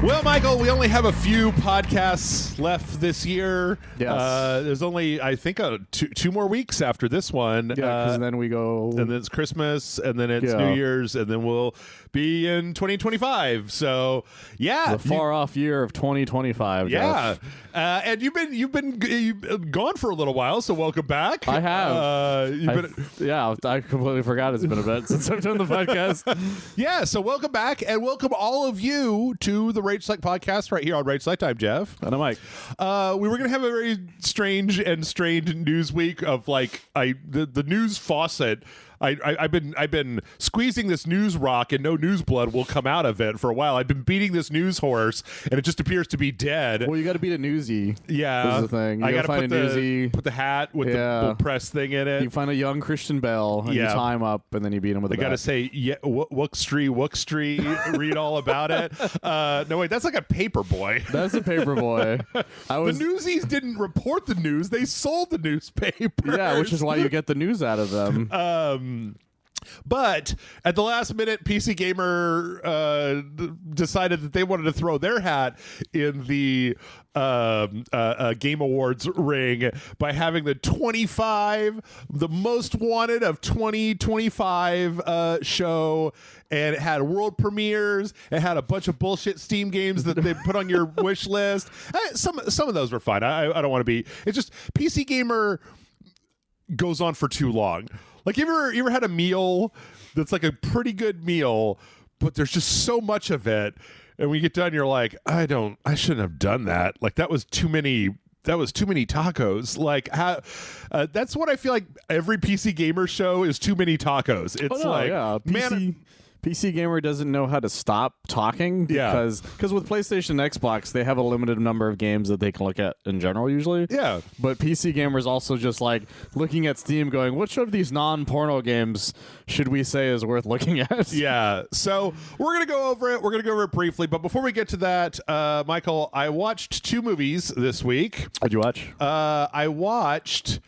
Well, Michael, we only have a few podcasts left this year. Yes. There's only, I think, two more weeks after this one. Yeah, because then we go... And then it's Christmas, and then it's New Year's, and then we'll be in 2025. So, yeah. The far-off year of 2025, Yeah. Jeff. And you've been gone for a little while, so welcome back. I have. I completely forgot it's been a bit since I've done the podcast. Yeah, so welcome back, and welcome all of you to the RageSelect podcast right here on RageSelect. I'm Jeff. And I'm Mike. We were going to have a very strange and strained news week of the news faucet. I've been squeezing this news rock and no news blood will come out of it for a while. I've been beating this news horse and it just appears to be dead. Well, you got to beat a newsie. Yeah, is the thing. I got to find a newsie. Put the hat with the press thing in it. You find a young Christian Bale and you tie him up and then you beat him with a bat. I got to say, Wookstree, read all about it. No, wait, that's like a paper boy. That's a paper boy. The newsies didn't report the news; they sold the newspaper. Yeah, which is why you get the news out of them. But at the last minute, PC Gamer decided that they wanted to throw their hat in the Game Awards ring by having the most wanted of 2025 show. And it had world premieres. It had a bunch of bullshit Steam games that they put on your wish list. Some of those were fine. I don't want to be. It's just PC Gamer goes on for too long. Like, you ever had a meal that's like a pretty good meal, but there's just so much of it, and when you get done, you're like, I shouldn't have done that. Like, that was too many tacos. Like, that's what I feel like every PC Gamer show is, too many tacos. It's PC Gamer doesn't know how to stop talking because with PlayStation and Xbox, they have a limited number of games that they can look at in general usually. Yeah. But PC Gamer is also just like looking at Steam going, which of these non-porno games should we say is worth looking at? Yeah. So we're going to go over it. We're going to go over it briefly. But before we get to that, Michael, I watched 2 movies this week. What'd you watch? I watched...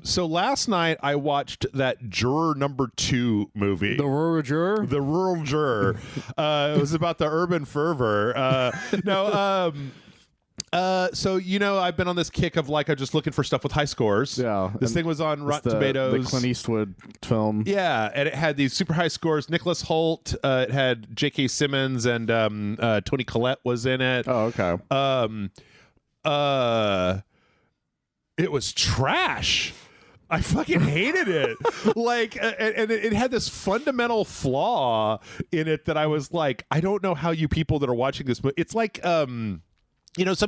so last night I watched that Juror Number Two movie. The Rural Juror? The Rural Juror. It was about the urban fervor. So, I've been on this kick of I'm just looking for stuff with high scores. Yeah. This thing was on Rotten Tomatoes. The Clint Eastwood film. Yeah, and it had these super high scores. Nicholas Hoult, it had J.K. Simmons, and Toni Collette was in it. Oh, okay. It was trash. I fucking hated it. And it had this fundamental flaw in it that I was like, I don't know how you people that are watching this movie. It's like, some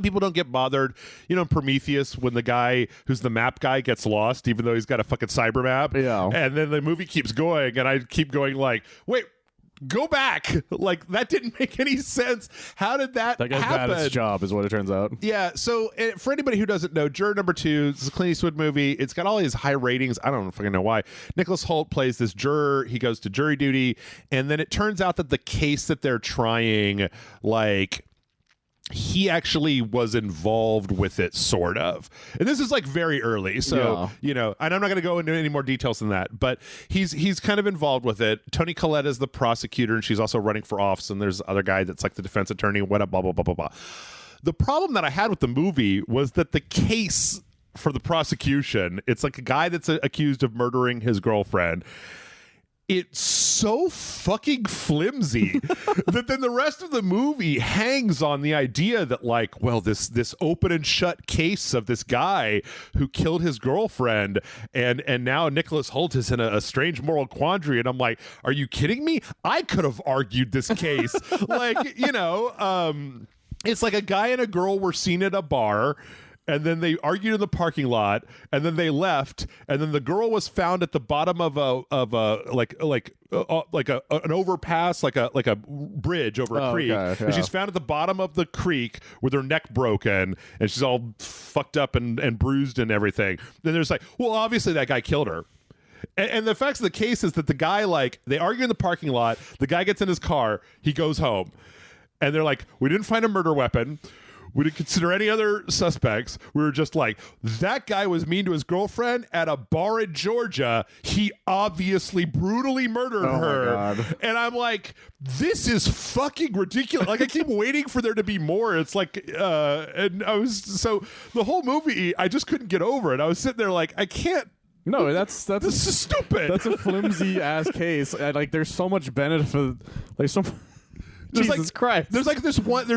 people don't get bothered. In Prometheus, when the guy who's the map guy gets lost, even though he's got a fucking cyber map. Yeah. And then the movie keeps going, and I keep going like, wait, go back. Like, that didn't make any sense. How did that happen? That guy's bad at his job is what it turns out. Yeah, so for anybody who doesn't know, Juror Number Two, this is a Clint Eastwood movie. It's got all these high ratings. I don't fucking know why. Nicholas Hoult plays this juror. He goes to jury duty, and then it turns out that the case that they're trying, he actually was involved with it, sort of. And this is very early. So, and I'm not going to go into any more details than that, but he's kind of involved with it. Toni Collette is the prosecutor, and she's also running for office. And there's other guy that's the defense attorney, blah, blah, blah, blah, blah, blah. The problem that I had with the movie was that the case for the prosecution, it's like a guy that's accused of murdering his girlfriend. It's so fucking flimsy that then the rest of the movie hangs on the idea that this open and shut case of this guy who killed his girlfriend, and now Nicholas Hoult is in a strange moral quandary, and I'm like, are you kidding me? I could have argued this case. It's like a guy and a girl were seen at a bar, and then they argued in the parking lot, and then they left, and then the girl was found at the bottom of an overpass, like a bridge over a creek. Okay, yeah. And she's found at the bottom of the creek with her neck broken, and she's all fucked up and bruised and everything. Then there's obviously that guy killed her. And the facts of the case is that the guy, they argue in the parking lot, the guy gets in his car, he goes home, and they're like, we didn't find a murder weapon. We didn't consider any other suspects. We were just like, that guy was mean to his girlfriend at a bar in Georgia. He obviously brutally murdered her. My God. And I'm like, this is fucking ridiculous. Like, I keep waiting for there to be more. It's like, and I was, so the whole movie, I just couldn't get over it. I was sitting there like, I can't. No, that's This is stupid. That's a flimsy ass case. And, like, there's so much benefit. Like, Jesus Christ. There's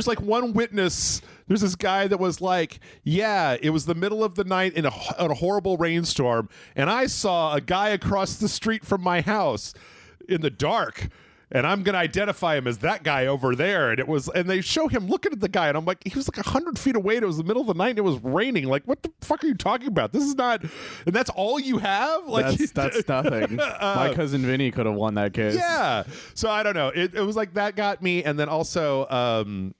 like one witness. There's this guy that was like, yeah, it was the middle of the night in a horrible rainstorm, and I saw a guy across the street from my house in the dark. And I'm gonna identify him as that guy over there. And they show him looking at the guy, and I'm like, he was like 100 feet away. And it was the middle of the night, and it was raining. Like, what the fuck are you talking about? This is not. And that's all you have. Like, that's nothing. My cousin Vinny could have won that case. Yeah. So I don't know. It was like that got me, and then also.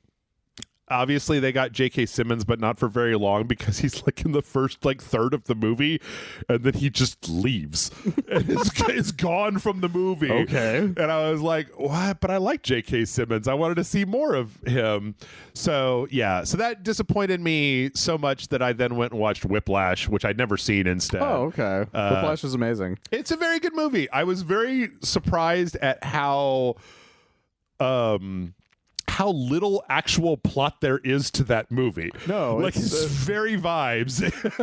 Obviously, they got J.K. Simmons, but not for very long because he's like in the first like third of the movie, and then he just leaves and is gone from the movie. Okay. And I was like, what? But I like J.K. Simmons. I wanted to see more of him. So yeah, so that disappointed me so much that I then went and watched Whiplash, which I'd never seen instead. Oh, okay. Whiplash is amazing. It's a very good movie. I was very surprised at how little actual plot there is to that movie. No, like it's very vibes.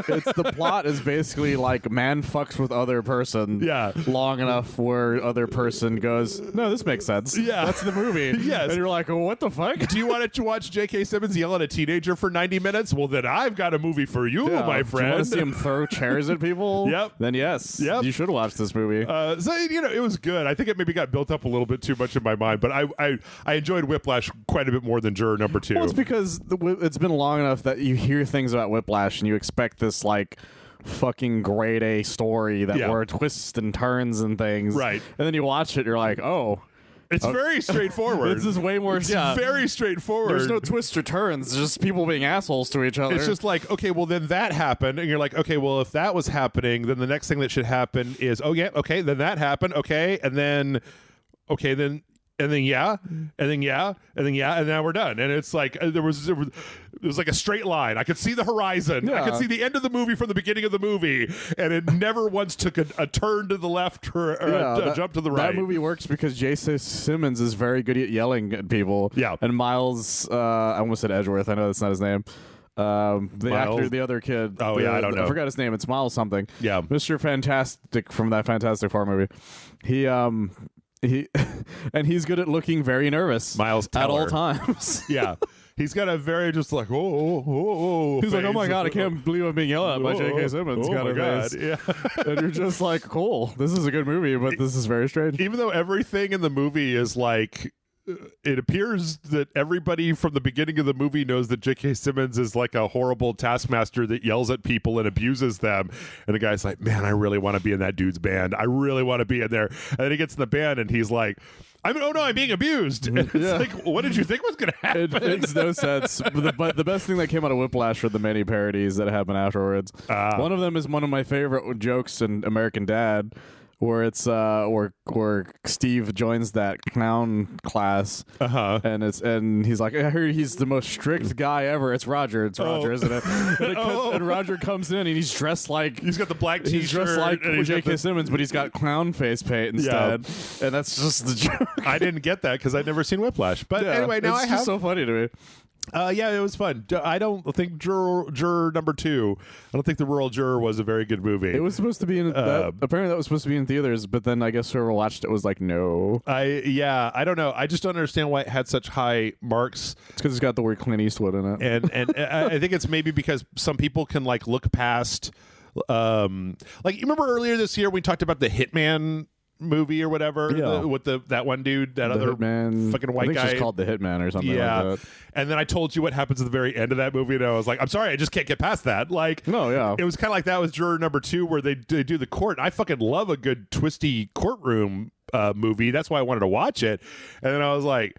It's the plot is basically like man fucks with other person long enough where other person goes, no, this makes sense. Yeah. That's the movie. Yes. And you're like, well, what the fuck? Do you want to watch J.K. Simmons yell at a teenager for 90 minutes? Well, then I've got a movie for you, my friend. Do you want to see him throw chairs at people? Yep. Then yes. Yep. You should watch this movie. So, it was good. I think it maybe got built up a little bit too much in my mind, but I enjoyed Whiplash quite a bit more than Juror Number Two. Well, it's because it's been long enough that you hear things about Whiplash and you expect this like fucking grade A story that where twists and turns and things. Right. And then you watch it, you're like, oh. It's very straightforward. This is way more. It's very straightforward. There's no twists or turns. It's just people being assholes to each other. It's just like, okay, well, then that happened. And you're like, okay, well, if that was happening, then the next thing that should happen is, oh, yeah, okay, then that happened. Okay. And then, okay, then. And then and now we're done. And it's like there was like a straight line. I could see the horizon. I could see the end of the movie from the beginning of the movie, and it never once took a turn to the left or a jump to the right. That movie works because J.K. Simmons is very good at yelling at people. Yeah, and Miles, I almost said Edgeworth. I know that's not his name. The actor, the other kid. Oh, yeah, I don't know. I forgot his name. It's Miles something. Yeah, Mr. Fantastic from that Fantastic Four movie. He and he's good at looking very nervous. Miles Teller. At all times. Yeah. He's got a very just like, He's face. like, oh my God, I can't believe I'm being yelled at by J.K. Simmons. Oh my God. Yeah. And you're just like, cool. This is a good movie, but this is very strange. Even though everything in the movie is like, it appears that everybody from the beginning of the movie knows that J.K. Simmons is like a horrible taskmaster that yells at people and abuses them. And the guy's like, man, I really want to be in that dude's band. I really want to be in there. And then he gets in the band and he's like, I'm being abused. And it's like, what did you think was going to happen? It makes no sense. But the best thing that came out of Whiplash were the many parodies that happen afterwards. One of them is one of my favorite jokes in American Dad, where it's where Steve joins that clown class, and he's like, I heard he's the most strict guy ever. It's Roger, isn't it? And Roger comes in and he's dressed like he's got the black T-shirt. He's dressed like J.K. Simmons, but he's got clown face paint instead, and that's just the joke. I didn't get that because I'd never seen Whiplash, but anyway, now it's just so funny to me. Yeah, it was fun. I don't think Juror Number Two. I don't think The Rural Juror was a very good movie. It was supposed to be in apparently that was supposed to be in theaters, but then I guess whoever watched it was like, no. I don't know. I just don't understand why it had such high marks. It's because it's got the word Clint Eastwood in it, and I think it's maybe because some people can like look past. Like you remember earlier this year we talked about the Hitman movie or whatever with that one dude, that other Hitman, fucking white I think guy. it's just called The Hitman or something like that. And then I told you what happens at the very end of that movie, and I was like, I'm sorry, I just can't get past that. Like, no, yeah, it was kind of like that with Juror Number Two, where they do the court. I fucking love a good twisty courtroom movie. That's why I wanted to watch it. And then I was like,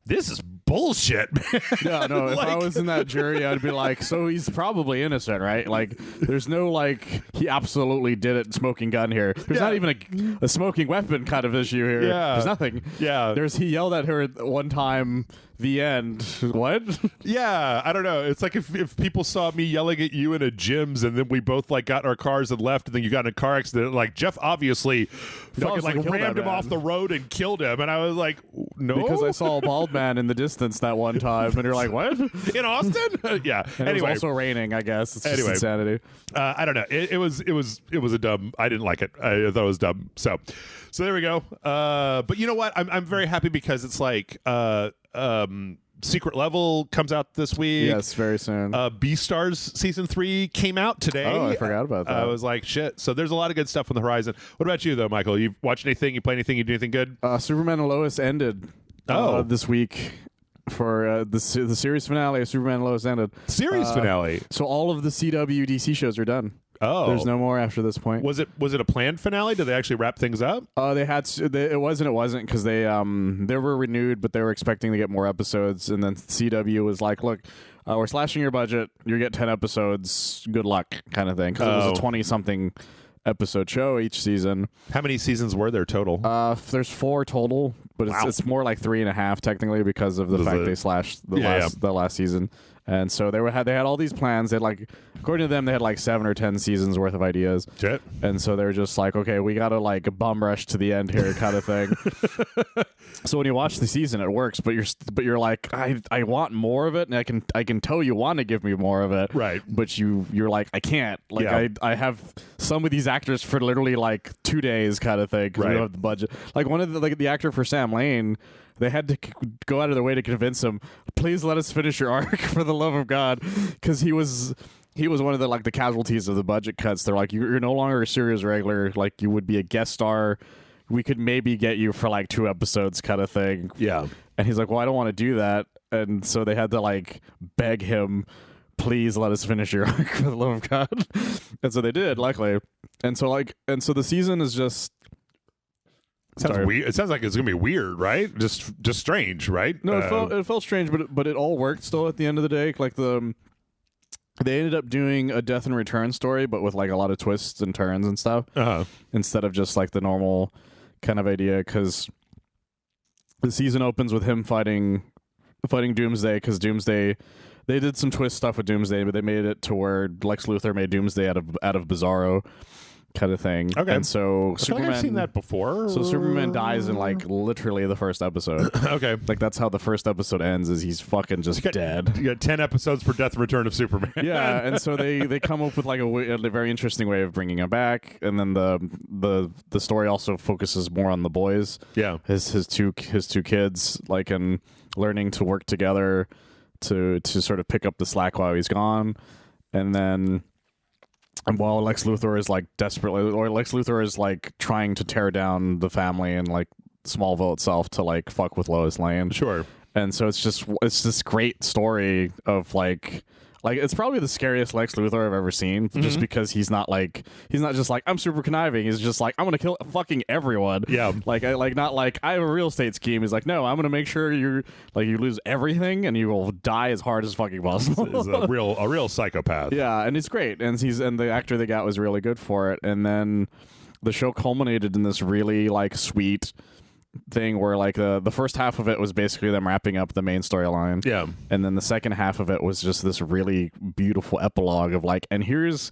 this is bullshit, man. Yeah, no, if I Like- was in that jury, I'd be like, so he's probably innocent, right? Like, there's no, like, he absolutely did it, smoking gun here. There's not even a smoking weapon kind of issue here. Yeah. There's nothing. Yeah. He yelled at her at one time, the end. What? Yeah, I don't know. It's like if people saw me yelling at you in a Jim's and then we both like got in our cars and left and then you got in a car accident, like Jeff obviously fucking like killed rammed that him man. off the road and killed him, and I was like, no, Because I saw a bald man in the distance that one time, and you're like, what? in Austin. Yeah. And Anyway, it was also raining, I guess. It's just insanity. I don't know. It was a dumb. I didn't like it. I thought it was dumb. So there we go. But you know what? I'm very happy because it's like Secret Level comes out this week. Yes, very soon. Beastars season 3 came out today. Oh, I forgot about that. I was like, shit. So there's a lot of good stuff on the horizon. What about you though, Michael? You watch anything? You play anything? You do anything good? Superman and Lois ended this week for the series finale of Superman and Lois ended. Series finale. So all of the CW DC shows are done. Oh, There's no more after this point. Was it a planned finale? Did they actually wrap things up? They had it wasn't because they were renewed, but they were expecting to get more episodes, and then CW was like, look, we're slashing your budget. You get 10 episodes. Good luck, kind of thing. Because it was a 20-something episode show each season. How many seasons were there total? There's 4 total, but it's more like 3.5 technically because of the fact they slashed the last season. And so they had all these plans. They had like, according to them, they had like 7 or 10 seasons worth of ideas. Shit. And so they were just like, okay, we gotta like bum rush to the end here, kind of thing. So when you watch the season, it works, but you're like, I want more of it, and I can tell you want to give me more of it, right? But you're like, I can't. Like I have some of these actors for literally like 2 days, kind of thing, because we don't have the budget. Like one of the actor for Sam Lane. They had to go out of their way to convince him, please let us finish your arc for the love of God, because he was one of the casualties of the budget cuts. They're like, you're no longer a series regular, like you would be a guest star. We could maybe get you for like 2 episodes, kind of thing. Yeah. And he's like, well, I don't want to do that. And so they had to like beg him, please let us finish your arc for the love of God. And so they did, luckily. And so the season is just. Sounds weird. It sounds like it's gonna be weird, right? Just strange, right? No, it felt strange, but it all worked still at the end of the day. Like they ended up doing a death and return story, but with like a lot of twists and turns and stuff, instead of just like the normal kind of idea. Because the season opens with him fighting Doomsday. Because Doomsday, they did some twist stuff with Doomsday, but they made it to where Lex Luthor made Doomsday out of Bizarro. Kind of thing. Okay. And so Superman, I've seen that before. So Superman dies in like literally the first episode. Okay. Like that's how the first episode ends, is he's fucking just dead. You got 10 episodes for Death and Return of Superman. Yeah, and so they come up with like a very interesting way of bringing him back, and then the story also focuses more on the boys. Yeah. His two kids, like, and learning to work together to sort of pick up the slack while he's gone. And then while Lex Luthor is like Lex Luthor is like trying to tear down the family and like Smallville itself to like fuck with Lois Lane. Sure. And so it's this great story of like it's probably the scariest Lex Luthor I've ever seen, just because he's not just like, I'm super conniving. He's just like, I'm gonna kill fucking everyone. Yeah. Not like I have a real estate scheme. He's like, no, I'm gonna make sure you lose everything and you will die as hard as fucking possible. He's a real psychopath. Yeah, and it's great. And the actor they got was really good for it. And then the show culminated in this really like sweet thing where like the first half of it was basically them wrapping up the main storyline. Yeah. And then the second half of it was just this really beautiful epilogue of like, and here's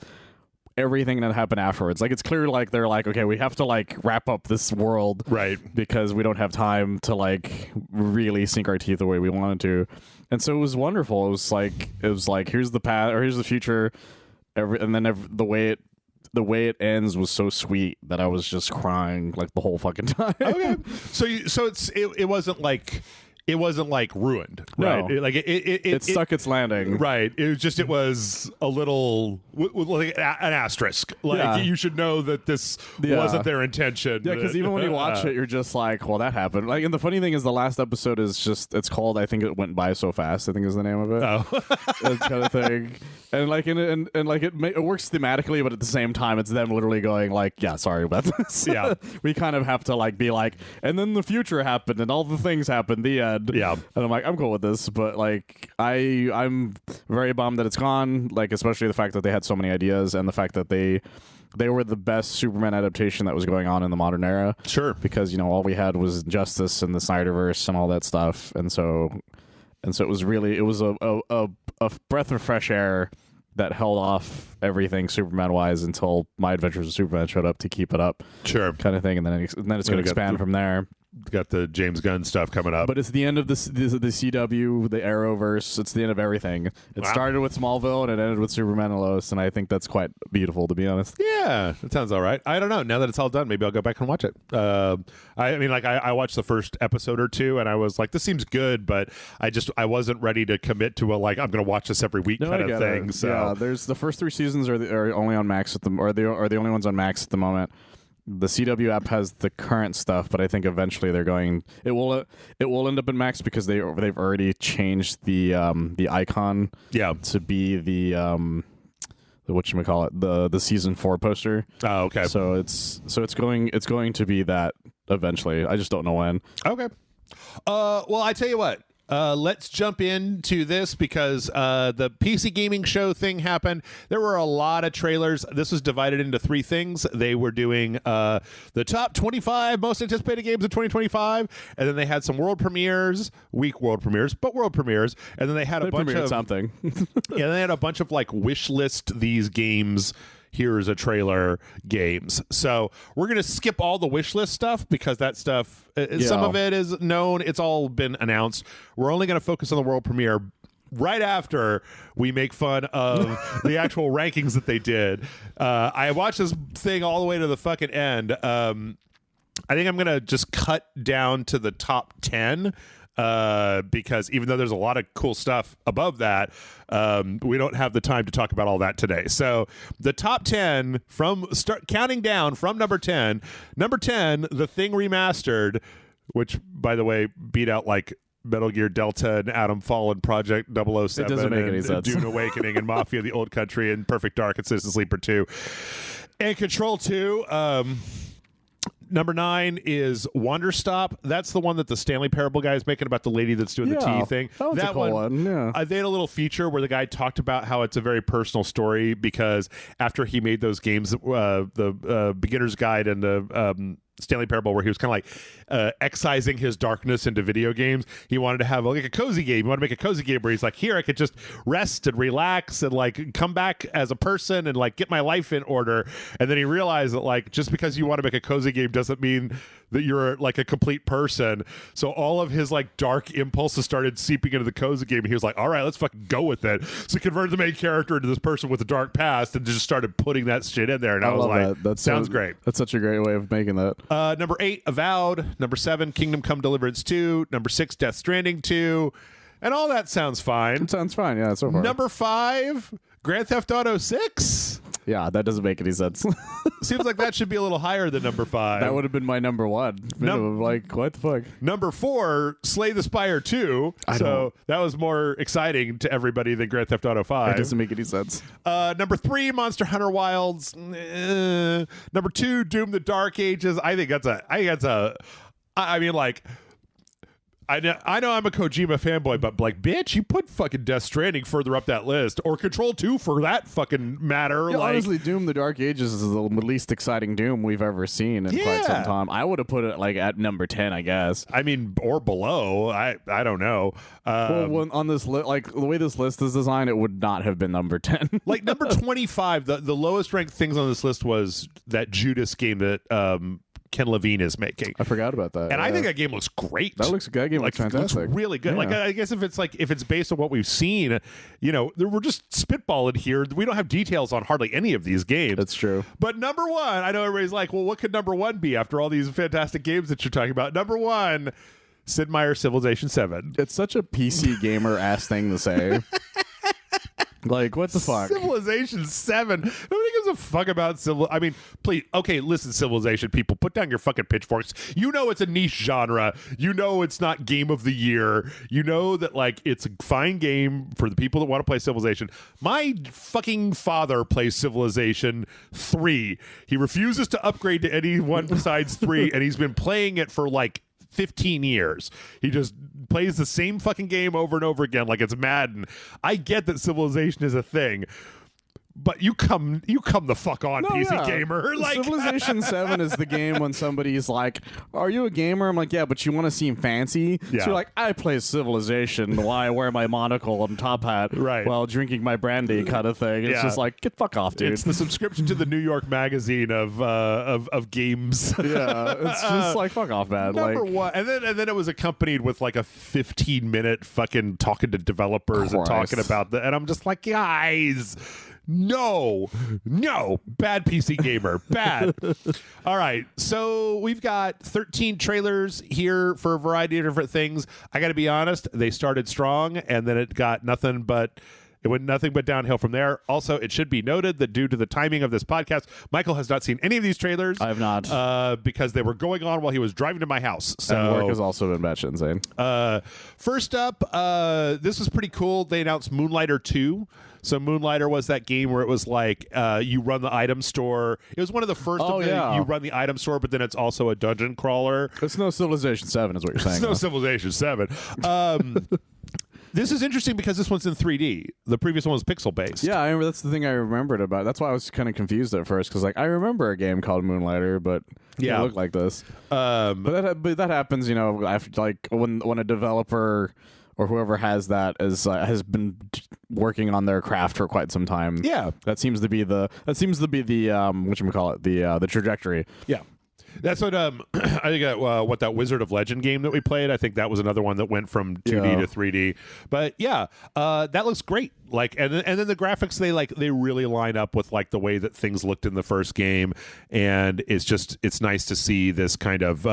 everything that happened afterwards. Like it's clear like they're like, okay, we have to like wrap up this world, right? Because we don't have time to like really sink our teeth the way we wanted to. And so it was wonderful. It was like here's the path, or here's the future. The way it ends was so sweet that I was just crying like the whole fucking time. Okay, so it wasn't like ruined, right? No. It stuck its landing, right? It was a little like an asterisk. Like you should know that this wasn't their intention. Yeah, because even when you watch it, you're just like, well, that happened. Like, and the funny thing is, the last episode is it's called, I think it went by so fast, I think is the name of it. Oh, that kind of thing. And like it works thematically, but at the same time, it's them literally going like, yeah, sorry about this. Yeah, we kind of have to like be like, and then the future happened, and all the things happened. The end. dead. Yeah. And I'm like, I'm cool with this, but like I'm very bummed that it's gone, like especially the fact that they had so many ideas and the fact that they were the best Superman adaptation that was going on in the modern era. Sure. Because, all we had was Justice and the Snyderverse and all that stuff. And so it was a breath of fresh air that held off everything Superman-wise until My Adventures with Superman showed up to keep it up. Sure. Kind of thing. And then it's going to expand from there. Got the James Gunn stuff coming up. But it's the end of the CW, the Arrowverse. It's the end of everything. It started with Smallville and it ended with Superman and Lois, and I think that's quite beautiful, to be honest. Yeah, it sounds all right. I don't know. Now that it's all done, maybe I'll go back and watch it. I watched the first episode or two, and I was like, this seems good, but I wasn't ready to commit to I'm going to watch this every week kind of thing. So yeah, there's the first 3 seasons are only on Max are the only ones on Max at the moment. The CW app has the current stuff, but I think eventually it will end up in Max because they've already changed the icon to be the whatchamacallit, the season 4 poster. Oh, okay. So it's going to be that eventually. I just don't know when. Okay. Well, I tell you what. Let's jump into this because the PC gaming show thing happened. There were a lot of trailers. This was divided into 3 things. They were doing the top 25 most anticipated games of 2025, and then they had some world premieres, weak world premieres, but world premieres, and then they had a bunch of something. Yeah, they had a bunch of like wish list these games. Here's a trailer games. So we're going to skip all the wish list stuff because that stuff, some of it is known. It's all been announced. We're only going to focus on the world premiere right after we make fun of the actual rankings that they did. I watched this thing all the way to the fucking end. I think I'm going to just cut down to the top 10. Because even though there's a lot of cool stuff above that, we don't have the time to talk about all that today. So the top 10 start counting down from number 10. Number 10, The Thing Remastered, which, by the way, beat out like Metal Gear Delta and Atom Fall and Project 007 it doesn't make any sense. Dune Awakening and Mafia the Old Country and Perfect Dark and Citizen Sleeper 2. And Control 2, Number 9 is Wonder Stop. That's the one that the Stanley Parable guy is making about the lady that's doing the tea thing. That cool one. Yeah. They had a little feature where the guy talked about how it's a very personal story because after he made those games, the Beginner's Guide and the Stanley Parable, where he was kind of like excising his darkness into video games, he wanted to have like a cozy game. He wanted to make a cozy game where he's like, here I could just rest and relax and like come back as a person and like get my life in order. And then he realized that like just because you want to make a cozy game doesn't mean that you're like a complete person. So all of his like dark impulses started seeping into the cozy game, and he was like, all right, let's fucking go with it. So he converted the main character into this person with a dark past and just started putting that shit in there. And I was like, that sounds great. That's such a great way of making that. Number 8, Avowed. Number 7, Kingdom Come Deliverance 2. Number 6, Death Stranding 2. And all that sounds fine. It sounds fine, yeah, so far. Number 5, Grand Theft Auto 6. Yeah, that doesn't make any sense. Seems like that should be a little higher than number 5. That would have been my number 1. Like, what the fuck? Number 4, Slay the Spire 2. So that was more exciting to everybody than Grand Theft Auto 5. That doesn't make any sense. Number 3, Monster Hunter Wilds. Number 2, Doom the Dark Ages. I mean, like, I know I'm a Kojima fanboy, but like, bitch, you put fucking Death Stranding further up that list, or Control 2 for that fucking matter. Yeah, like, honestly, Doom the Dark Ages is the least exciting Doom we've ever seen in quite some time. I would have put it like at number 10, I guess. I mean, or below. I don't know. Well, on this like the way this list is designed, it would not have been number 10. Like number 25, the lowest ranked things on this list was that Judas game that Ken Levine is making. I forgot about that. And I think that game looks great. That game looks fantastic. Looks really good. Yeah. Like, I guess if it's based on what we've seen, we're just spitballing here. We don't have details on hardly any of these games. That's true. But number 1, I know everybody's like, well, what could number 1 be after all these fantastic games that you're talking about? Number 1, Sid Meier's Civilization 7. It's such a PC gamer ass thing to say. Like, what the fuck? Civilization 7. Nobody gives a fuck about I mean, please, okay, listen, Civilization people, put down your fucking pitchforks. You know it's a niche genre. You know it's not game of the year. You know that, like, it's a fine game for the people that want to play Civilization. My fucking father plays Civilization 3. He refuses to upgrade to anyone besides 3, and he's been playing it for, like, 15 years. He just plays the same fucking game over and over again like it's Madden. I get that Civilization is a thing, but you come the fuck on, PC gamer. Like Civilization 7 is the game when somebody's like, "Are you a gamer?" I'm like, "Yeah, but you want to seem fancy." Yeah. So you're like, "I play Civilization while I wear my monocle and top hat while drinking my brandy," kind of thing. It's just like, get fuck off, dude. It's the subscription to the New York Magazine of games. Yeah, it's just like, fuck off, man. Number one, and then it was accompanied with like a 15-minute fucking talking to developers and talking about and I'm just like, guys. No, bad PC gamer, bad. All right, so we've got 13 trailers here for a variety of different things. I got to be honest, they started strong, and then it went nothing but downhill from there. Also, it should be noted that due to the timing of this podcast, Michael has not seen any of these trailers. I have not, because they were going on while he was driving to my house. So and work has also been batshit insane. First up, this was pretty cool. They announced Moonlighter 2. So Moonlighter was that game where it was like you run the item store. It was one of the first you run the item store, but then it's also a dungeon crawler. It's no Civilization 7 is what you're saying. It's no Civilization 7. This is interesting because this one's in 3D. The previous one was pixel-based. Yeah, I remember. That's the thing I remembered about. That's why I was kind of confused at first, because like I remember a game called Moonlighter, but it looked like this. But that happens, you know, like when a developer or whoever has that has been working on their craft for quite some time. Yeah, that seems to be the whatchamacallit, the trajectory. Yeah. That's what I think. What that Wizard of Legend game that we played. I think that was another one that went from 2D to 3D. But yeah, that looks great. Like, and then the graphics they really line up with like the way that things looked in the first game, and it's nice to see this kind of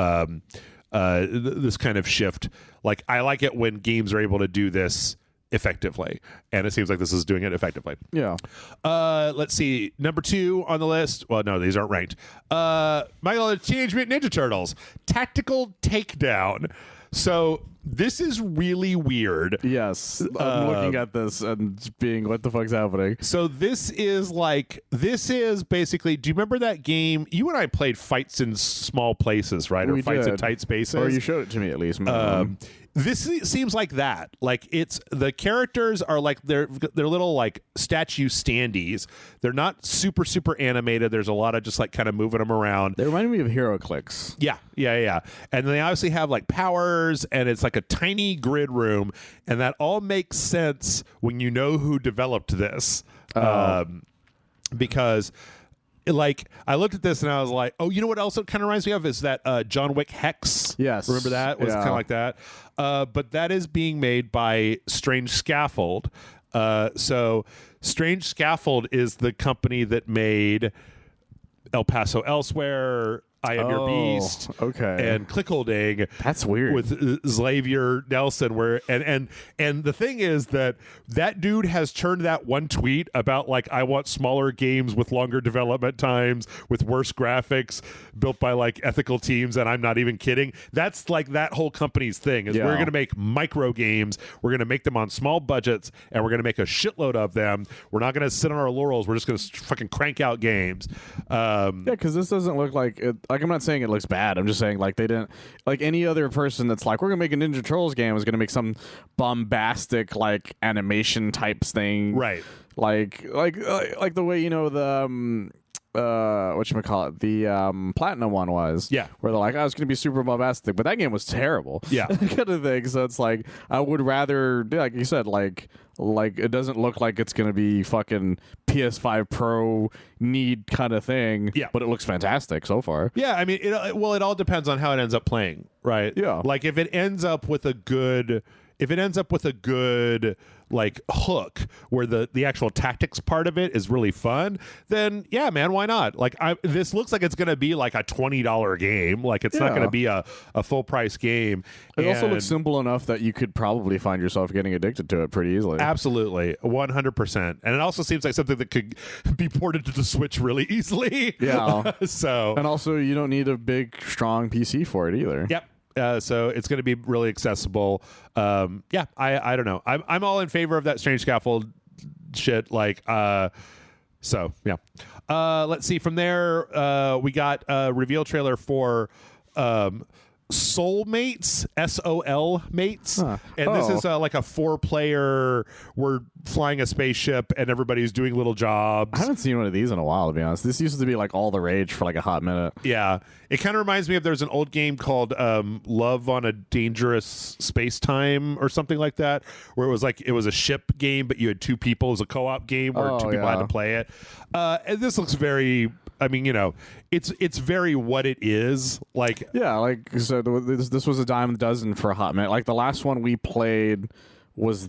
shift. Like, I like it when games are able to do this effectively, and it seems like this is doing it effectively. Yeah. Let's see. Number 2 on the list. Well, no, these aren't ranked. Michael, Teenage Mutant Ninja Turtles Tactical Takedown. So this is really weird. Yes, I'm looking at this and being, what the fuck's happening? So this is basically. Do you remember that game? You and I played Fights in Small Places, right? Or Fights in Tight Spaces. Or you showed it to me at least. This seems like that. Like, it's the characters are like they're little like statue standees. They're not super animated. There's a lot of just like kind of moving them around. They remind me of Hero Clicks. Yeah. And they obviously have like powers, and it's like a tiny grid room, and that all makes sense when you know who developed this, because. Like, I looked at this and I was like, oh, you know what else it kind of reminds me of is that John Wick Hex. Yes. Remember that? It was kind of like that. But that is being made by Strange Scaffold. So Strange Scaffold is the company that made El Paso Elsewhere, I Am Your Beast, and Clickholding. That's weird. With Xavier Nelson, where and the thing is that dude has turned that one tweet about like, I want smaller games with longer development times, with worse graphics, built by like ethical teams, and I'm not even kidding. That's like that whole company's thing is we're going to make micro games, we're going to make them on small budgets, and we're going to make a shitload of them. We're not going to sit on our laurels. We're just going to fucking crank out games. Yeah, because this doesn't look like it. Like, I'm not saying it looks bad. I'm just saying, like, they didn't, like, any other person that's like, we're gonna make a Ninja Turtles game is gonna make some bombastic like animation types thing, right? Like the way, you know, the whatchamacallit, the Platinum one was, where they're like, oh, it's gonna be super bombastic, but that game was terrible, kind of thing. So it's like, I would rather, like you said, like it doesn't look like it's gonna be fucking PS5 Pro need kind of thing, but it looks fantastic so far. I mean, it all depends on how it ends up playing, right? Like, if it ends up with a good like hook where the actual tactics part of it is really fun, then yeah, man, why not? Like, this looks like it's going to be like a $20 game. Like, it's not going to be a full price game. It also looks simple enough that you could probably find yourself getting addicted to it pretty easily. Absolutely, 100%. And it also seems like something that could be ported to the Switch really easily. Yeah. So, and also you don't need a big strong PC for it either. Yep. So it's going to be really accessible. I don't know. I'm all in favor of that Strange Scaffold shit. Like, so yeah. Let's see. From there, we got a reveal trailer for Soulmates, SOL mates, Huh. and this is like a 4-player. We're flying a spaceship, and everybody's doing little jobs. I haven't seen one of these in a while, to be honest. This used to be like all the rage for like a hot minute. Yeah, it kind of reminds me of there's an old game called Love on a Dangerous Space Time or something like that, where it was a ship game, but you had two people. It was a co-op game where two people had to play it. And this looks very. I mean, it's very what it is. Like, yeah, like so this was a dime a dozen for a hot minute. Like the last one we played was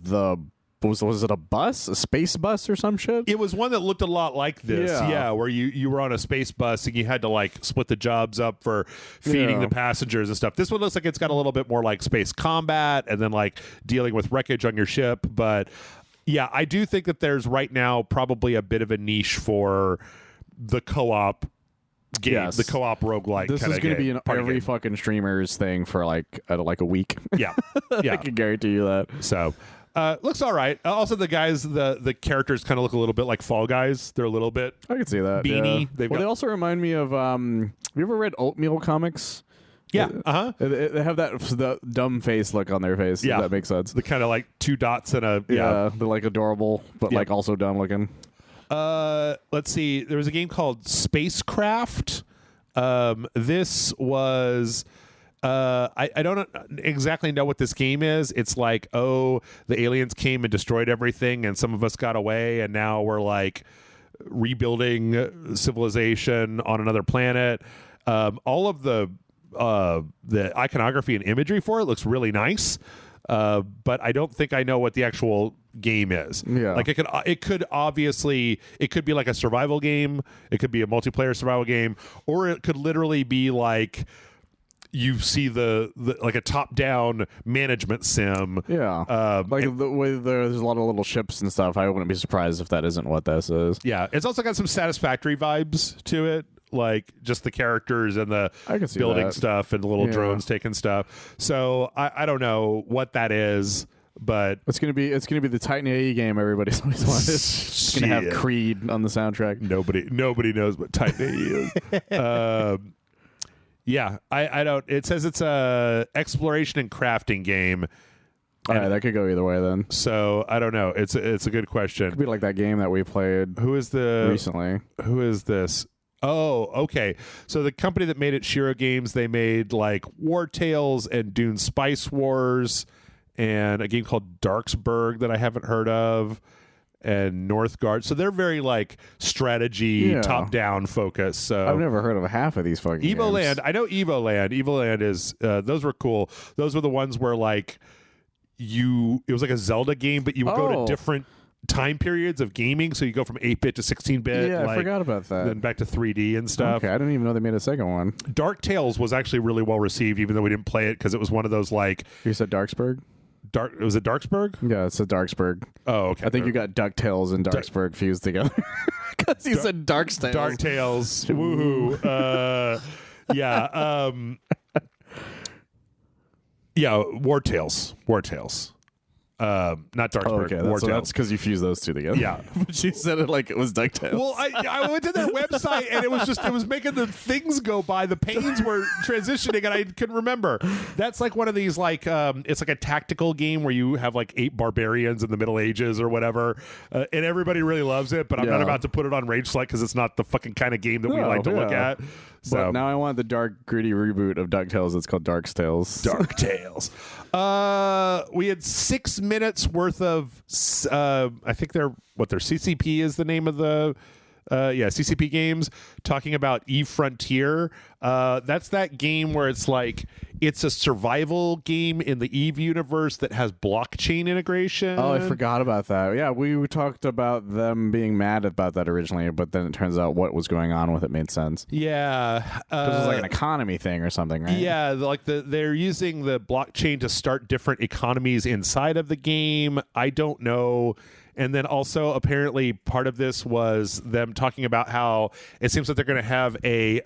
was it a space bus or some shit? It was one that looked a lot like this. Yeah, where you were on a space bus and you had to like split the jobs up for feeding the passengers and stuff. This one looks like it's got a little bit more like space combat and then like dealing with wreckage on your ship. But yeah, I do think that there's right now probably a bit of a niche for the co-op game, the co-op roguelike. This is going to be in every fucking streamer's thing for like a week. Yeah, yeah, I can guarantee you that. So, looks all right. Also, the guys, the characters kind of look a little bit like Fall Guys. They're a little bit. I can see that. Beanie. Yeah. They also remind me of. Have you ever read Oatmeal comics? Yeah. They have the dumb face look on their face. Yeah, if that makes sense. The kind of like two dots and a they're like adorable, but like also dumb looking. Let's see. There was a game called Spacecraft. This was I don't exactly know what this game is. It's like, the aliens came and destroyed everything and some of us got away and now we're like rebuilding civilization on another planet. All of the iconography and imagery for it looks really nice. But I don't think I know what the actual game is. Yeah. Like it could obviously be like a survival game. It could be a multiplayer survival game, or it could literally be like you see the like a top-down management sim. Yeah. Like the way there's a lot of little ships and stuff. I wouldn't be surprised if that isn't what this is. Yeah. It's also got some Satisfactory vibes to it. Like just the characters and the building stuff and the little drones taking stuff. So I don't know what that is, but it's gonna be the Titan AE game everybody's always wanted. It's gonna have Creed on the soundtrack. Nobody knows what Titan AE is. Yeah, I don't. It says it's a exploration and crafting game. All right, that could go either way then. So I don't know. It's a good question. It could be like that game that we played. Recently? Who is this? Oh, okay. So the company that made it, Shiro Games, they made like War Tales and Dune Spice Wars and a game called Darksburg that I haven't heard of and Northgard. So they're very like strategy, top-down focus. So I've never heard of half of these fucking games. Evoland. I know Evoland. Evoland is those were cool. Those were the ones where like it was like a Zelda game, but you would go to different time periods of gaming, so you go from 8-bit to 16-bit. Yeah, I forgot about that. Then back to 3D and stuff. Okay, I didn't even know they made a second one. Dark Tales was actually really well received, even though we didn't play it because it was one of those like. You said Darksburg? Was it Darksburg? Yeah, it's a Darksburg. Oh, okay. I think you got DuckTales and Darksburg fused together because you said Darkstales. DarkTales. Woohoo! Yeah. Yeah. War Tales. Not Darksburg. Okay, so that's because you fused those two together. Yeah. But she said it like it was DuckTales. Well, I went to their website and it was making the things go by. The panes were transitioning and I couldn't remember. That's like one of these like it's like a tactical game where you have like 8 barbarians in the Middle Ages or whatever, and everybody really loves it. But I'm not about to put it on RageSelect because it's not the fucking kind of game that we like to look at. So but now I want the dark, gritty reboot of DuckTales. It's called DarkTales. DarkTales. We had 6 minutes worth of I think their CCP is the name of the CCP games, talking about Eve Frontier. That's that game where it's like it's a survival game in the Eve universe that has blockchain integration. Oh, I forgot about that. Yeah, we talked about them being mad about that originally, but then it turns out what was going on with it made sense. Yeah, because it was like an economy thing or something, right? Yeah, they're using the blockchain to start different economies inside of the game. I don't know. And then also, apparently, part of this was them talking about how it seems that they're going to have a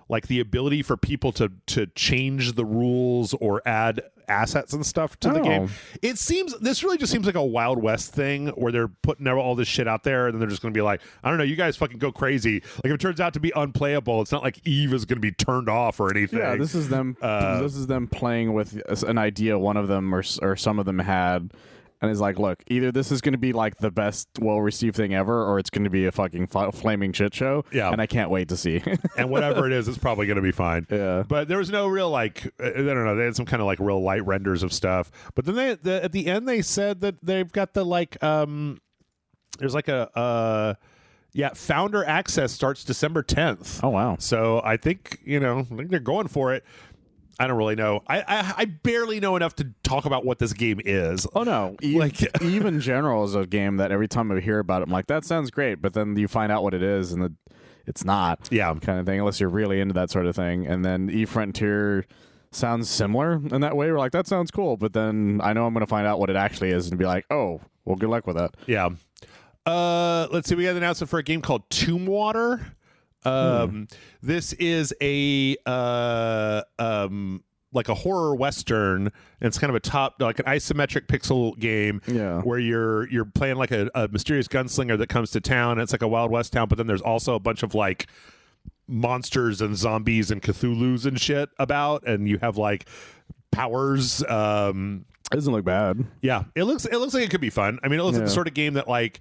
like the ability for people to change the rules or add assets and stuff to the game. This really just seems like a Wild West thing where they're putting all this shit out there, and then they're just going to be like, I don't know, you guys fucking go crazy. Like, if it turns out to be unplayable, it's not like Eve is going to be turned off or anything. Yeah, this is them. This is them playing with an idea one of them or some of them had. And it's like, look, either this is going to be like the best well-received thing ever, or it's going to be a fucking flaming shit show. Yeah. And I can't wait to see. And whatever it is, it's probably going to be fine. Yeah. But there was no real, like, I don't know, they had some kind of, like, real light renders of stuff. But then at the end, they said that they've got the, like, there's like founder access starts December 10th. Oh, wow. So I think, I think they're going for it. I don't really know. I barely know enough to talk about what this game is. Oh, no. Eve in general is a game that every time I hear about it, I'm like, that sounds great. But then you find out what it is, and it's not. Yeah. Kind of thing, unless you're really into that sort of thing. And then Eve Frontier sounds similar in that way. We're like, that sounds cool. But then I know I'm going to find out what it actually is and be like, oh, well, good luck with that. Yeah. Let's see. We got an announcement for a game called Tomb Water. This is a like a horror western, and it's kind of like an isometric pixel game where you're playing like a mysterious gunslinger that comes to town, and it's like a Wild West town, but then there's also a bunch of like monsters and zombies and Cthulhu's and shit about, and you have like powers. It doesn't look bad. Yeah, it looks like it could be fun. I mean, it looks like the sort of game that like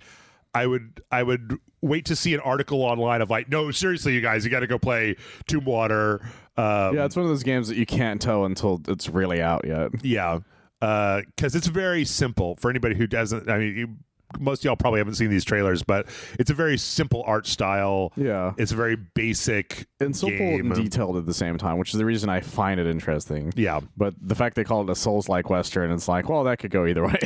I would wait to see an article online of like, no, seriously, you guys, you got to go play Tomb Water. Yeah, it's one of those games that you can't tell until it's really out yet. Yeah, because it's very simple for anybody who doesn't. I mean, most of y'all probably haven't seen these trailers, but it's a very simple art style. Yeah. It's a very basic and simple game. and detailed at the same time, which is the reason I find it interesting. Yeah. But the fact they call it a Souls-like Western, it's like, well, that could go either way.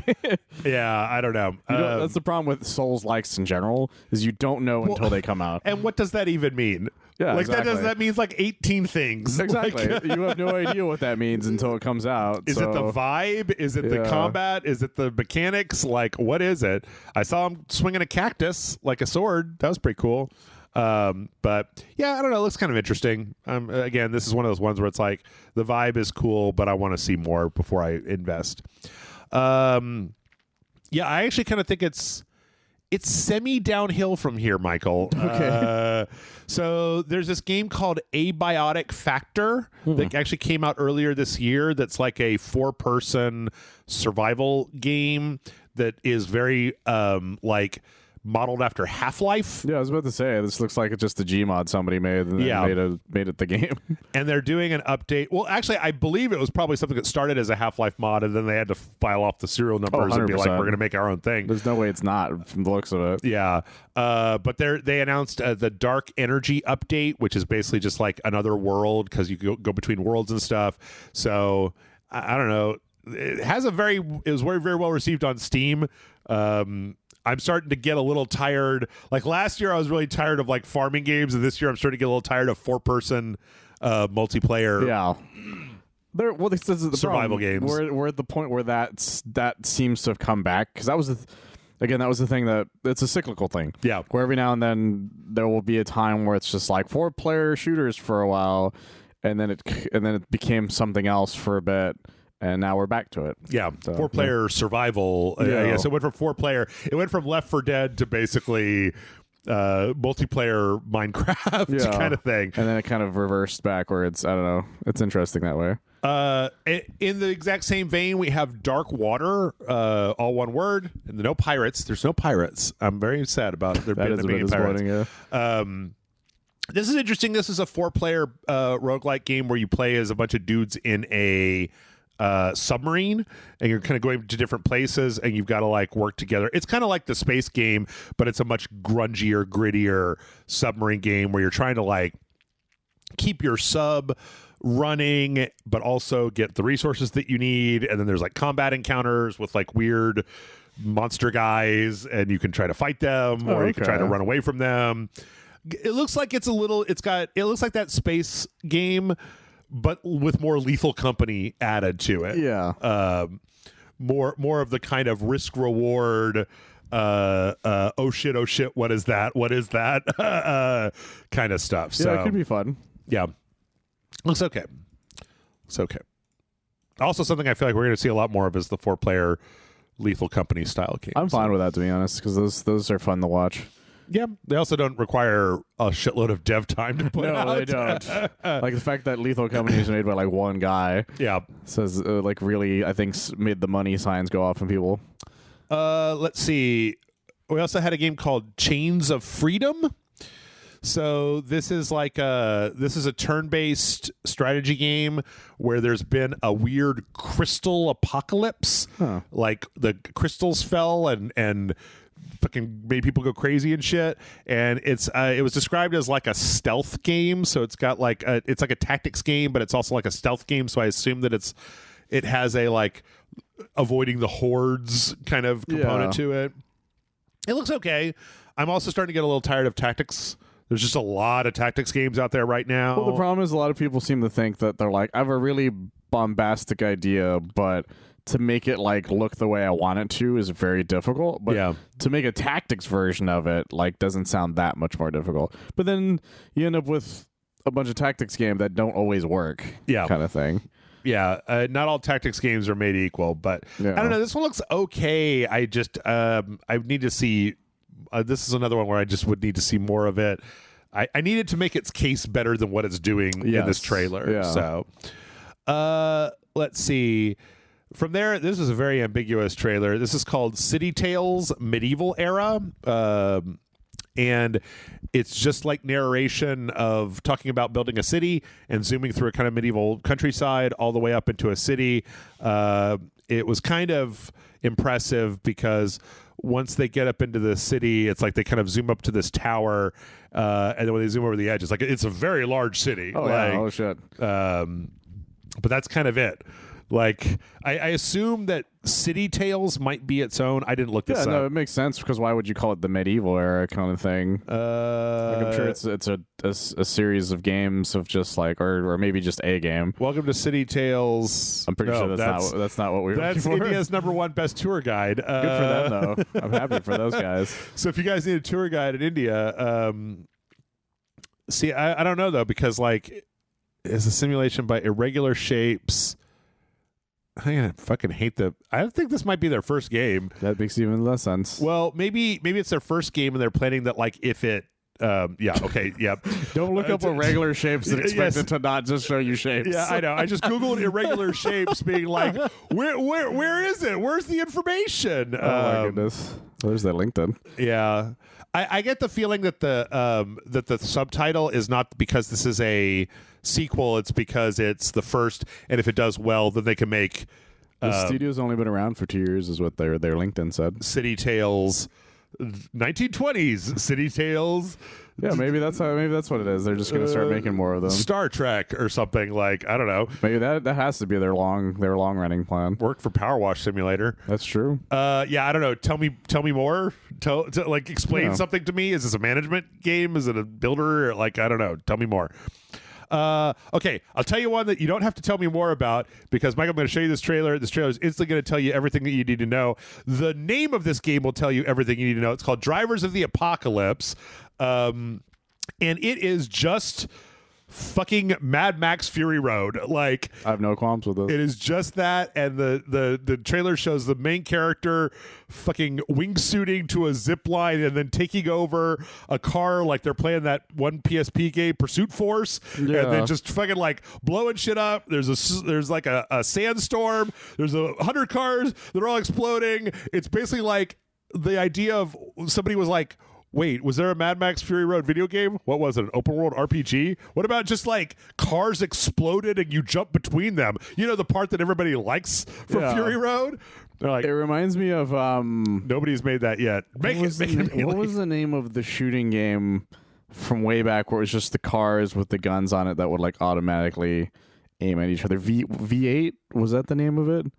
Yeah, I don't know. That's the problem with Souls-likes in general, is you don't know until they come out. And what does that even mean? Yeah, like exactly. that means like 18 things. Exactly. Like, you have no idea what that means until it comes out. Is it the vibe? Is it the combat? Is it the mechanics? Like, what is it? I saw him swinging a cactus like a sword. That was pretty cool. But yeah, I don't know. It looks kind of interesting. Again, this is one of those ones where it's like the vibe is cool, but I want to see more before I invest. Yeah, I actually kind of think it's semi downhill from here, Michael. Okay. So there's this game called Abiotic Factor that actually came out earlier this year. That's like a 4-person survival game that is very like modeled after Half-Life. Yeah, I was about to say, this looks like it's just a Gmod somebody made and then made it the game. And they're doing an update. Well, actually, I believe it was probably something that started as a Half-Life mod, and then they had to file off the serial numbers and be like, we're going to make our own thing. There's no way it's not from the looks of it. Yeah. But they announced the Dark Energy update, which is basically just like another world because you go between worlds and stuff. So, I don't know. It was very, very well received on Steam. I'm starting to get a little tired. Like last year, I was really tired of like farming games, and this year I'm starting to get a little tired of 4-person multiplayer. Yeah. This is the survival problem. games. We're at the point where that seems to have come back, because that was the thing that it's a cyclical thing. Yeah. Where every now and then there will be a time where it's just like 4-player shooters for a while, and then it became something else for a bit. And now we're back to it. Yeah, so, 4-player survival. I guess it went from 4-player. It went from Left 4 Dead to basically multiplayer Minecraft kind of thing. And then it kind of reversed backwards. I don't know. It's interesting that way. In the exact same vein, we have Dark Water, all one word. And no pirates. There's no pirates. I'm very sad about there being pirates. Yeah. This is interesting. This is a 4-player roguelike game where you play as a bunch of dudes in a submarine, and you're kind of going to different places, and you've got to like work together. It's kind of like the space game, but it's a much grungier, grittier submarine game where you're trying to like keep your sub running, but also get the resources that you need. And then there's like combat encounters with like weird monster guys, and you can try to fight them, or you can try to run away from them. It looks like it looks like that space game, but with more Lethal Company added to it. Yeah. More of the kind of risk reward, oh shit, what is that? Kind of stuff. So yeah, it could be fun. Yeah. Looks okay. It's okay. Also, something I feel like we're going to see a lot more of is the 4-player Lethal Company style game. I'm fine with that, to be honest, because those are fun to watch. Yeah, they also don't require a shitload of dev time to put out. No, they don't. Like the fact that Lethal Company is made by like one guy. Yeah, says like really, I think made the money signs go off in people. Let's see. We also had a game called Chains of Freedom. So this is a turn-based strategy game where there's been a weird crystal apocalypse. Like the crystals fell and fucking made people go crazy and shit. And it was described as like a stealth game. So it's got it's like a tactics game, but it's also like a stealth game. So I assume that it has a like avoiding the hordes kind of component to it. It looks okay. I'm also starting to get a little tired of tactics. There's just a lot of tactics games out there right now. Well, the problem is a lot of people seem to think that they're like, I have a really bombastic idea, but to make it like look the way I want it to is very difficult. But to make a tactics version of it like doesn't sound that much more difficult. But then you end up with a bunch of tactics games that don't always work. Kind of thing. Yeah, not all tactics games are made equal, but I don't know. This one looks okay. I just I need to see. This is another one where I just would need to see more of it. I needed to make its case better than what it's doing in this trailer. Yeah. So, let's see. From there, this is a very ambiguous trailer. This is called City Tales Medieval Era. And it's just like narration of talking about building a city and zooming through a kind of medieval countryside all the way up into a city. It was kind of impressive because once they get up into the city, it's like they kind of zoom up to this tower, and then when they zoom over the edge, it's like it's a very large city. Oh, yeah. Oh shit. But that's kind of it. Like, I assume that City Tales might be its own. I didn't look this up. No, it makes sense because why would you call it the medieval era kind of thing? Like I'm sure it's a series of games of just like, or maybe just a game. Welcome to City Tales. I'm pretty sure that's not what we were looking for. That's India's #1 best tour guide. Good for them, though. I'm happy for those guys. So if you guys need a tour guide in India, see, I don't know, though, because like it's a simulation by irregular shapes. I fucking hate I don't think this might be their first game. That makes even less sense. Well, maybe it's their first game and they're planning that like if it Don't look up irregular shapes and expect it to not just show you shapes. Yeah, I know. I just Googled irregular shapes being like, where is it? Where's the information? Oh my goodness. There's that LinkedIn. Yeah. I get the feeling that the subtitle is not because this is a sequel, it's because it's the first, and if it does well, then they can make the studio's only been around for 2 years is what their LinkedIn said. City Tales 1920s City Tales. Yeah, maybe that's what it is. They're just going to start making more of them. Star Trek or something, like, I don't know. Maybe that has to be their long running plan. Work for Power Wash Simulator. That's true. Yeah, I don't know. Tell me more. Explain something to me. Is this a management game? Is it a builder? Like, I don't know. Tell me more. Okay, I'll tell you one that you don't have to tell me more about because, Mike, I'm going to show you this trailer. This trailer is instantly going to tell you everything that you need to know. The name of this game will tell you everything you need to know. It's called Drivers of the Apocalypse, and it is just fucking Mad Max Fury Road. Like, I have no qualms with this. It is just that, and the trailer shows the main character fucking wingsuiting to a zip line and then taking over a car like they're playing that one PSP game, Pursuit Force, and then just fucking like blowing shit up. There's like a sandstorm. There's 100 cars that are all exploding. It's basically like the idea of somebody was like, wait, was there a Mad Max Fury Road video game? What was it, an open world RPG? What about just like cars exploded and you jump between them? You know, the part that everybody likes from Fury Road? They're like, it reminds me of nobody's made that yet. What was the name of the shooting game from way back where it was just the cars with the guns on it that would like automatically aim at each other? V8? Was that the name of it?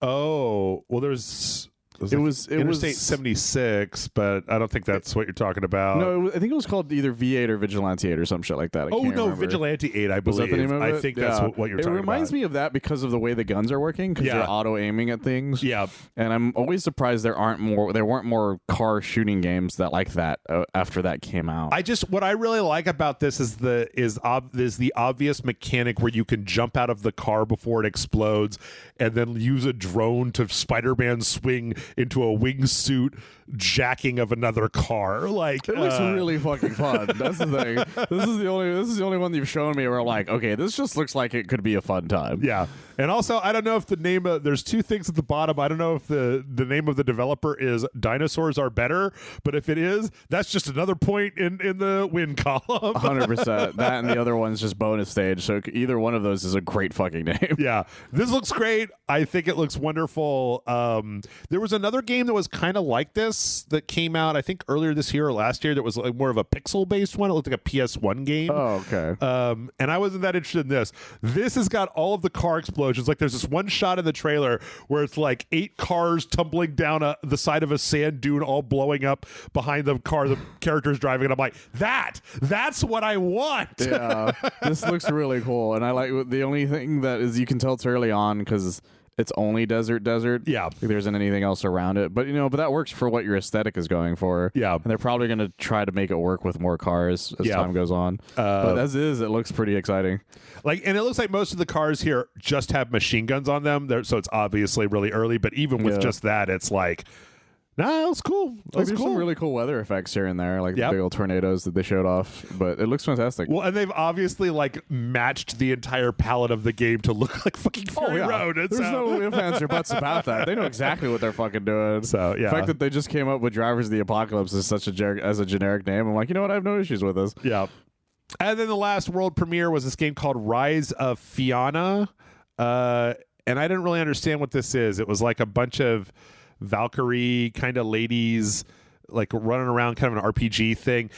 Oh, well, there's It was Interstate 76, but I don't think that's what you're talking about. No, I think it was called either V8 or Vigilante 8 or some shit like that. I can't remember. Vigilante 8, I believe. Was that the name of it? I think that's what you're talking about. It reminds me of that because of the way the guns are working, because you're auto aiming at things. Yeah. And I'm always surprised there weren't more car shooting games that like that after that came out. What I really like about this is the obvious mechanic where you can jump out of the car before it explodes and then use a drone to Spider-Man swing into a wingsuit jacking of another car. Like, it looks really fucking fun. That's the thing. This is the only one you've shown me where I'm like, okay, this just looks like it could be a fun time. Yeah. And also, I don't know if the name of, there's two things at the bottom. I don't know if the name of the developer is Dinosaurs Are Better, but if it is, that's just another point in the win column. 100%. That and the other one's just bonus stage. So either one of those is a great fucking name. Yeah. This looks great. I think it looks wonderful. There was another game that was kind of like this that came out, I think, earlier this year or last year that was like more of a pixel-based one. It looked like a PS1 game. Oh, okay. And I wasn't that interested in this. This has got all of the car explosions. Like, there's this one shot in the trailer where it's like 8 cars tumbling down the side of a sand dune, all blowing up behind the car the character's driving. And I'm like, that's what I want. Yeah, this looks really cool. And I like the only thing that is you can tell it's early on because it's only desert. Yeah. There isn't anything else around it. But, but that works for what your aesthetic is going for. Yeah. And they're probably going to try to make it work with more cars as time goes on. But as is, it looks pretty exciting. And it looks like most of the cars here just have machine guns on them. So it's obviously really early. But even with just that, it's like, nah, it's cool. There's some really cool weather effects here and there, like the big old tornadoes that they showed off. But it looks fantastic. Well, and they've obviously like matched the entire palette of the game to look like fucking Fury Road. There's no ifs, ands, or buts about that. They know exactly what they're fucking doing. So yeah, the fact that they just came up with Drivers of the Apocalypse as such a generic name, I'm like, you know what? I have no issues with this. Yeah. And then the last world premiere was this game called Rise of Fianna, and I didn't really understand what this is. It was like a bunch of Valkyrie kind of ladies like running around, kind of an RPG thing.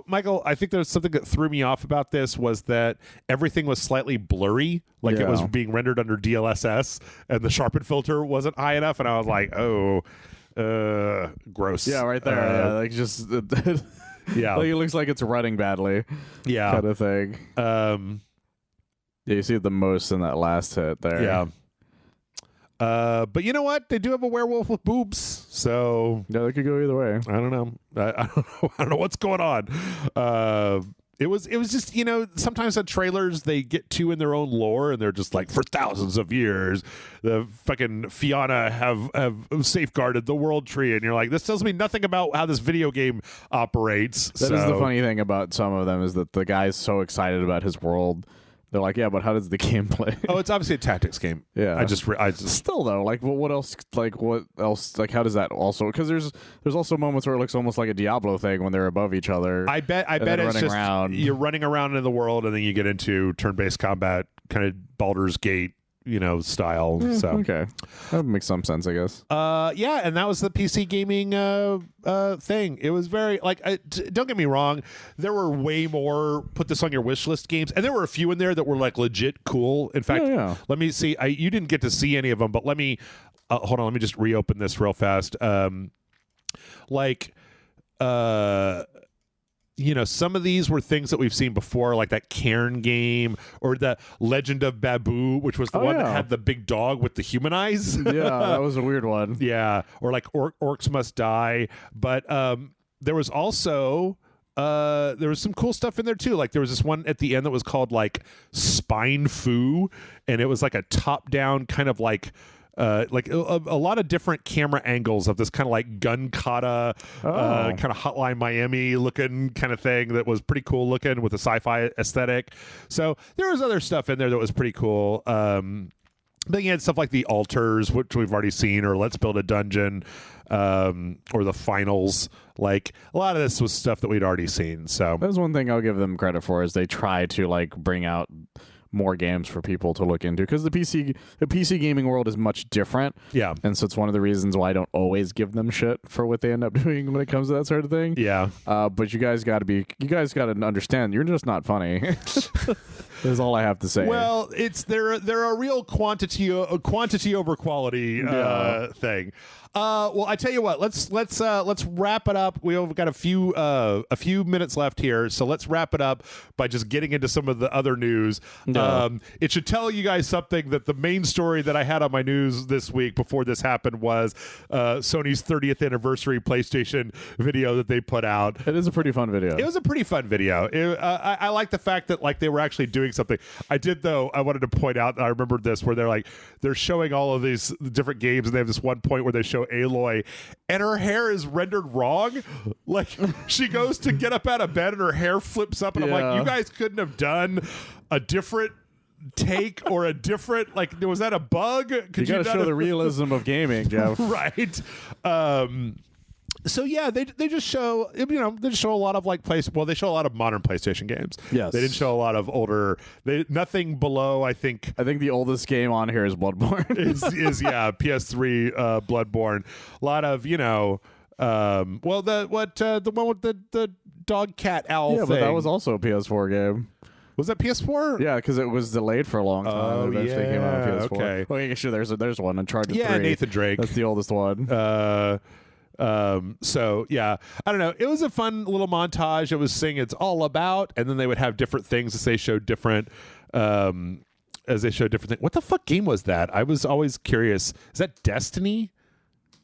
Michael, I think there's something that threw me off about this was that everything was slightly blurry, like it was being rendered under DLSS and the sharpen filter wasn't high enough, and I was like, gross. Yeah, right there. Like just yeah, like it looks like it's running badly. Yeah, kind of thing. Yeah, you see it the most in that last hit there. Yeah. But you know what? They do have a werewolf with boobs, so yeah, they could go either way. I don't know. I don't know what's going on. It was just, sometimes the trailers, they get too in their own lore and they're just like, for thousands of years, the fucking Fianna have safeguarded the world tree. And you're like, this tells me nothing about how this video game operates. That is the funny thing about some of them is that the guy's so excited about his world. They're like, yeah, but how does the game play? Oh, it's obviously a tactics game. Yeah, I just still though, like, well, what else? Like, what else? Like, how does that also? Because there's also moments where it looks almost like a Diablo thing when they're above each other. I bet it's just you're running around in the world and then you get into turn-based combat, kind of Baldur's Gate, style. So okay, that makes some sense, I guess. Yeah, and that was the PC gaming thing. It was very don't get me wrong, there were way more put this on your wish list games, and there were a few in there that were like legit cool. In fact, let me see. You didn't get to see any of them, but let me hold on. Let me just reopen this real fast. Some of these were things that we've seen before, like that Cairn game or the Legend of Babu, which was the one that had the big dog with the human eyes. Yeah, that was a weird one. Yeah, or like Orcs Must Die. But there was also there was some cool stuff in there too. Like there was this one at the end that was called like Spine Foo, and it was like a top-down kind of like a lot of different camera angles of this kind of like gun kata, kind of Hotline Miami looking kind of thing that was pretty cool looking with a sci-fi aesthetic. So there was other stuff in there that was pretty cool. Then you had stuff like the Altars, which we've already seen, or Let's Build a Dungeon, or the Finals. Like a lot of this was stuff that we'd already seen. So that's one thing I'll give them credit for is they try to like bring out more games for people to look into, because the PC gaming world is much different. Yeah. And so it's one of the reasons why I don't always give them shit for what they end up doing when it comes to that sort of thing. Yeah. But you guys got to understand, you're just not funny. That's all I have to say. Well, they're a real quantity over quality thing. Well, I tell you what, let's wrap it up. We've got a few minutes left here, so let's wrap it up by just getting into some of the other news. It should tell you guys something that the main story that I had on my news this week before this happened was Sony's 30th anniversary PlayStation video that they put out. It is a pretty fun video. It was a pretty fun video. I like the fact that like they were actually doing something. I did, though. I wanted to point out that I remembered this, where they're showing all of these different games, and they have this one point where they show Aloy, and her hair is rendered wrong. Like she goes to get up out of bed, and her hair flips up, and I'm like, you guys couldn't have done a different take or a different, like, was that a bug? You got to show the realism of gaming, Jeff. Right. So yeah, they just show, they just show a lot of like they show a lot of modern PlayStation games. Yes, they didn't show a lot of older. Nothing below. I think the oldest game on here is Bloodborne. is PS3 Bloodborne. A lot of the one with the dog cat owl. Yeah, thing. But that was also a PS4 game. Was that PS4? Yeah, because it was delayed for a long time. Oh, it eventually came out on PS4. Okay. Well, yeah, sure. There's one. Uncharted 3. Yeah, Nathan Drake. That's the oldest one. So yeah, I don't know. It was a fun little montage. It was saying it's all about, and then they would have different things as they showed different, things. What the fuck game was that? I was always curious. Is that Destiny?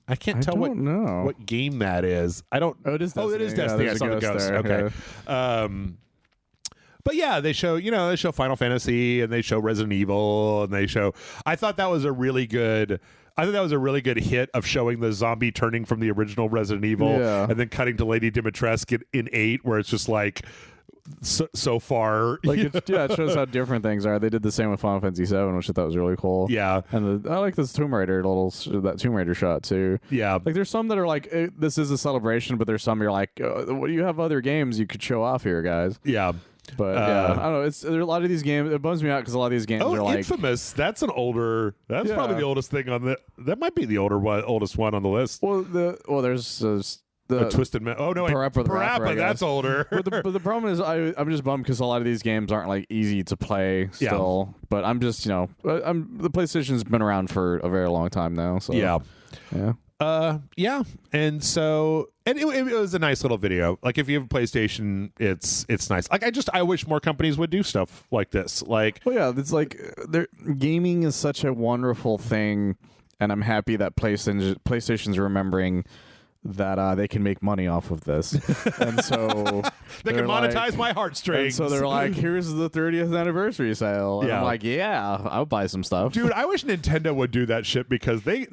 I can't tell what game that is. I don't. Oh, it is Destiny. Oh, it is Destiny. Yeah, I saw the ghost. There. Okay. Yeah. But yeah, they show Final Fantasy, and they show Resident Evil, and they show. I thought that was a really good hit of showing the zombie turning from the original Resident Evil and then cutting to Lady Dimitrescu in 8, where it's just like so far. Like it shows how different things are. They did the same with Final Fantasy 7, which I thought was really cool. Yeah, and I like this Tomb Raider shot too. Yeah, like there's some that are like this is a celebration, but there's some you're like, what do you have other games you could show off here, guys? Yeah. But I don't know. There's a lot of these games. It bums me out because a lot of these games are like Infamous. That's probably the oldest thing on the. That might be the oldest one on the list. Well, there's the Twisted Metal. Oh no, Parappa. That's older. But the problem is, I'm just bummed because a lot of these games aren't like easy to play still. Yeah. But I'm just the PlayStation's been around for a very long time now. So yeah. And so it was a nice little video. Like if you have a PlayStation, it's nice. Like I wish more companies would do stuff like this. Like, well, yeah, it's like gaming is such a wonderful thing, and I'm happy that PlayStation's remembering that they can make money off of this, and so they can monetize my heartstrings. And so they're like, "Here's the 30th anniversary sale." And I'm like, "Yeah, I'll buy some stuff." Dude, I wish Nintendo would do that shit because those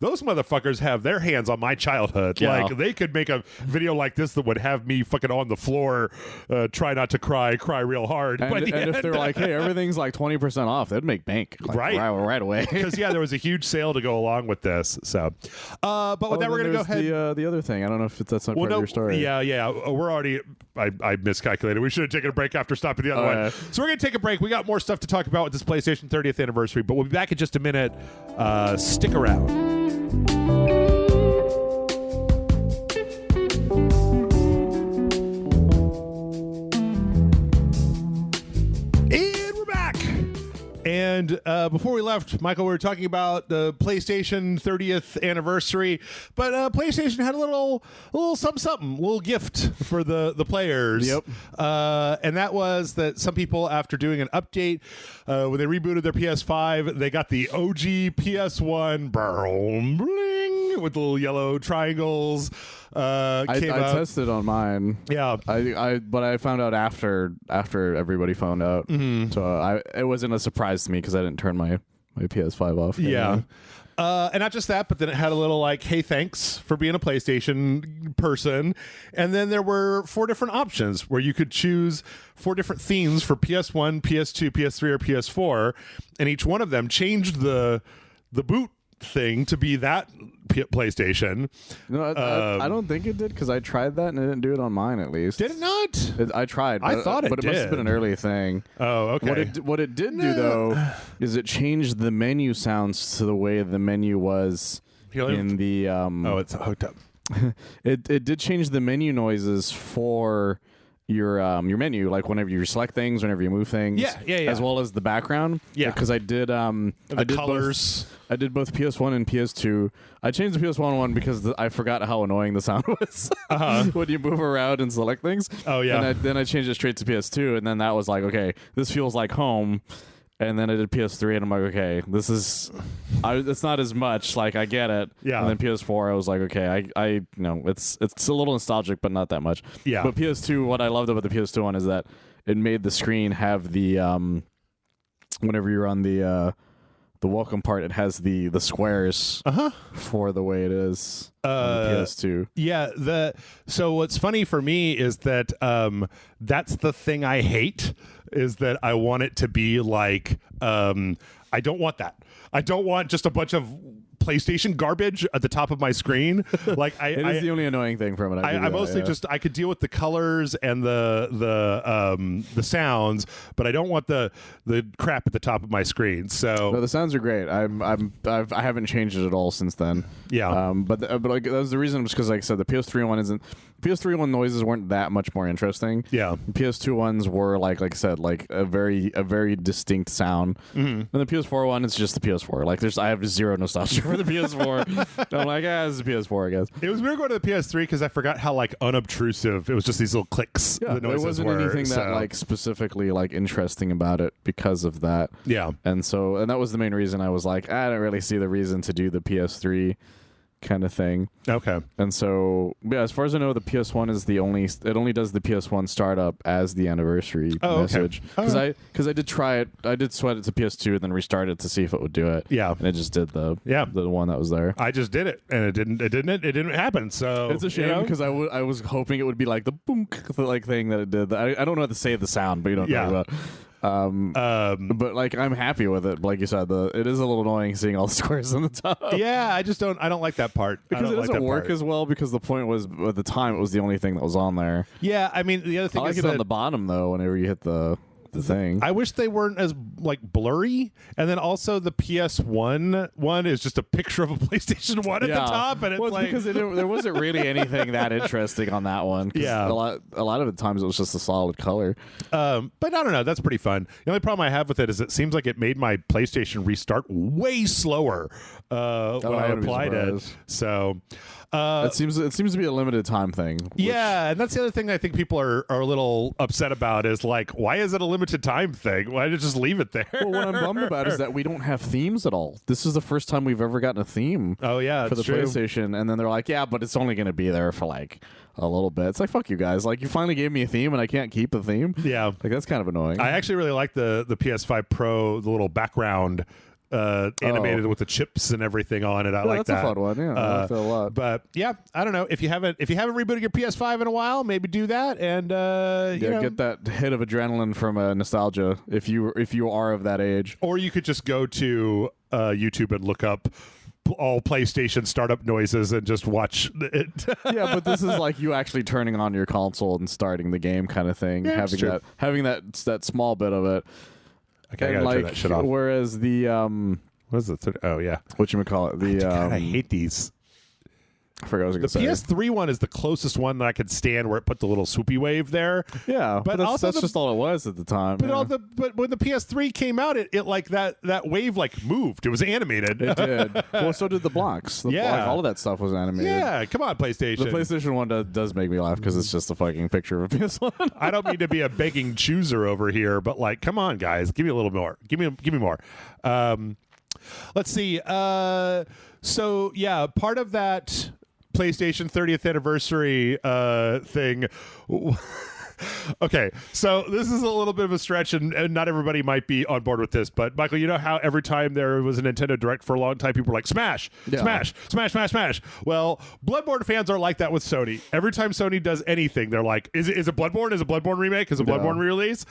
motherfuckers have their hands on my childhood. Yeah. Like they could make a video like this that would have me fucking on the floor, try not to cry real hard. And if they're like, "Hey, everything's like 20% off," they'd make bank right away. Because there was a huge sale to go along with this. So, but with that, we're gonna go ahead. The other thing, I don't know if that's not part of your story. Yeah. We're already. I miscalculated. We should have taken a break after stopping the other one. Yeah. So we're gonna take a break. We got more stuff to talk about with this PlayStation 30th anniversary, but we'll be back in just a minute. Stick around. And before we left, Michael, we were talking about the PlayStation 30th anniversary, but PlayStation had a little something, little gift for the players. Yep. And that was that some people, after doing an update, when they rebooted their PS5, they got the OG PS1 bling, with the little yellow triangles. I tested on mine. Yeah, but I found out after everybody found out. Mm-hmm. So it wasn't a surprise to me because I didn't turn my PS5 off. Yeah. And not just that, but then it had a little like, hey, thanks for being a PlayStation person. And then there were 4 different options where you could choose 4 different themes for PS1, PS2, PS3, or PS4. And each one of them changed the boot thing to be that PlayStation. No, I don't think it did because I tried that and it didn't do it on mine at least. Did it not? I tried. I thought it but did. It must have been an early thing. Oh, okay. What it did do though is it changed the menu sounds to the way the menu was in the. Oh, it's hooked up. It did change the menu noises for your menu, like whenever you select things, whenever you move things, as well as the background. Yeah, because I did colors. I did both PS1 and PS2. I changed the PS1 one because I forgot how annoying the sound was when you move around and select things. Oh yeah. And then I changed it straight to PS2, and then that was like, okay, this feels like home. And then I did PS3, and I'm like, okay, this is, it's not as much. Like, I get it. Yeah. And then PS4, I was like, okay, I know it's a little nostalgic, but not that much. Yeah. But PS2, what I loved about the PS2 one is that it made the screen have the, whenever you're on the welcome part, it has the squares for the way it is on the PS2. Yeah. So what's funny for me is that that's the thing I hate, is that I want it to be like, I don't want that. I don't want just a bunch of PlayStation garbage at the top of my screen. Like it is the only annoying thing from it. I mostly I could deal with the colors and the sounds, but I don't want the crap at the top of my screen. So no, the sounds are great. I haven't changed it at all since then. Yeah. But like that was the reason, was because like I said, the PS3 one isn't. PS3 one noises weren't that much more interesting. Yeah. The PS2 ones were like I said, like a very distinct sound. And the PS4 one, it's just the PS4. Like I have zero nostalgia for the PS4. I'm like, this is PS4, I guess. It was weird going to the PS3 because I forgot how like unobtrusive it was. Just these little clicks. Yeah, the noises there wasn't anything that like specifically like interesting about it because of that. Yeah. And that was the main reason I was like, I don't really see the reason to do the PS3 kind of thing. Okay. And so, yeah, as far as I know, the PS1 is it only does the PS1 startup as the anniversary message. Because I did try it. I did sweat it to PS2 and then restart it to see if it would do it. Yeah. And it just did the one that was there. I just did it and it didn't happen. So it's a shame because I was hoping it would be like the boom like thing that it did. I don't know how to say the sound, but you know what I'm talking about. But like I'm happy with it. Like you said, it is a little annoying seeing all the squares on the top. Yeah, I don't like that part because it doesn't work as well. Because the point was at the time it was the only thing that was on there. Yeah, I mean the other thing I like is it on the bottom though. Whenever you hit the thing, I wish they weren't as like blurry. And then also the PS1 one is just a picture of a PlayStation 1 at the top, and it's like because there wasn't really anything that interesting on that one. Yeah, a lot of the times it was just a solid color. But I don't know. That's pretty fun. The only problem I have with it is it seems like it made my PlayStation restart way slower when I applied it. So. It seems to be a limited time thing. Yeah, and that's the other thing I think people are a little upset about is like, why is it a limited time thing? Why did you just leave it there? Well, what I'm bummed about is that we don't have themes at all. This is the first time we've ever gotten a theme. Oh yeah, for the PlayStation, and then they're like, yeah, but it's only going to be there for like a little bit. It's like, fuck you guys. Like, you finally gave me a theme and I can't keep the theme. Yeah, like that's kind of annoying. I actually really like the PS5 Pro, the little background. Animated with the chips and everything on it. I like that's that. That's a fun one. Yeah, I like that a lot. But yeah, I don't know if you haven't rebooted your PS5 in a while, maybe do that and get that hit of adrenaline from nostalgia if you are of that age. Or you could just go to YouTube and look up all PlayStation startup noises and just watch it. Yeah, but this is like you actually turning on your console and starting the game kind of thing. Yeah, having that small bit of it. Okay, I gotta turn that shit off. Whereas the what is it? Oh yeah, whatchamacallit? The God, I hate these. I forgot what I was going to say. The PS3 one is the closest one that I could stand, where it put the little swoopy wave there. Yeah, but that's just all it was at the time. But but when the PS3 came out, it like that wave like moved. It was animated. It did. Well, so did the blocks. All of that stuff was animated. Yeah, come on, PlayStation. The PlayStation one does make me laugh because it's just a fucking picture of a PS1. I don't mean to be a begging chooser over here, but like, come on, guys, give me a little more. Give me more. Let's see. So yeah, part of that PlayStation 30th anniversary thing. Okay, so this is a little bit of a stretch, and not everybody might be on board with this, but Michael, you know how every time there was a Nintendo Direct for a long time, people were like, smash, smash, smash, smash, smash. Well, Bloodborne fans are like that with Sony. Every time Sony does anything, they're like, is it Bloodborne? Is it Bloodborne remake? Is it Bloodborne re-release?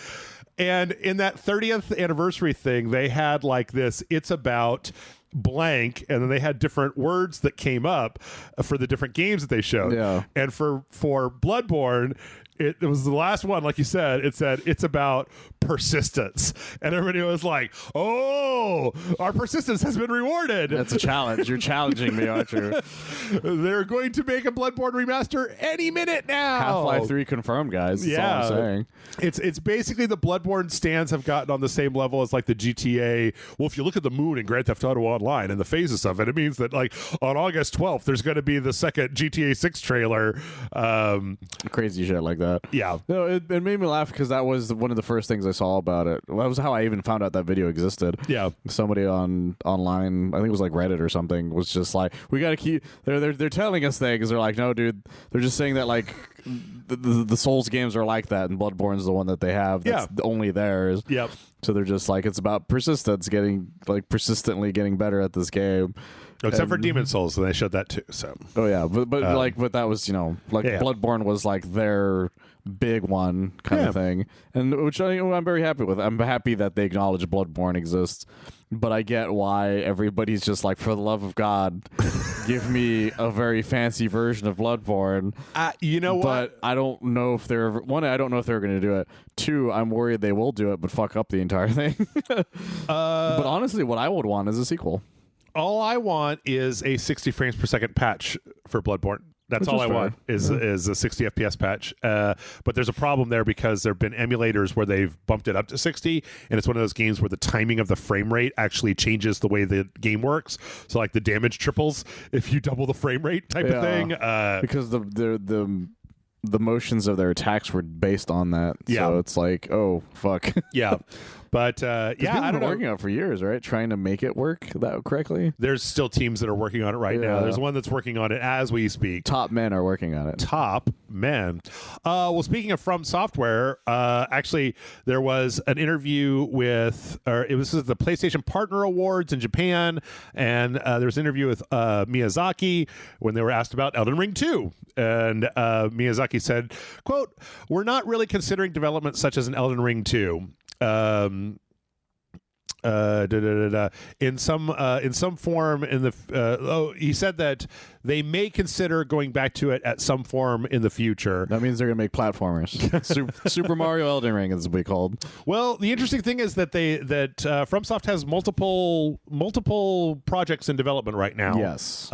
And in that 30th anniversary thing, they had like this, it's about blank, and then they had different words that came up for the different games that they showed. Yeah. And for Bloodborne, it was the last one, like you said. It said it's about persistence, and everybody was like, "Oh, our persistence has been rewarded." That's a challenge. You're challenging me, aren't you? They're going to make a Bloodborne remaster any minute now. Half-Life 3 confirmed, guys. That's all I'm saying. It's basically the Bloodborne stands have gotten on the same level as like the GTA. Well, if you look at the moon in Grand Theft Auto Online and the phases of it, it means that like on August 12th, there's going to be the second GTA 6 trailer. Crazy shit like that. Yeah. No, it made me laugh because that was one of the first things I saw about it. Well, that was how I even found out that video existed. Yeah. Somebody online, I think it was like Reddit or something, was just like, we got to keep. They're telling us things. They're like, no, dude. They're just saying that like the Souls games are like that, and Bloodborne's the one that they have. That's only theirs. Yep. So they're just like, it's about persistence, persistently getting better at this game. Except for Demon Souls, and they showed that too. So. Oh yeah, but that was Bloodborne was like their big one kind of thing, and which I'm very happy with. I'm happy that they acknowledge Bloodborne exists, but I get why everybody's just like, for the love of God, give me a very fancy version of Bloodborne. You know what? But I don't know if they're I don't know if they're going to do it. 2, I'm worried they will do it, but fuck up the entire thing. But honestly, what I would want is a sequel. All I want is a 60 frames per second patch for Bloodborne. That's all I want is a 60 FPS patch. But there's a problem there because there have been emulators where they've bumped it up to 60, and it's one of those games where the timing of the frame rate actually changes the way the game works. So like the damage triples if you double the frame rate type of thing. Because the motions of their attacks were based on that. Yeah. So it's like, oh, fuck. Yeah. But I don't know. Working on it for years, right? Trying to make it work that correctly. There's still teams that are working on it right now. There's one that's working on it as we speak. Top men are working on it. Top men. Well, speaking of From Software, actually, there was an interview with, it was the PlayStation Partner Awards in Japan, and there was an interview with Miyazaki when they were asked about Elden Ring 2. And Miyazaki said, quote, "We're not really considering development such as an Elden Ring 2. In some form in the he said that they may consider going back to it at some form in the future." That means they're gonna make platformers. Super Mario Elden Ring is what we called. Well, the interesting thing is that FromSoft has multiple projects in development right now. Yes.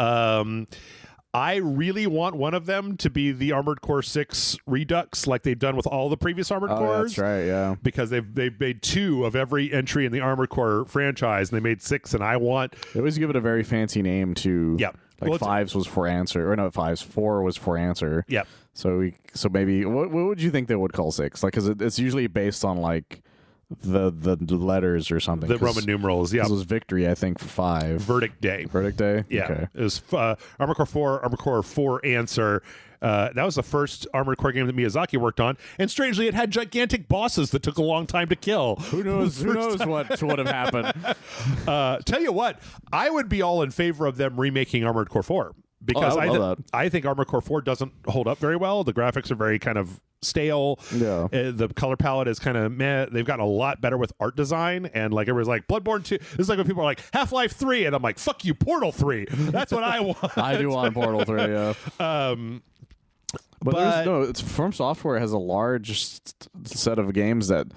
I really want one of them to be the Armored Core 6 Redux, like they've done with all the previous Armored Cores. That's right, yeah. Because they've made 2 of every entry in the Armored Core franchise, and they made 6, and I want... They always give it a very fancy name, too. Yep. Like 5s was for answer, or no, 4 was for answer. Yep. So maybe, what would you think they would call 6? Like, because it's usually based on, like, the letters or something. The Roman numerals, yeah. This was Victory, I think, for 5. Verdict Day. Yeah. Okay. It was Armored Core 4, Armored Core 4 Answer. That was the first Armored Core game that Miyazaki worked on, and strangely, it had gigantic bosses that took a long time to kill. Who knows what would have happened? Tell you what, I would be all in favor of them remaking Armored Core 4. Because I think Armored Core 4 doesn't hold up very well. The graphics are very kind of stale. Yeah. The color palette is kind of meh. They've gotten a lot better with art design, and like everybody's like, Bloodborne 2. This is like when people are like, Half-Life 3, and I'm like, fuck you, Portal 3. That's what I want. I do want Portal 3, yeah. But From Software has a large set of games that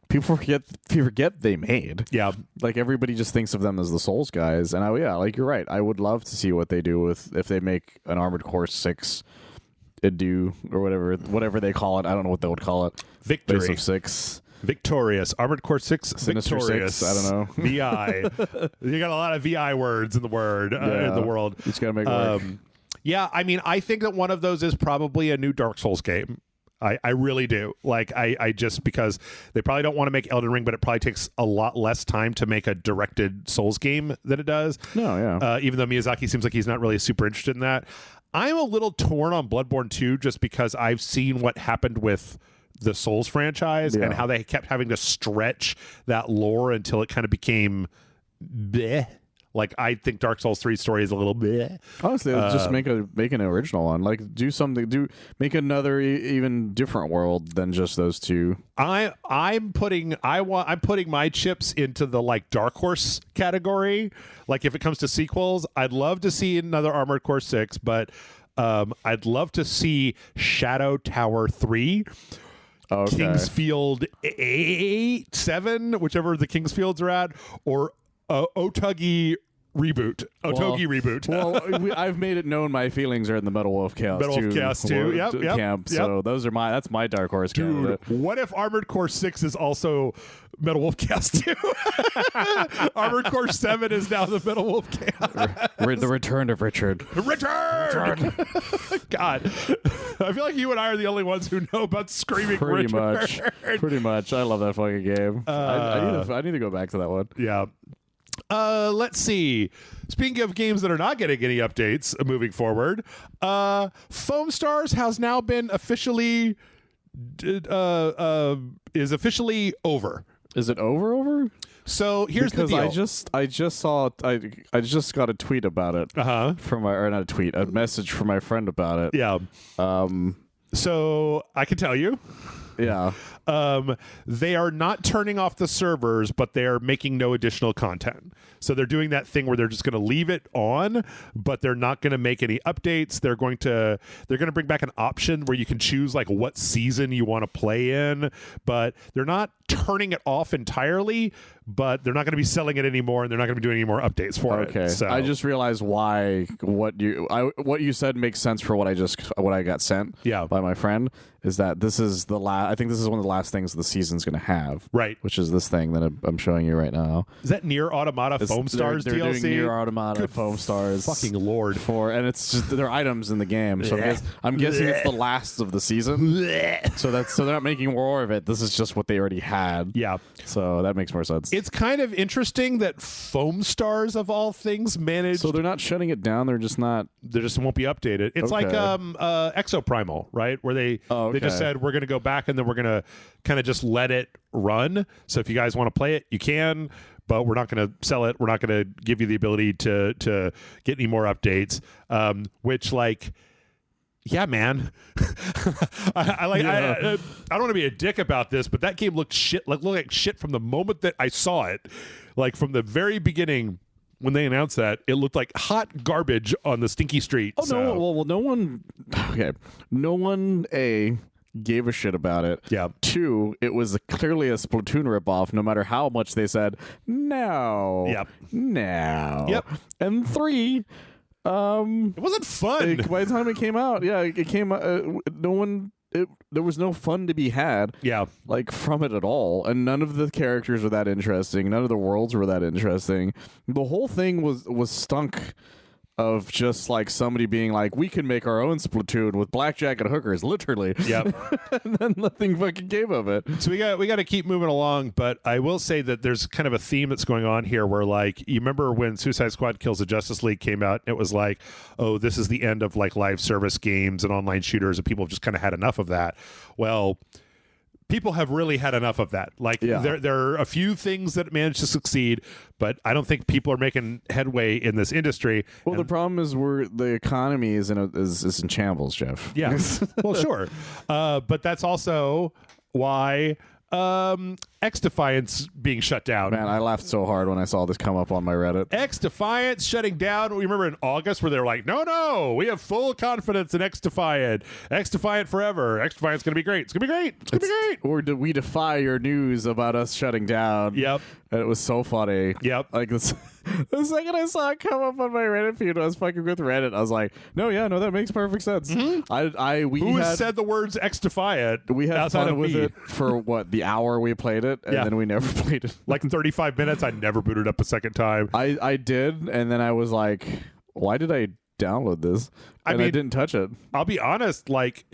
people forget they made. Yeah. Like, everybody just thinks of them as the Souls guys. And like, you're right. I would love to see what they do if they make an Armored Core 6 Edu or whatever they call it. I don't know what they would call it. Victory. Base of 6. Victorious. Armored Core 6 Sinister Victorious. 6. I don't know. VI. You got a lot of VI words in the world. You just got to make it work. Yeah, I mean, I think that one of those is probably a new Dark Souls game. I really do. Like, I just, because they probably don't want to make Elden Ring, but it probably takes a lot less time to make a directed Souls game than it does. No, yeah. Even though Miyazaki seems like he's not really super interested in that. I'm a little torn on Bloodborne 2 just because I've seen what happened with the Souls franchise and how they kept having to stretch that lore until it kind of became bleh. Like, I think Dark Souls 3 story is a little bit. Honestly, just make an original one. Like, do something. Make another even different world than just those two. I'm putting my chips into the like Dark Horse category. Like, if it comes to sequels, I'd love to see another Armored Core 6, but I'd love to see Shadow Tower 3. Okay. Kingsfield 8, 7, whichever the Kingsfields are at, or Otogi reboot. Well, I've made it known my feelings are in the Metal Wolf Chaos 2. Yep. Camp. So that's my Dark Horse candidate. What if Armored Core 6 is also Metal Wolf Chaos 2? Armored Core 7 is now the Metal Wolf Chaos. The return of Richard. Return! God. I feel like you and I are the only ones who know about screaming Pretty Richard. Pretty much. I love that fucking game. I need to go back to that one. Yeah. Let's see. Speaking of games that are not getting any updates moving forward, Foam Stars has now been officially is officially over. Is it over? So here's the deal. I just got a tweet about it. From not a tweet, a message from my friend about it. Yeah. So I can tell you. Yeah. They are not turning off the servers, but they're making no additional content. So they're doing that thing where they're just going to leave it on, but they're not going to make any updates. They're going to bring back an option where you can choose like what season you want to play in, but they're not turning it off entirely, but they're not going to be selling it anymore, and they're not going to be doing any more updates for it. Okay. So I just realized why what you said makes sense for what I got sent by my friend, is that this is the last. I think this is one of the last things the season's going to have. Right. Which is this thing that I'm showing you right now. Is that Nier Automata Foam Stars they're DLC? Doing Nier Automata Foam Stars. Fucking lord. And it's just they're items in the game. So I'm guessing it's the last of the season. So they're not making more of it. This is just what they already had. Yeah. So that makes more sense. It's kind of interesting that Foam Stars of all things managed. So they're not shutting it down. They're just not. They just won't be updated. It's like Exoprimal, right? Where they just said we're going to go back and then we're going to kind of just let it run. So if you guys want to play it, you can, but we're not going to sell it. We're not going to give you the ability to get any more updates. Which, like, yeah, man. I don't want to be a dick about this, but that game looked like shit from the moment that I saw it. Like, from the very beginning. When they announced that, it looked like hot garbage on the stinky street. Oh, no. Well, no one. Okay. No one, gave a shit about it. Yeah. 2, it was clearly a Splatoon ripoff, no matter how much they said, no. Yep. No. Yep. And 3, it wasn't fun. By the time it came out, it came out, there was no fun to be had. Yeah. Like, from it at all. And none of the characters were that interesting. None of the worlds were that interesting. The whole thing was stunk of just like somebody being like, we can make our own Splatoon with blackjack and hookers, literally. Yep. And then nothing fucking came of it. So we got to keep moving along, but I will say that there's kind of a theme that's going on here where, like, you remember when Suicide Squad Kills the Justice League came out, it was like, oh, this is the end of like live service games and online shooters, and people have just kind of had enough of that. Well, people have really had enough of that. Like, there are a few things that managed to succeed, but I don't think people are making headway in this industry. Well, the problem is the economy is in shambles, Jeff. Yeah. Well, sure. But that's also why X Defiance being shut down. Man, I laughed so hard when I saw this come up on my Reddit. X Defiance shutting down. We remember in August where they were like, no, we have full confidence in X Defiant. X Defiant forever. X Defiant's going to be great. It's going to be great. It's going to be great. Or do we defy your news about us shutting down? Yep. And it was so funny. Yep. Like, this. The second I saw it come up on my Reddit feed, I was fucking with Reddit. I was like, no, that makes perfect sense. Mm-hmm. Who has said the words X Defiant? We had fun with it for the hour we played it, and then we never played it. Like 35 minutes. I never booted up a second time. I did, and then I was like, why did I download this? I didn't touch it. I'll be honest, like,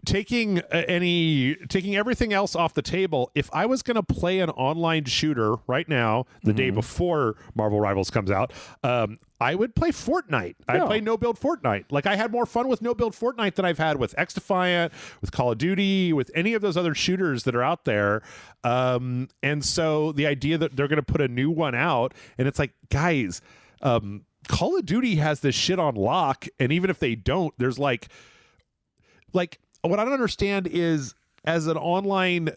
taking everything else off the table, if I was going to play an online shooter right now, the day before Marvel Rivals comes out, I would play Fortnite. I'd play No Build Fortnite. Like, I had more fun with No Build Fortnite than I've had with X Defiant, with Call of Duty, with any of those other shooters that are out there. And so the idea that they're going to put a new one out, and it's like, guys, Call of Duty has this shit on lock, and even if they don't, there's like what I don't understand is, as an online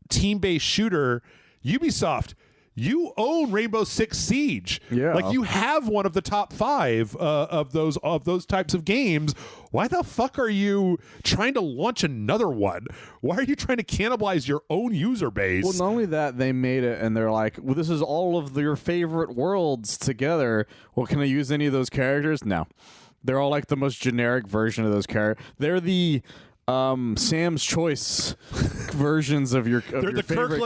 team-based shooter, Ubisoft, you own Rainbow Six Siege. Yeah. Like, you have one of the top 5 of those types of games. Why the fuck are you trying to launch another one? Why are you trying to cannibalize your own user base? Well, not only that, they made it and they're like, well, this is all of your favorite worlds together. Well, can I use any of those characters? No. They're all like the most generic version of those characters. They're the Sam's Choice versions of your they're your the favorite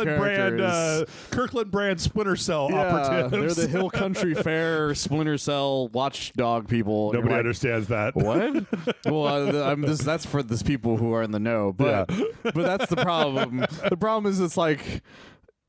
Kirkland brand Splinter Cell yeah, operatives. They're the Hill Country Fair Splinter Cell watchdog people. Nobody understands that. What? Well, that's for these people who are in the know. But but that's the problem. The problem is, it's like,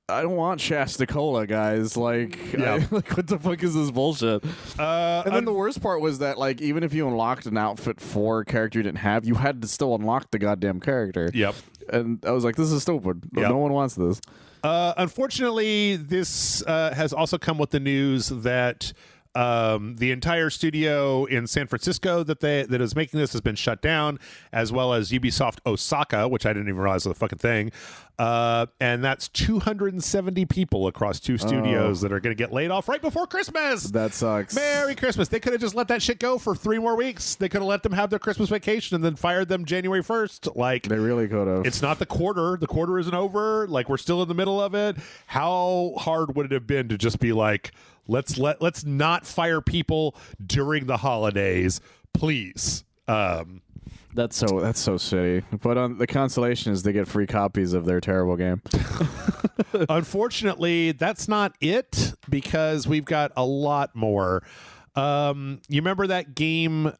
I don't want Shasta Cola, guys. Like, like, what the fuck is this bullshit? And then the worst part was that, like, even if you unlocked an outfit for a character you didn't have, you had to still unlock the goddamn character. Yep. And I was like, this is stupid. Yep. No one wants this. Unfortunately, this has also come with the news that the entire studio in San Francisco that is making this has been shut down, as well as Ubisoft Osaka, which I didn't even realize was a fucking thing. And that's 270 people across 2 studios that are going to get laid off right before Christmas. That sucks. Merry Christmas. They could have just let that shit go for 3 more weeks. They could have let them have their Christmas vacation and then fired them January 1st. Like, they really could have. It's not the quarter. The quarter isn't over. Like, we're still in the middle of it. How hard would it have been to just be like, let's not fire people during the holidays, please. That's so shitty. But the consolation is they get free copies of their terrible game. Unfortunately, that's not it, because we've got a lot more. You remember that game,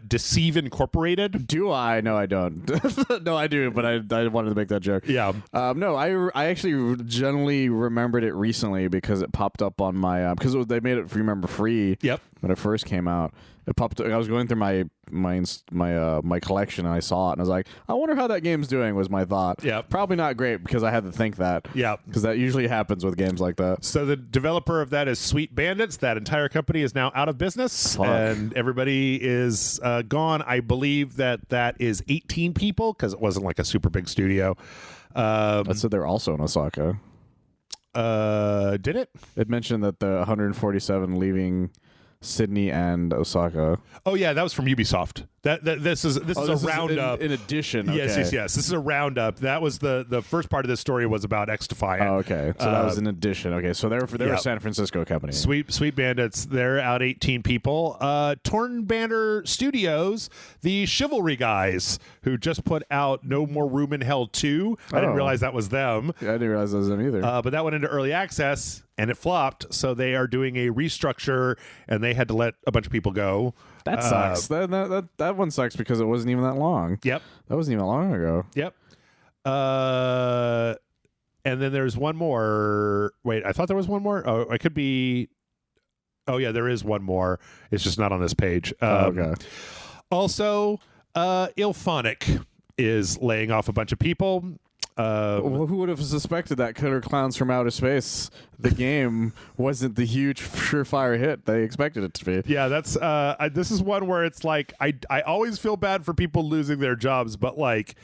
Deceive Incorporated? Do I? No, I don't. No, I do, but I wanted to make that joke. Yeah. No, I actually generally remembered it recently because it popped up on my because they made it, if you remember, free. Yep. When it first came out, it popped up. I was going through my collection and I saw it and I was like, I wonder how that game's doing. Was my thought. Yeah. Probably not great, because I had to think that. Yeah. Because that usually happens with games like that. So the developer of that is Sweet Bandits. That entire company is now out of business. Fuck. And everybody is gone. I believe that is 18 people, because it wasn't like a super big studio. That said, they're also in Osaka. Did it? It mentioned that the 147 leaving Sydney and Osaka. Oh yeah, that was from Ubisoft. This is a roundup. In addition, okay. Yes. This is a roundup. That was the first part of this story was about X Defiant. Oh, okay. So that was in addition. Okay, so they're a San Francisco company. Sweet Bandits. They're out 18 people. Torn Banner Studios, the Chivalry guys who just put out No More Room in Hell 2. I didn't realize that was them. Yeah, I didn't realize that was them either. But that went into early access and it flopped. So they are doing a restructure and they had to let a bunch of people go. That sucks. That one sucks because it wasn't even that long. Yep. That wasn't even that long ago. Yep. And then there's one more. Wait, I thought there was one more. Oh, I could be. Oh, yeah, there is one more. It's just not on this page. Okay. Also, Ilphonic is laying off a bunch of people. Well, who would have suspected that Killer Clowns from Outer Space, the game, wasn't the huge surefire hit they expected it to be? Yeah, that's this is one where it's like I always feel bad for people losing their jobs, but like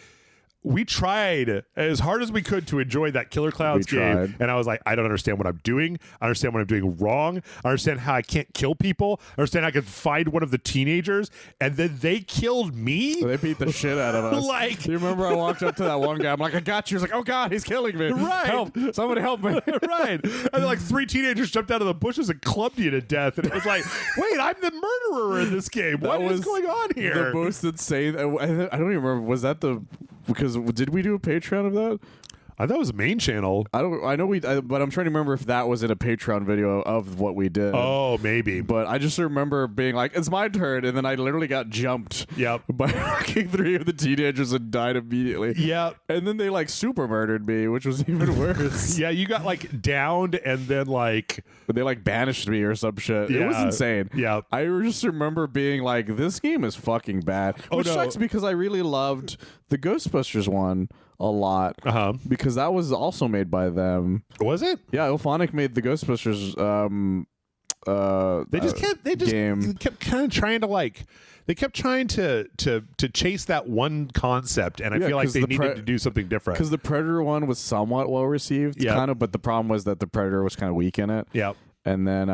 we tried as hard as we could to enjoy that Killer Clowns game, and I was like, I don't understand what I'm doing. I understand what I'm doing wrong. I understand how I can't kill people. I understand I could find one of the teenagers, and then they killed me. They beat the shit out of us. Like, do you remember I walked up to that one guy? I'm like, I got you. He's like, oh god, he's killing me. Right, help! Somebody help me. Right. And then like 3 teenagers jumped out of the bushes and clubbed you to death, and it was like, wait, I'm the murderer in this game. What is going on here? The most insane. I don't even remember. Was that because did we do a Patreon of that? I thought it was a main channel. but I'm trying to remember if that was in a Patreon video of what we did. Oh, maybe. But I just remember being like, it's my turn, and then I literally got jumped. Yep. By fucking 3 of the teenagers and died immediately. Yep. And then they like super murdered me, which was even worse. Yeah, you got like downed and then like they like banished me or some shit. Yeah. It was insane. Yeah. I just remember being like, this game is fucking bad. Which sucks because I really loved the Ghostbusters one a lot. Because that was also made by them. Was it? Yeah, Ilphonic made the Ghostbusters they kept kind of trying to like they kept trying to chase that one concept, and I feel like they needed to do something different. Because the Predator one was somewhat well received, kind of, but the problem was that the Predator was kind of weak in it. Yeah. And then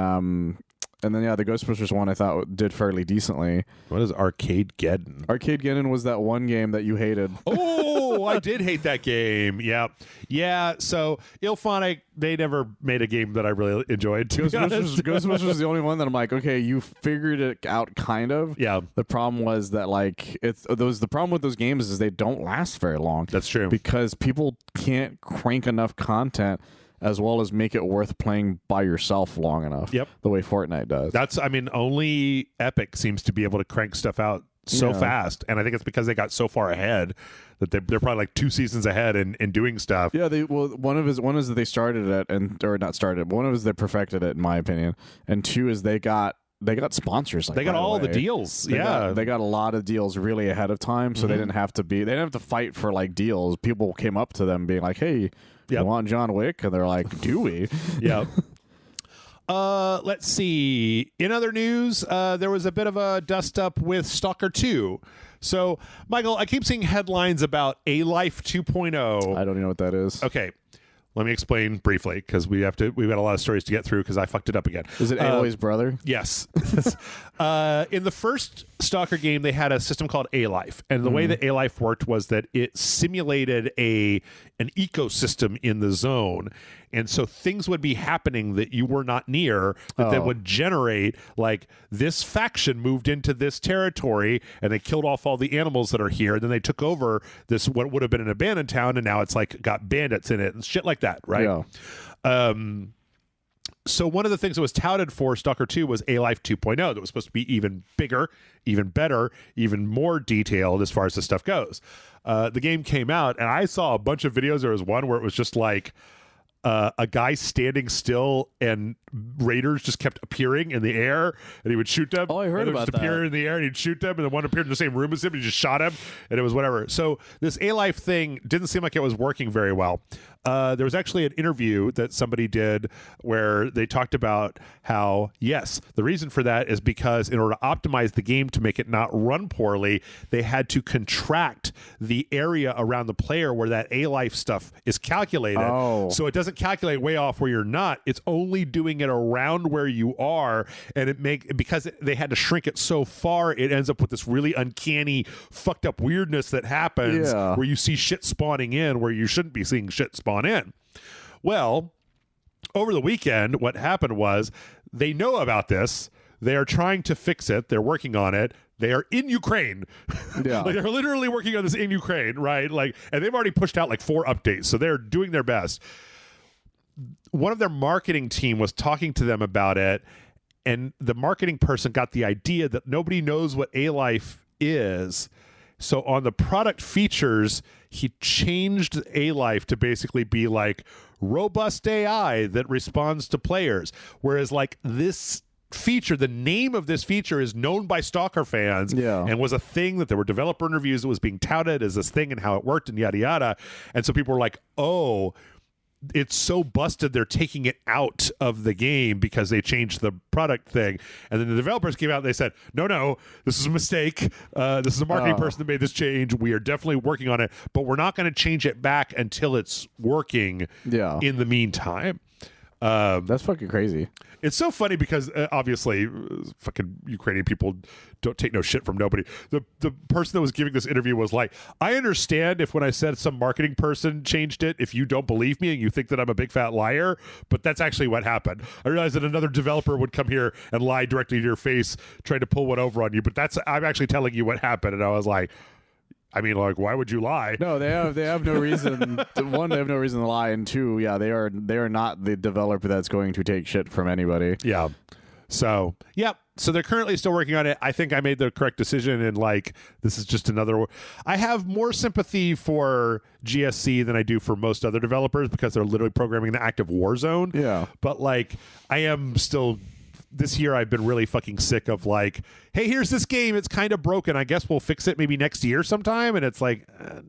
the Ghostbusters one I thought did fairly decently. What is Arcadegeddon? Arcadegeddon was that one game that you hated. Oh, I did hate that game. Yeah. Yeah, so Ilphonic, they never made a game that I really enjoyed, to be honest. Ghostbusters is the only one that I'm like, okay, you figured it out kind of. Yeah. The problem was that like the problem with those games is they don't last very long. That's true. Because people can't crank enough content as well as make it worth playing by yourself long enough. Yep. The way Fortnite does. Only Epic seems to be able to crank stuff out so fast, and I think it's because they got so far ahead that they're probably like 2 seasons ahead in doing stuff. Yeah, one is that they started it or not started. One is they perfected it, in my opinion, and 2 is they got sponsors. Like, they got all away. the deals. They got a lot of deals really ahead of time, so they didn't have to fight for like deals. People came up to them being like, "Hey, you want John Wick?" And they're like, "Do we?" Yeah. Let's see. In other news, there was a bit of a dust up with Stalker 2. So, Michael, I keep seeing headlines about A Life 2.0. I don't even know what that is. Okay. Let me explain briefly, because we've got a lot of stories to get through because I fucked it up again. Is it Aloy's brother? Yes. In the first Stalker game, they had a system called A-Life. And the way that A-Life worked was that it simulated an ecosystem in the zone. And so things would be happening that you were not near that would generate, like, this faction moved into this territory and they killed off all the animals that are here. And then they took over this, what would have been an abandoned town, and now it's like got bandits in it and shit like that, right? Yeah. So one of the things that was touted for Stalker 2 was A-Life 2.0 that was supposed to be even bigger, even better, even more detailed as far as this stuff goes. The game came out, and I saw a bunch of videos. There was one where it was just like a guy standing still, and raiders just kept appearing in the air, and he would shoot them. Oh, I heard about that. Appear in the air, and he'd shoot them, and then one appeared in the same room as him, and he just shot him, and it was whatever. So this A-Life thing didn't seem like it was working very well. There was actually an interview that somebody did where they talked about how, yes, the reason for that is because in order to optimize the game to make it not run poorly, they had to contract the area around the player where that A-Life stuff is calculated. Oh. So it doesn't calculate way off where you're not. It's only doing it around where you are, and because they had to shrink it so far, it ends up with this really uncanny, fucked up weirdness that happens where you see shit spawning in where you shouldn't be seeing shit spawn in. Well, over the weekend, what happened was they know about this. They are trying to fix it. They're working on it. They are in Ukraine. Yeah. Like, they're literally working on this in Ukraine, right? Like, and they've already pushed out like 4 updates, so they're doing their best. One of their marketing team was talking to them about it, and the marketing person got the idea that nobody knows what A-Life is. So on the product features, he changed A-Life to basically be like robust AI that responds to players. Whereas like this feature, the name of this feature is known by Stalker fans and was a thing that there were developer interviews that was being touted as this thing and how it worked and yada yada. And so people were like, oh, it's so busted they're taking it out of the game because they changed the product thing. And then the developers came out and they said, no, this is a mistake. This is a marketing person that made this change. We are definitely working on it, but we're not going to change it back until it's working in the meantime. That's fucking crazy. It's so funny because obviously fucking Ukrainian people don't take no shit from nobody. The person that was giving this interview was like, I understand if when I said some marketing person changed it, if you don't believe me and you think that I'm a big fat liar, but that's actually what happened. I realized that another developer would come here and lie directly to your face trying to pull one over on you, but I'm actually telling you what happened. And I was like, I mean, like, why would you lie? No, they have no reason. One, they have no reason to lie, and two, yeah, they are not the developer that's going to take shit from anybody. Yeah. So, yep. So they're currently still working on it. I think I made the correct decision, and like, this is just another. I have more sympathy for GSC than I do for most other developers because they're literally programming the active war zone. Yeah. But like, I am still. This year I've been really fucking sick of like, hey, here's this game. It's kind of broken. I guess we'll fix it maybe next year sometime. And it's like, why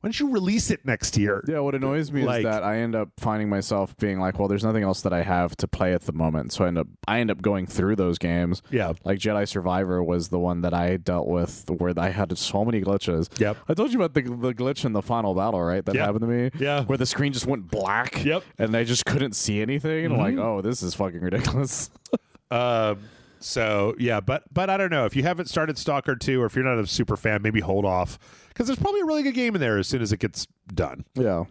don't you release it next year? Yeah, what annoys me is that I end up finding myself being like, well, there's nothing else that I have to play at the moment. So I end up going through those games. Yeah. Like Jedi Survivor was the one that I dealt with where I had so many glitches. Yep. I told you about the glitch in the final battle, right? That happened to me. Yeah. Where the screen just went black. Yep. And I just couldn't see anything. And I'm like, oh, this is fucking ridiculous. So yeah, but I don't know if you haven't started Stalker 2 or if you're not a super fan, maybe hold off because there's probably a really good game in there as soon as it gets done. Yeah.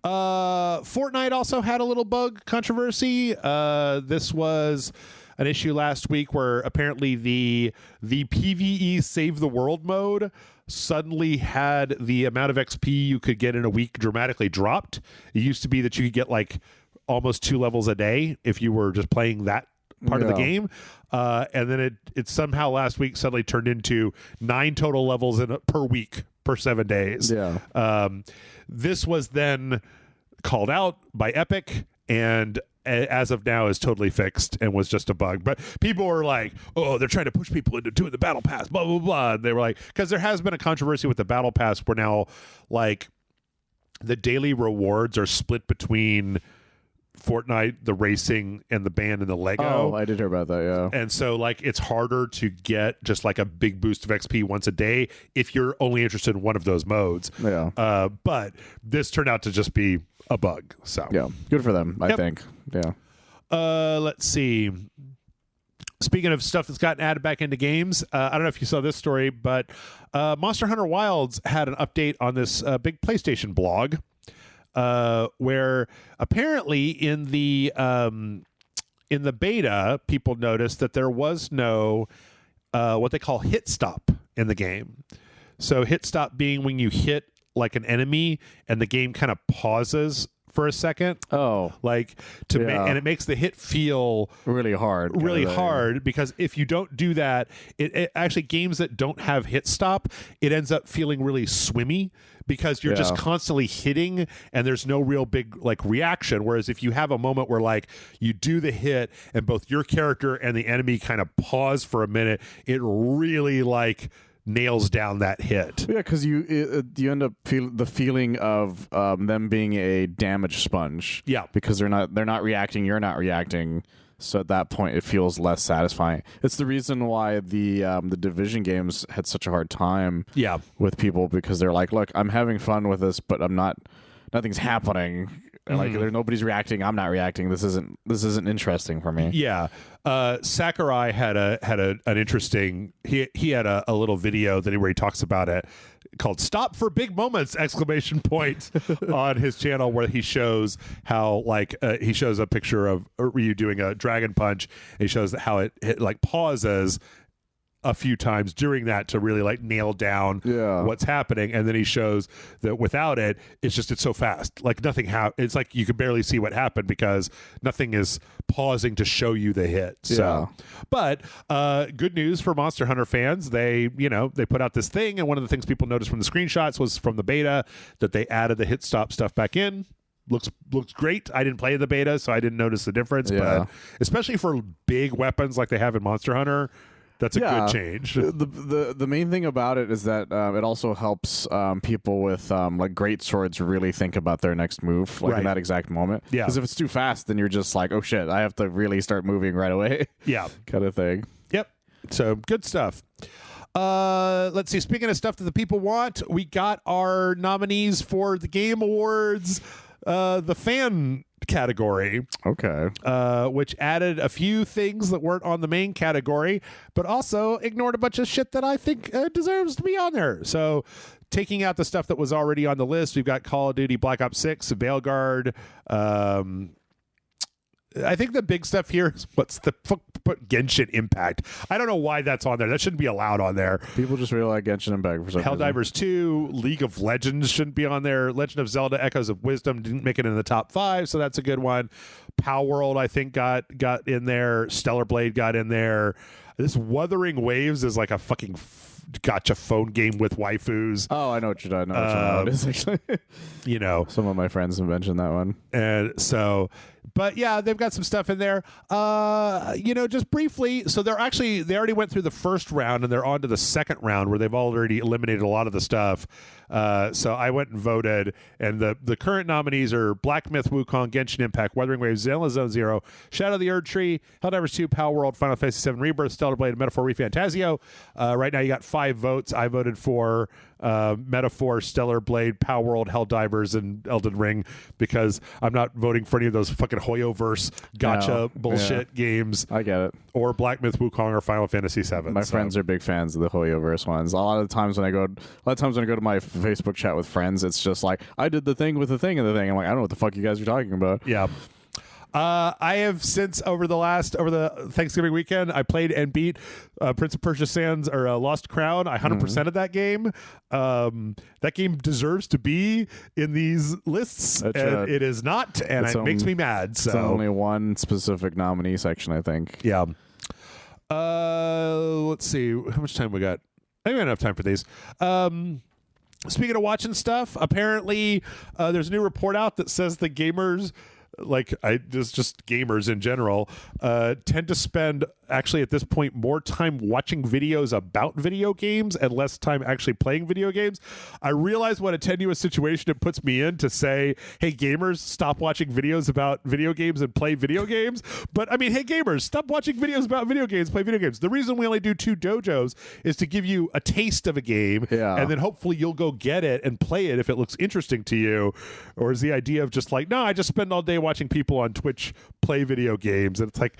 Fortnite also had a little bug controversy. This was an issue last week where apparently the PvE Save the World mode suddenly had the amount of XP you could get in a week dramatically dropped. It used to be that you could get like almost 2 levels a day if you were just playing that part of the game, and then it somehow last week suddenly turned into 9 total levels per week per 7 days. This was then called out by Epic, and as of now is totally fixed and was just a bug. But people were like, oh, they're trying to push people into doing the battle pass, blah blah blah. And they were like, because there has been a controversy with the battle pass where now like the daily rewards are split between Fortnite, the racing, and the band and the Lego. Oh, I did hear about that, yeah. And so, like, it's harder to get just like a big boost of XP once a day if you're only interested in one of those modes. Yeah. But this turned out to just be a bug. So yeah, good for them, I think. Yeah. Let's see. Speaking of stuff that's gotten added back into games, I don't know if you saw this story, but Monster Hunter Wilds had an update on this big PlayStation blog. Where apparently in the beta, people noticed that there was no what they call hit stop in the game. So hit stop being when you hit like an enemy and the game kind of pauses for a second. Oh, like and it makes the hit feel really hard, because if you don't do that, it actually games that don't have hit stop, it ends up feeling really swimmy because you're just constantly hitting and there's no real big like reaction. Whereas if you have a moment where like you do the hit and both your character and the enemy kind of pause for a minute, it really like nails down that hit. Yeah, because you end up the feeling of them being a damage sponge. Yeah, because they're not reacting, you're not reacting. So at that point, it feels less satisfying. It's the reason why the Division games had such a hard time. Yeah. With people because they're like, look, I'm having fun with this, but nothing's happening. Like nobody's reacting. I'm not reacting. This isn't interesting for me. Yeah. Sakurai had an interesting. He had a little video where he talks about it called "Stop for Big Moments!" on his channel where he shows how like he shows a picture of Ryu doing a dragon punch. And he shows how it like pauses a few times during that to really like nail down what's happening, and then he shows that without it, it's so fast, like nothing it's like you can barely see what happened because nothing is pausing to show you the hit. So but good news for Monster Hunter fans, they put out this thing, and one of the things people noticed from the screenshots was from the beta that they added the hit stop stuff back in. Looks great. I didn't play the beta, so I didn't notice the difference, but especially for big weapons like they have in Monster Hunter, that's a good change. The main thing about it is that it also helps people with like great swords really think about their next move, like in that exact moment. Yeah. Because if it's too fast, then you're just like, oh shit, I have to really start moving right away. Yeah. Kind of thing. Yep. So good stuff. Let's see. Speaking of stuff that the people want, we got our nominees for the Game Awards, the fan category, which added a few things that weren't on the main category, but also ignored a bunch of shit that I think deserves to be on there. So taking out the stuff that was already on the list, we've got Call of Duty Black Ops 6, Veilguard. I think the big stuff here is what's the put Genshin Impact. I don't know why that's on there. That shouldn't be allowed on there. People just really like Genshin Impact for some reason. Helldivers 2, League of Legends shouldn't be on there. Legend of Zelda Echoes of Wisdom didn't make it in the top 5, so that's a good one. Power World, I think, got in there. Stellar Blade got in there. This Wuthering Waves is like a fucking gotcha phone game with waifus. Oh, I know what you're talking about. It is actually. You know, some of my friends have mentioned that one. And so, but yeah, they've got some stuff in there. You know, just briefly. So they already went through the first round and they're on to the second round where they've already eliminated a lot of the stuff. So I went and voted, and the current nominees are Black Myth Wukong, Genshin Impact, Wuthering Waves, Zelda Zone Zero, Shadow of the Erd Tree, Helldivers 2, Power World, Final Fantasy VII Rebirth, Stellar Blade, and Metaphor ReFantazio. Right now you got 5 votes. I voted for Metaphor, Stellar Blade, Power World, Helldivers, and Elden Ring because I'm not voting for any of those fucking Hoyoverse gotcha bullshit games. I get it. Or Black Myth Wukong or Final Fantasy VII. My friends are big fans of the Hoyoverse ones. A lot of times when I go to my Facebook chat with friends, it's just like, I did the thing with the thing and the thing. I'm like, I don't know what the fuck you guys are talking about. Yeah. I have since over the Thanksgiving weekend, I played and beat Prince of Persia Sands or Lost Crown. I 100%ed that game. That game deserves to be in these lists, and it is not, and it makes me mad. So it's only one specific nominee section, I think. Yeah. Let's see how much time we got. I think we have enough time for these. Speaking of watching stuff, apparently there's a new report out that says the gamers, just gamers in general, tend to spend actually at this point more time watching videos about video games and less time actually playing video games. I realize what a tenuous situation it puts me in to say, hey gamers, stop watching videos about video games and play video games. But I mean, hey gamers, stop watching videos about video games, play video games. The reason we only do 2 dojos is to give you a taste of a game, and then hopefully you'll go get it and play it if it looks interesting to you. Or is the idea of just like, no, I just spend all day watching people on Twitch play video games, and it's like,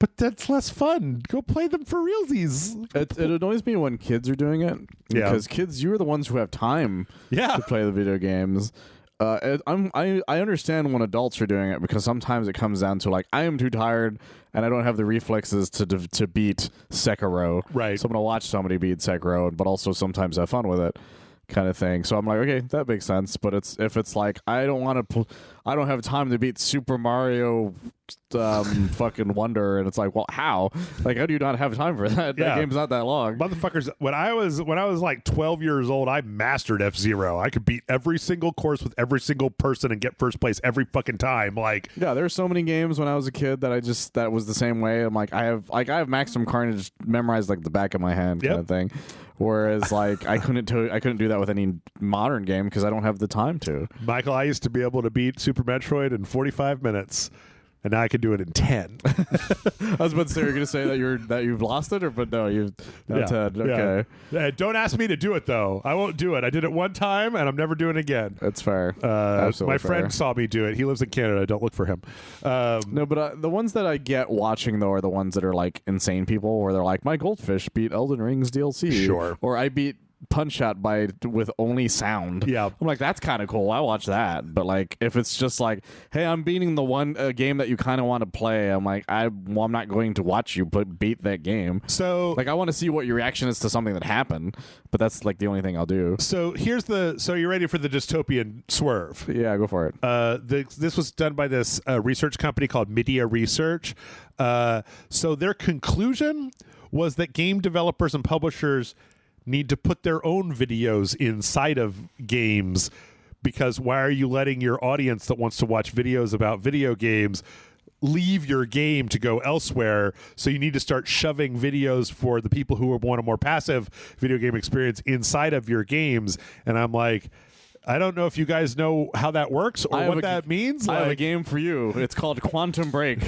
but that's less fun. Go play them for realsies. It annoys me when kids are doing it. Because kids, you're the ones who have time to play the video games. I understand when adults are doing it because sometimes it comes down to like, I am too tired and I don't have the reflexes to beat Sekiro. Right. So I'm going to watch somebody beat Sekiro, but also sometimes have fun with it. Kind of thing. So I'm like, okay, that makes sense. But if it's like, I don't have time to beat Super Mario fucking Wonder, and it's like, well, how do you not have time for that? That game's not that long. Motherfuckers, when I was like 12 years old, I mastered F-Zero. I could beat every single course with every single person and get first place every fucking time. Like, yeah, there's so many games when I was a kid that was the same way. I'm like, I have Maximum Carnage memorized like the back of my hand kind of thing. Whereas, like, I couldn't do that with any modern game because I don't have the time to. Michael, I used to be able to beat Super Metroid in 45 minutes, and now I can do it in 10. I was about to say, you're going to say that you've lost it, but no, you've 10. Okay. Yeah. Don't ask me to do it though. I won't do it. I did it one time, and I'm never doing it again. That's fair. Absolutely my fair. friend saw me do it. He lives in Canada. Don't look for him. No, but the ones that I get watching though are the ones that are like insane people, where they're like, my goldfish beat Elden Ring's DLC. Sure. Or I beat Punch-Out with only sound. Yeah. I'm like, that's kind of cool. I watch that. But like, if it's just like, hey, I'm beating the one game that you kind of want to play, I'm like, I'm not going to watch you beat that game. So like, I want to see what your reaction is to something that happened, but that's like the only thing I'll do. So so you're ready for the dystopian swerve? Yeah, go for it. This was done by this research company called Media Research. So their conclusion was that game developers and publishers need to put their own videos inside of games, because why are you letting your audience that wants to watch videos about video games leave your game to go elsewhere? So you need to start shoving videos for the people who want a more passive video game experience inside of your games. And I'm like, I don't know if you guys know how that works or what that means. I have a game for you. It's called Quantum Break.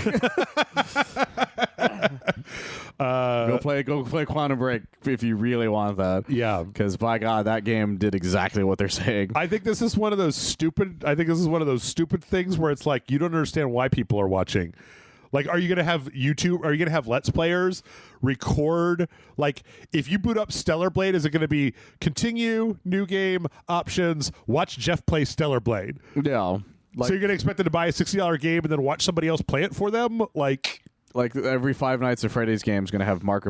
Go play Quantum Break if you really want that. Yeah, because by God, that game did exactly what they're saying. I think this is one of those stupid things where it's like, you don't understand why people are watching. Like, are you going to have YouTube? Are you going to have Let's Players record? Like, if you boot up Stellar Blade, is it going to be continue, new game, options, watch Jeff play Stellar Blade? Yeah. So you're going to expect them to buy a $60 game and then watch somebody else play it for them? Like, like every Five Nights at Freddy's game is going to have watch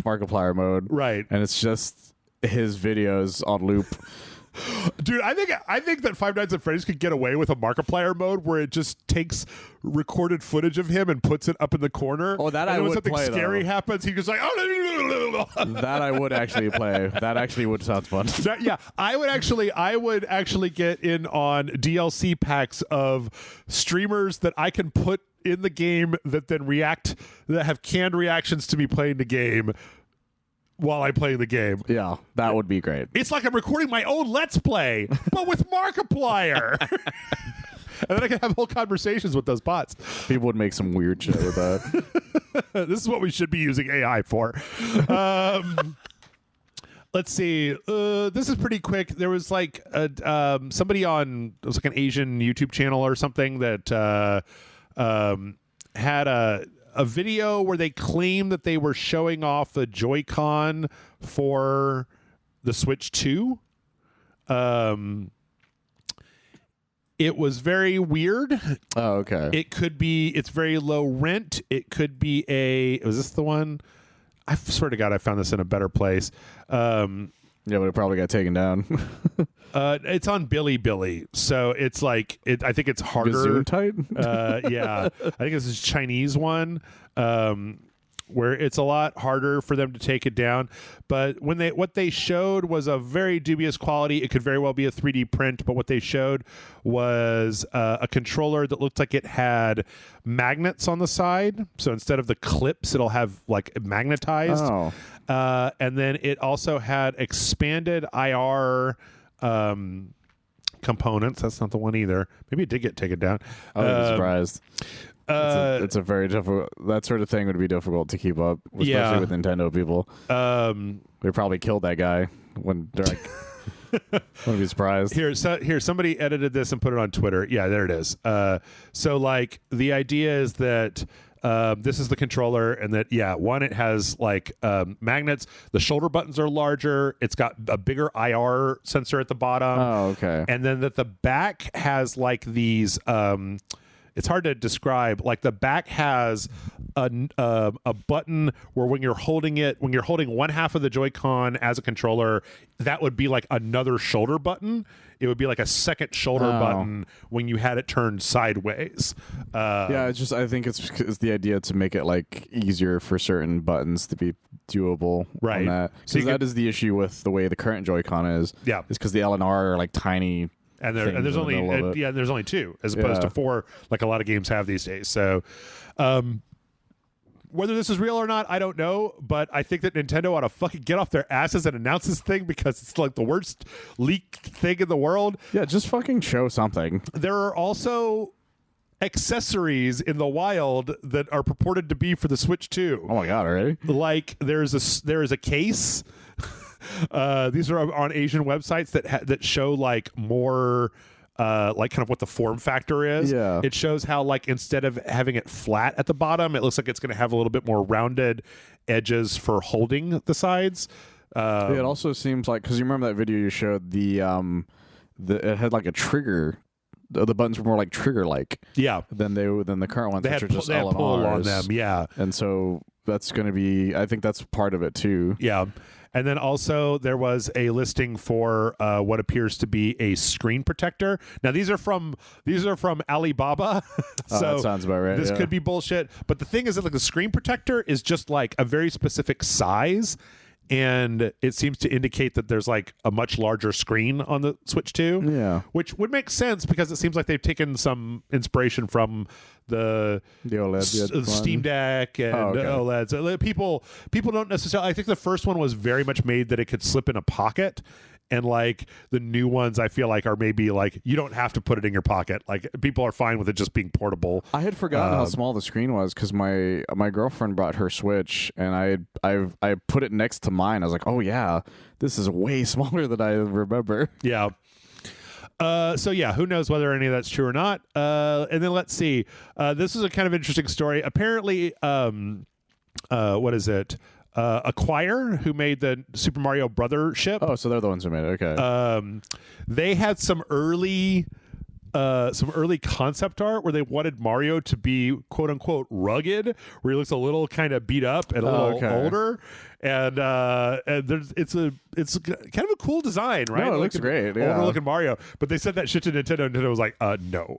Markiplier mode. Right. And it's just his videos on loop. Dude, I think that Five Nights at Freddy's could get away with a Markiplier mode where it just takes recorded footage of him and puts it up in the corner. Oh, that and I when would something play, scary though. happens, he goes like, oh. That I would actually play. That actually would sound fun. Yeah, I would actually get in on DLC packs of streamers that I can put in the game that then that have canned reactions to me playing the game while I'm playing the game. Yeah, that would be great. It's like I'm recording my own Let's Play, but with Markiplier. And then I can have whole conversations with those bots. People would make some weird shit with that. This is what we should be using AI for. Let's see. This is pretty quick. There was like somebody on, it was like an Asian YouTube channel or something that had a video where they claimed that they were showing off the Joy-Con for the Switch 2. It was very weird. Oh, okay. It's very low rent. It could be was this the one? I swear to God, I found this in a better place. Yeah, but it probably got taken down. It's on Bilibili, so it's like I think it's harder. Gesundheit? Yeah, I think this is a Chinese one, where it's a lot harder for them to take it down. But what they showed was a very dubious quality. It could very well be a 3D print, but what they showed was a controller that looked like it had magnets on the side. So instead of the clips, it'll have like magnetized. Oh. And then it also had expanded IR components. That's not the one either. Maybe it did get taken down. I would be surprised. It's a very difficult. That sort of thing would be difficult to keep up, especially with Nintendo people. We probably killed that guy when they're like. Wouldn't be surprised. Here, somebody edited this and put it on Twitter. Yeah, there it is. So, like, the idea is that this is the controller, and that it has like magnets. The shoulder buttons are larger. It's got a bigger IR sensor at the bottom. Oh, okay. And then that the back has like these. It's hard to describe. Like the back has a button where when you're holding one half of the Joy-Con as a controller, that would be like another shoulder button. It would be like a second shoulder button when you had it turned sideways. Yeah, I think it's the idea to make it like easier for certain buttons to be doable. Right. On that. So that is the issue with the way the current Joy-Con is. Yeah. It's because the L and R are like tiny. And there's only two as opposed to four, like a lot of games have these days. So, whether this is real or not, I don't know. But I think that Nintendo ought to fucking get off their asses and announce this thing, because it's like the worst leaked thing in the world. Yeah, just fucking show something. There are also accessories in the wild that are purported to be for the Switch 2. Oh my God, already? Like there is a case. These are on Asian websites that show like more like kind of what the form factor is. Yeah. It shows how like instead of having it flat at the bottom, it looks like it's going to have a little bit more rounded edges for holding the sides. It also seems like, because you remember that video you showed, it had like a trigger. The buttons were more like trigger-like. Yeah. Than the current ones, which are just they had pull on them. Yeah. And so that's going to be. I think that's part of it too. Yeah. And then also there was a listing for what appears to be a screen protector. Now these are from Alibaba. So that sounds about right. This could be bullshit. But the thing is that like the screen protector is just like a very specific size, and it seems to indicate that there's like a much larger screen on the Switch 2. Yeah. Which would make sense, because it seems like they've taken some inspiration from the OLED, Steam Deck and OLEDs. People don't necessarily. I think the first one was very much made that it could slip in a pocket, and like the new ones, I feel like are maybe like you don't have to put it in your pocket. Like people are fine with it just being portable. I had forgotten how small the screen was, because my girlfriend brought her Switch, and I put it next to mine. I was like, oh yeah, this is way smaller than I remember. Yeah. So yeah, who knows whether any of that's true or not. And then let's see. This is a kind of interesting story. Apparently, what is it? Acquire, who made the Super Mario Brother ship. Oh, so they're the ones who made it. Okay. They had some early some early concept art where they wanted Mario to be quote unquote rugged, where he looks a little kind of beat up and a little older. And it's kind of a cool design, right? No, it looks great. Yeah. Overlooking Mario, but they said that shit to Nintendo. Nintendo was like,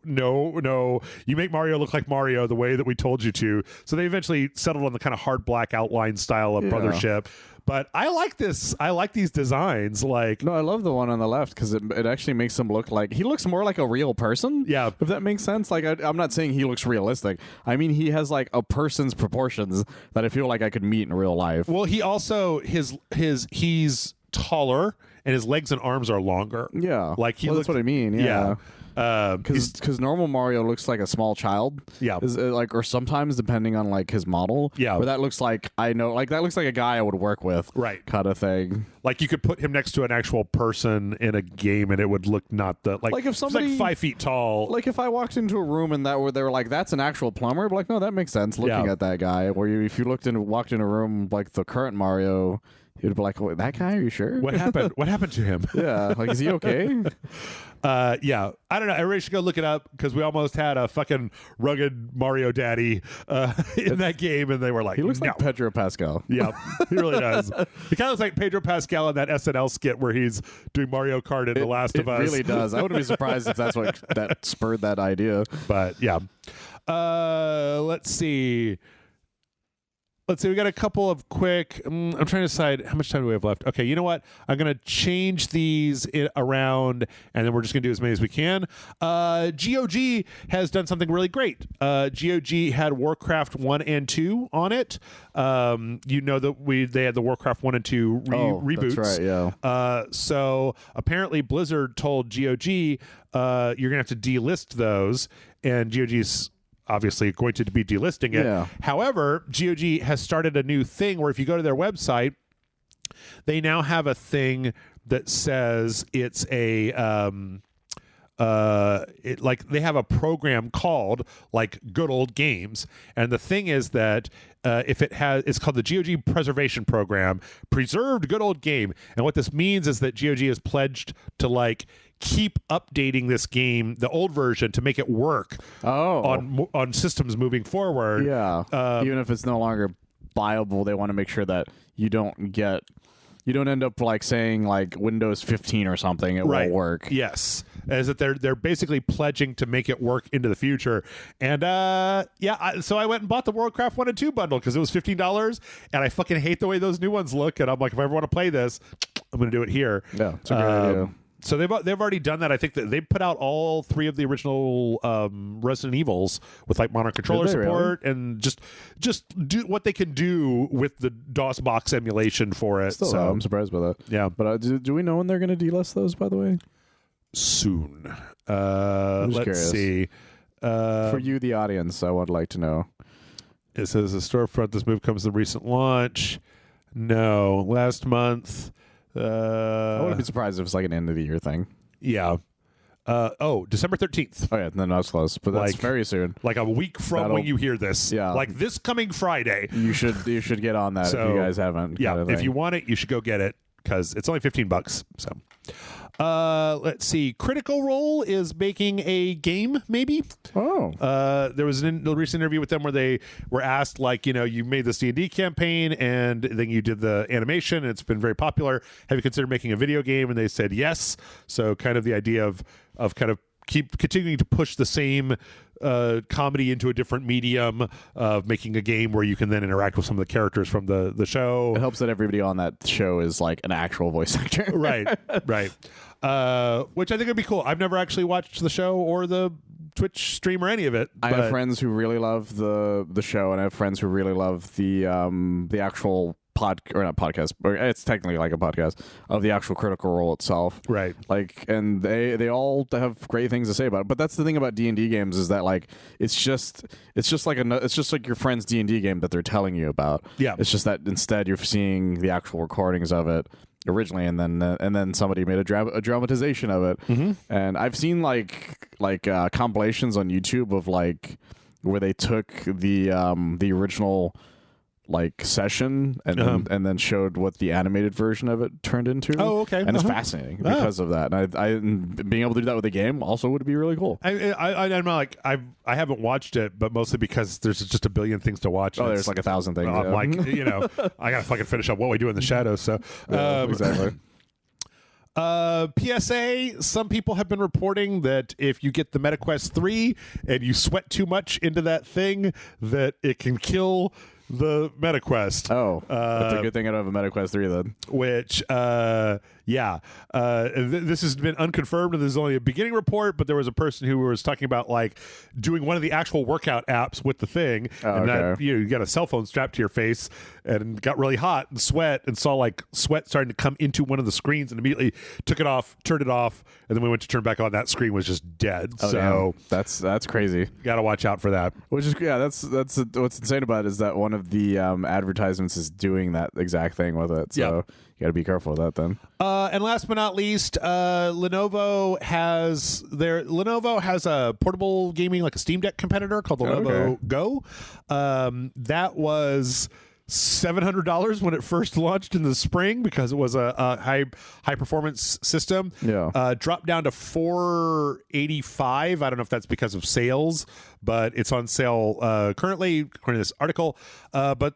no, you make Mario look like Mario the way that we told you to. So they eventually settled on the kind of hard black outline style of Brothership. But I like this. I like these designs. Like, no, I love the one on the left because it actually makes him look like he looks more like a real person. Yeah, if that makes sense. Like, I'm not saying he looks realistic. I mean, he has like a person's proportions that I feel like I could meet in real life. Well, he also he's taller and his legs and arms are longer. Yeah, like that's what I mean. Yeah. Because normal Mario looks like a small child, or sometimes depending on like his model, where that looks like that looks like a guy I would work with, right? Kind of thing. Like you could put him next to an actual person in a game, and it would look not the like if somebody like 5 feet tall. Like if I walked into a room and they were like, "That's an actual plumber," I'd be like, no, that makes sense. Looking at that guy, or if you walked in a room like the current Mario. You'd be like, "Wait, that guy? Are you sure? What happened? What happened to him?" Yeah, like, is he okay? Yeah, I don't know. Everybody should go look it up because we almost had a fucking rugged Mario daddy in that game, and they were like, he looks like Pedro Pascal. Yeah, he really does. He kind of looks like Pedro Pascal in that SNL skit where he's doing Mario Kart in The Last of Us. It really does. I wouldn't be surprised if that's what that spurred that idea. But yeah, let's see. We got a couple of quick. I'm trying to decide how much time do we have left. Okay, you know what? I'm going to change these around, and then we're just going to do as many as we can. GOG has done something really great. GOG had Warcraft 1 and 2 on it. You know that they had the Warcraft 1 and 2 reboots. That's right, yeah. So apparently Blizzard told GOG, you're going to have to delist those, and GOG's obviously going to be delisting it. Yeah. However, GOG has started a new thing where if you go to their website, they now have a thing that says it's a like they have a program called like Good Old Games, and the thing is that it's called the GOG Preservation Program, Preserved Good Old Game, and what this means is that GOG is pledged to like keep updating this game, the old version, to make it work on systems moving forward. Yeah, even if it's no longer viable, they want to make sure that you don't end up like saying like Windows 15 or something. It won't work. Yes, is that they're basically pledging to make it work into the future. And so I went and bought the Warcraft 1 and 2 bundle because it was $15, and I fucking hate the way those new ones look. And I'm like, if I ever want to play this, I'm going to do it here. Yeah, it's a great idea. So they've already done that. I think that they put out all 3 of the original Resident Evils with like modern controller support and just do what they can do with the DOS box emulation for it. Still, so I'm surprised by that. Yeah, but do we know when they're going to delist those? By the way, soon. Let's curious. See. For you, the audience, I would like to know. It says the storefront. This move comes to recent launch. No, last month. I wouldn't be surprised if it's like an end of the year thing. Yeah. December 13th. Oh yeah, then that's close, but that's very soon. Like a week from when you hear this. Yeah. Like this coming Friday. You should get on that if you guys haven't. Yeah. If you want it, you should go get it because it's only $15. So. Let's see. Critical Role is making a game, maybe. There was a recent interview with them where they were asked, like, you made this D&D campaign and then you did the animation and it's been very popular. Have you considered making a video game? And they said yes. So kind of the idea of kind of keep continuing to push the same comedy into a different medium of making a game where you can then interact with some of the characters from the show. It helps that everybody on that show is like an actual voice actor. Right. Which I think would be cool. I've never actually watched the show or the Twitch stream or any of it. I have friends who really love the show, and I have friends who really love the actual not podcast, or it's technically like a podcast of the actual Critical Role itself, right? Like, and they all have great things to say about it. But that's the thing about D&D games is that like it's just like your friend's D&D game that they're telling you about. Yeah, it's just that instead you're seeing the actual recordings of it originally, and then somebody made a dramatization of it. Mm-hmm. And I've seen like compilations on YouTube of like where they took the original like session and then showed what the animated version of it turned into. Oh, okay. And it's fascinating because of that. And I being able to do that with a game also would be really cool. I'm like I haven't watched it, but mostly because there's just a billion things to watch. Oh, there's like 1,000 things. I'm like, I gotta fucking finish up What We Do in the Shadows. So exactly. PSA, some people have been reporting that if you get the MetaQuest 3 and you sweat too much into that thing, that it can kill the MetaQuest. Oh, that's a good thing I don't have a MetaQuest 3 then. Which, this has been unconfirmed, and this is only a beginning report, but there was a person who was talking about like doing one of the actual workout apps with the thing, and that you got a cell phone strapped to your face and got really hot and sweat and saw like sweat starting to come into one of the screens and immediately took it off, turned it off, and then we went to turn back on. That screen was just dead. So that's crazy. Got to watch out for that. Which is that's what's insane about it is that one of the advertisements is doing that exact thing with it. So you got to be careful with that then. And last but not least, Lenovo has a portable gaming, like a Steam Deck competitor called the Lenovo Go. That was $700 when it first launched in the spring because it was a high performance system. Dropped down to $485. I don't know if that's because of sales, but it's on sale currently, according to this article. But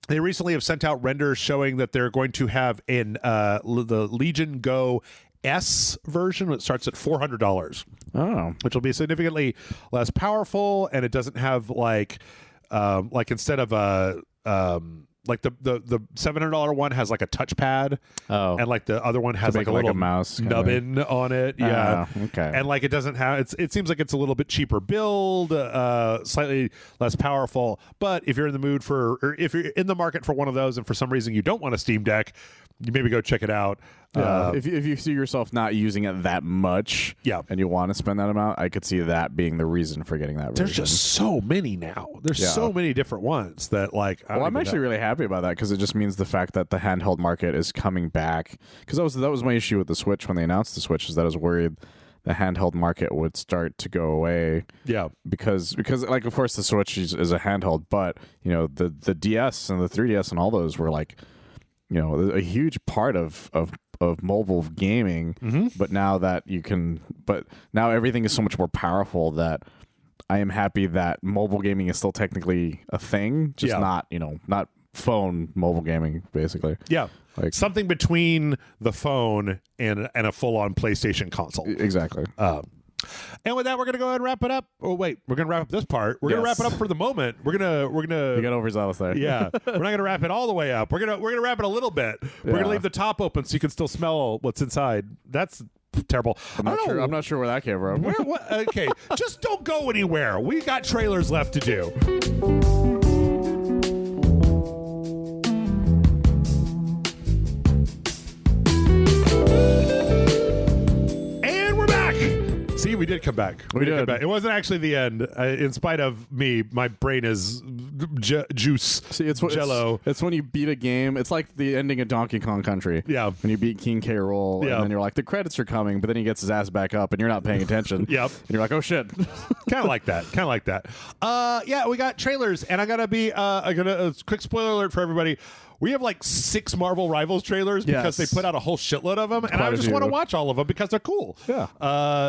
they recently have sent out renders showing that they're going to have the Legion Go S version, which starts at $400. Oh, which will be significantly less powerful, and it doesn't have like instead of like the $700 one has like a touchpad, and like the other one has like a little mouse nubbin on it. Okay. And like it doesn't have it seems like it's a little bit cheaper build, slightly less powerful. But if you're in the mood or if you're in the market for one of those, and for some reason you don't want a Steam Deck, you maybe go check it out. If you see yourself not using it that much, and you want to spend that amount, I could see that being the reason for getting that version. There's just so many now. There's so many different ones that like. I'm actually really happy about that because it just means the fact that the handheld market is coming back. Because that was my issue with the Switch when they announced the Switch, is that I was worried the handheld market would start to go away. Because like of course the Switch is a handheld, but the DS and the 3DS and all those were like a huge part of mobile gaming. But now now everything is so much more powerful that I am happy that mobile gaming is still technically a thing, just not phone mobile gaming, basically. Like something between the phone and a full-on PlayStation console. Exactly. And with that, we're gonna go ahead and wrap it up. Oh wait, we're gonna wrap up this part. We're gonna wrap it up for the moment. We're gonna. You got overzealous there. Yeah, we're not gonna wrap it all the way up. We're gonna wrap it a little bit. We're gonna leave the top open so you can still smell what's inside. That's terrible. I'm not sure where that came from. Okay, just don't go anywhere. We got trailers left to do. See, we did come back. We did. Come back. It wasn't actually the end. In spite of me, my brain is juice. See, it's Jello. It's when you beat a game. It's like the ending of Donkey Kong Country. Yeah. When you beat King K. Rool, and then you're like, the credits are coming, but then he gets his ass back up, and you're not paying attention. Yep. And you're like, oh shit. Kind of like that. Yeah, we got trailers, and I gotta a quick spoiler alert for everybody. We have like 6 Marvel Rivals trailers because they put out a whole shitload of them, and I just want to watch all of them because they're cool. Yeah.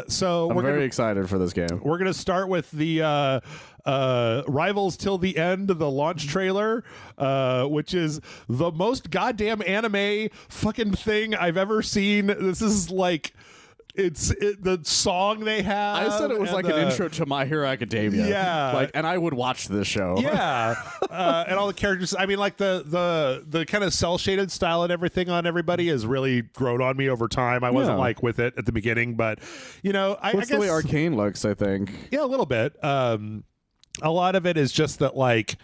So I'm very excited for this game. We're gonna start with the Rivals Till the End, the launch trailer, which is the most goddamn anime fucking thing I've ever seen. This is like. The song they have. I said it was like an intro to My Hero Academia. Yeah, and I would watch this show. Yeah, and all the characters. I mean, like the kind of cell shaded style and everything on everybody has really grown on me over time. I wasn't like with it at the beginning, but I guess the way Arcane looks, I think. Yeah, a little bit. A lot of it is just that like.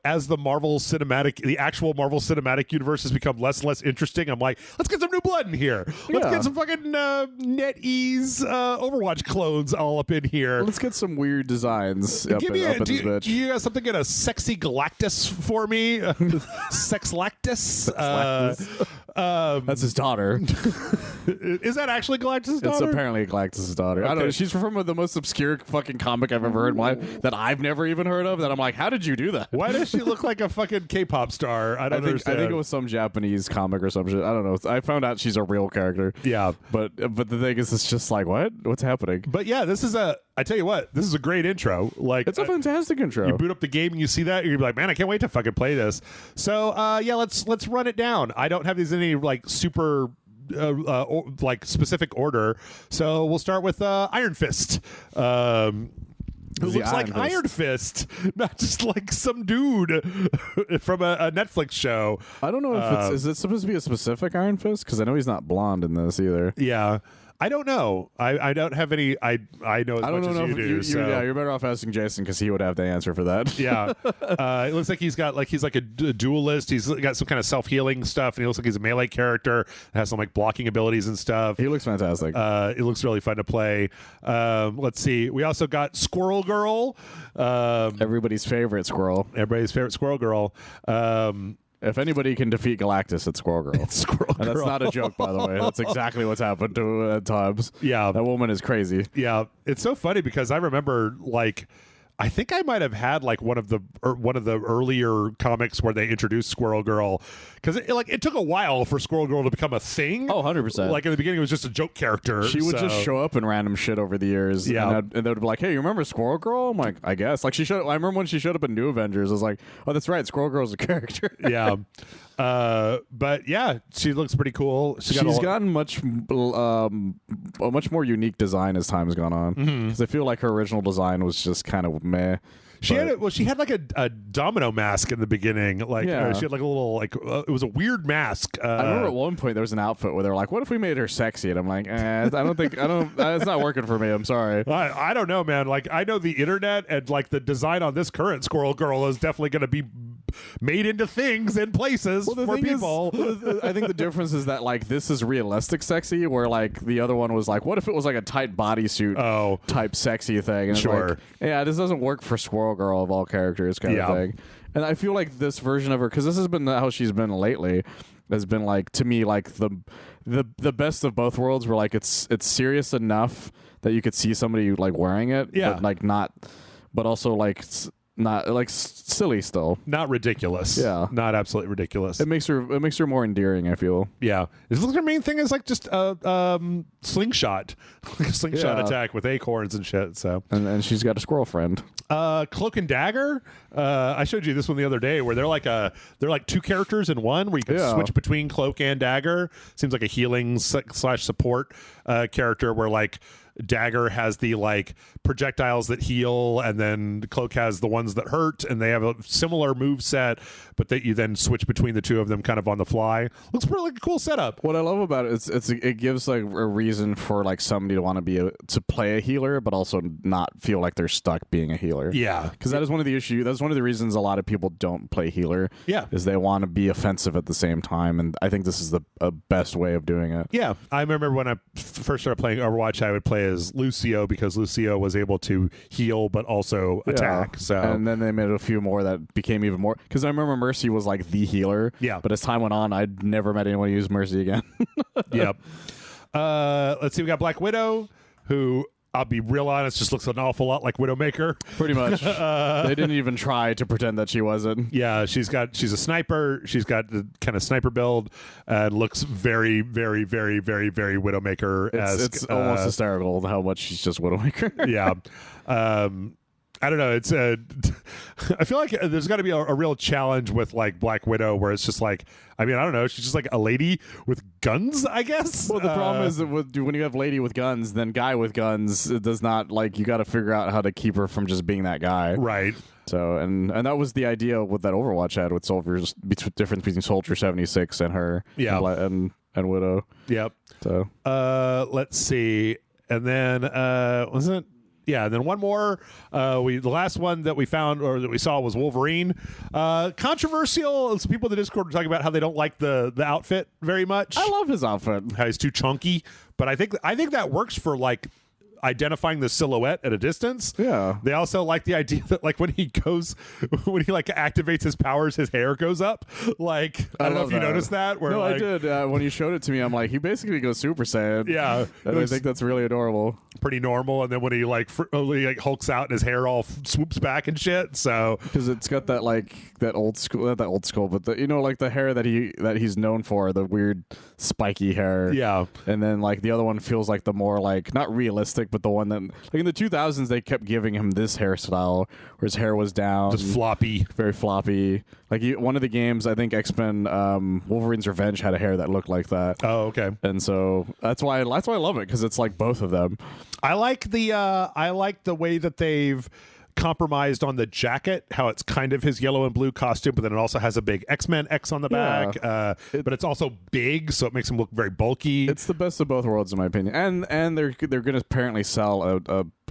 As the actual Marvel Cinematic Universe has become less and less interesting, I'm like, let's get some new blood in here. Let's get some fucking NetEase Overwatch clones all up in here. Let's get some weird designs do you got something in a sexy Galactus for me? Sexlactus? That's his daughter. Is that actually Galactus' daughter? It's apparently Galactus' daughter. Okay. I don't know. She's from the most obscure fucking comic I've ever heard in my life that I've never even heard of. That I'm like, how did you do that? Why does she look like a fucking K-pop star? I don't understand. I think it was some Japanese comic or some shit. I don't know. I found out she's a real character. Yeah. But the thing is, it's just like, what? What's happening? But yeah, I tell you what, this is a great intro. Like, it's a fantastic intro. You boot up the game and you see that, you're gonna be like, man, I can't wait to fucking play this. So yeah, let's run it down. I don't have these in any like super like specific order, so we'll start with Iron Fist. Who looks like Iron Fist, not just like some dude from a Netflix show. I don't know if is it supposed to be a specific Iron Fist, because I know he's not blonde in this either. Yeah. I don't know. I don't have any. I know as much as you do. Yeah, you're better off asking Jason, because he would have the answer for that. Yeah, it looks like he's like a duelist. He's got some kind of self-healing stuff, and he looks like he's a melee character that has some like blocking abilities and stuff. He looks fantastic. It looks really fun to play. Let's see. We also got Squirrel Girl. Everybody's favorite squirrel. Everybody's favorite Squirrel Girl. If anybody can defeat Galactus, it's Squirrel Girl. It's Squirrel Girl. And that's not a joke, by the way. That's exactly what's happened to at times. Yeah. That woman is crazy. Yeah. It's so funny because I remember, like, I think I might have had like one of the earlier comics where they introduced Squirrel Girl, because it took a while for Squirrel Girl to become a thing. Oh, 100%. Like in the beginning, it was just a joke character. She would just show up in random shit over the years. Yeah, and they would be like, "Hey, you remember Squirrel Girl?" I'm like, "I guess." Like I remember when she showed up in New Avengers. I was like, "Oh, that's right, Squirrel Girl's a character." Yeah. But yeah, she looks pretty cool. She's gotten a much more unique design as time has gone on. Because I feel like her original design was just kind of meh. She had like a domino mask in the beginning. Like she had like a little like it was a weird mask. I remember at one point there was an outfit where they're like, "What if we made her sexy?" And I'm like, I don't think it's not working for me. I'm sorry. I don't know, man. Like I know the internet and like the design on this current Squirrel Girl is definitely going to be made into things in places for people. I think the difference is that like this is realistic sexy, where like the other one was like, what if it was like a tight bodysuit type sexy thing? And sure. Like, yeah, this doesn't work for Squirrel Girl of all characters kind of thing. And I feel like this version of her, because this has been how she's been lately, has been like, to me, like the best of both worlds, where like it's serious enough that you could see somebody like wearing it, but like not, but also like not like silly still, not ridiculous, not absolutely ridiculous. It makes her more endearing, I feel. Yeah, it looks like her main thing is like just a slingshot, like a slingshot attack with acorns and shit. So and she's got a squirrel friend. Cloak and Dagger. I showed you this one the other day, where they're like two characters in one, where you can switch between Cloak and Dagger. Seems like a healing / support character, where like Dagger has the like projectiles that heal, and then Cloak has the ones that hurt, and they have a similar move set, but that you then switch between the two of them kind of on the fly. Looks pretty like a cool setup. What I love about it is it gives like a reason for like somebody to want to play a healer, but also not feel like they're stuck being a healer. Yeah, because that is one of the issues. That's one of the reasons a lot of people don't play healer. Yeah, is they want to be offensive at the same time, and I think this is the best way of doing it. Yeah, I remember when I first started playing Overwatch, I would play as Lucio, because Lucio was able to heal but also attack. So and then they made a few more that became even more, because I remember Mercy was like the healer. Yeah, but as time went on, I'd never met anyone use Mercy again. Yep. Let's see, we got Black Widow, who, I'll be real honest, just looks an awful lot like Widowmaker. Pretty much. They didn't even try to pretend that she wasn't. Yeah, she's a sniper. She's got the kind of sniper build, and looks very, very, very, very, very Widowmaker-esque. It's almost hysterical how much she's just Widowmaker. Yeah. I don't know. It's I feel like there's got to be a real challenge with like Black Widow, where it's just like, I mean, I don't know. She's just like a lady with guns, I guess. Well, the problem is that when you have lady with guns, then guy with guns, it does not, like, you got to figure out how to keep her from just being that guy. Right. So, and that was the idea with that Overwatch had with Soldiers, difference between Soldier 76 and her. Yeah. And Widow. Yep. So. Let's see. And then, wasn't it? Yeah, and then one more. The last one that we found or that we saw was Wolverine. Controversial. Some people in the Discord were talking about how they don't like the outfit very much. I love his outfit. How he's too chunky, but I think that works for like identifying the silhouette at a distance. Yeah. They also like the idea that like when he like activates his powers, his hair goes up. Like I don't know if you noticed that. Where, no, like, I did. When you showed it to me, I'm like, he basically goes Super Saiyan. Yeah, and I think that's really adorable. Pretty normal. And then when he like hulks out and his hair all swoops back and shit. So because it's got that like that old school, not that old school, but the, like the hair that he's known for, the weird spiky hair. Yeah, and then like the other one feels like the more like not realistic, but the one that like in the 2000s they kept giving him this hairstyle where his hair was down, just floppy, very floppy. Like one of the games, I think X-Men Wolverine's Revenge had a hair that looked like that. Oh, okay. And so that's why I love it, because it's like both of them. I like the way that they've compromised on the jacket, how it's kind of his yellow and blue costume, but then it also has a big X-Men X on the back. But it's also big, so it makes him look very bulky. It's the best of both worlds, in my opinion. And they're going to apparently sell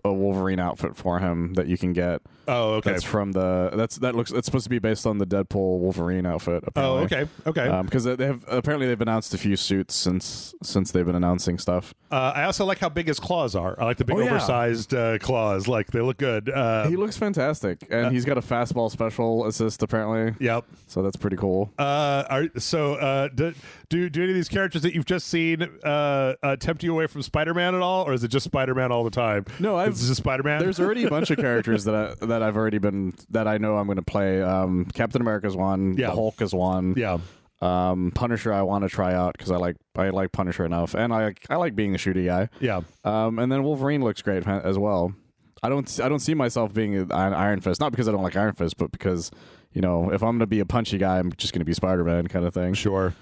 a Wolverine outfit for him that you can get. Oh, okay. That's from it's supposed to be based on the Deadpool Wolverine outfit. Apparently. Oh, okay. Because they've announced a few suits since they've been announcing stuff. I also like how big his claws are. I like the big oversized claws. Like they look good. He looks fantastic, and he's got a fastball special assist apparently. Yep. So that's pretty cool. Do any of these characters that you've just seen tempt you away from Spider-Man at all, or is it just Spider-Man all the time? No, it's just Spider-Man. There's already a bunch of characters that I know I'm going to play. Captain America's one. Yeah. The Hulk is one. Yeah. Punisher I want to try out because I like Punisher enough, and I like being a shooty guy. Yeah. And then Wolverine looks great as well. I don't see myself being an Iron Fist, not because I don't like Iron Fist, but because if I'm going to be a punchy guy, I'm just going to be Spider-Man kind of thing. Sure.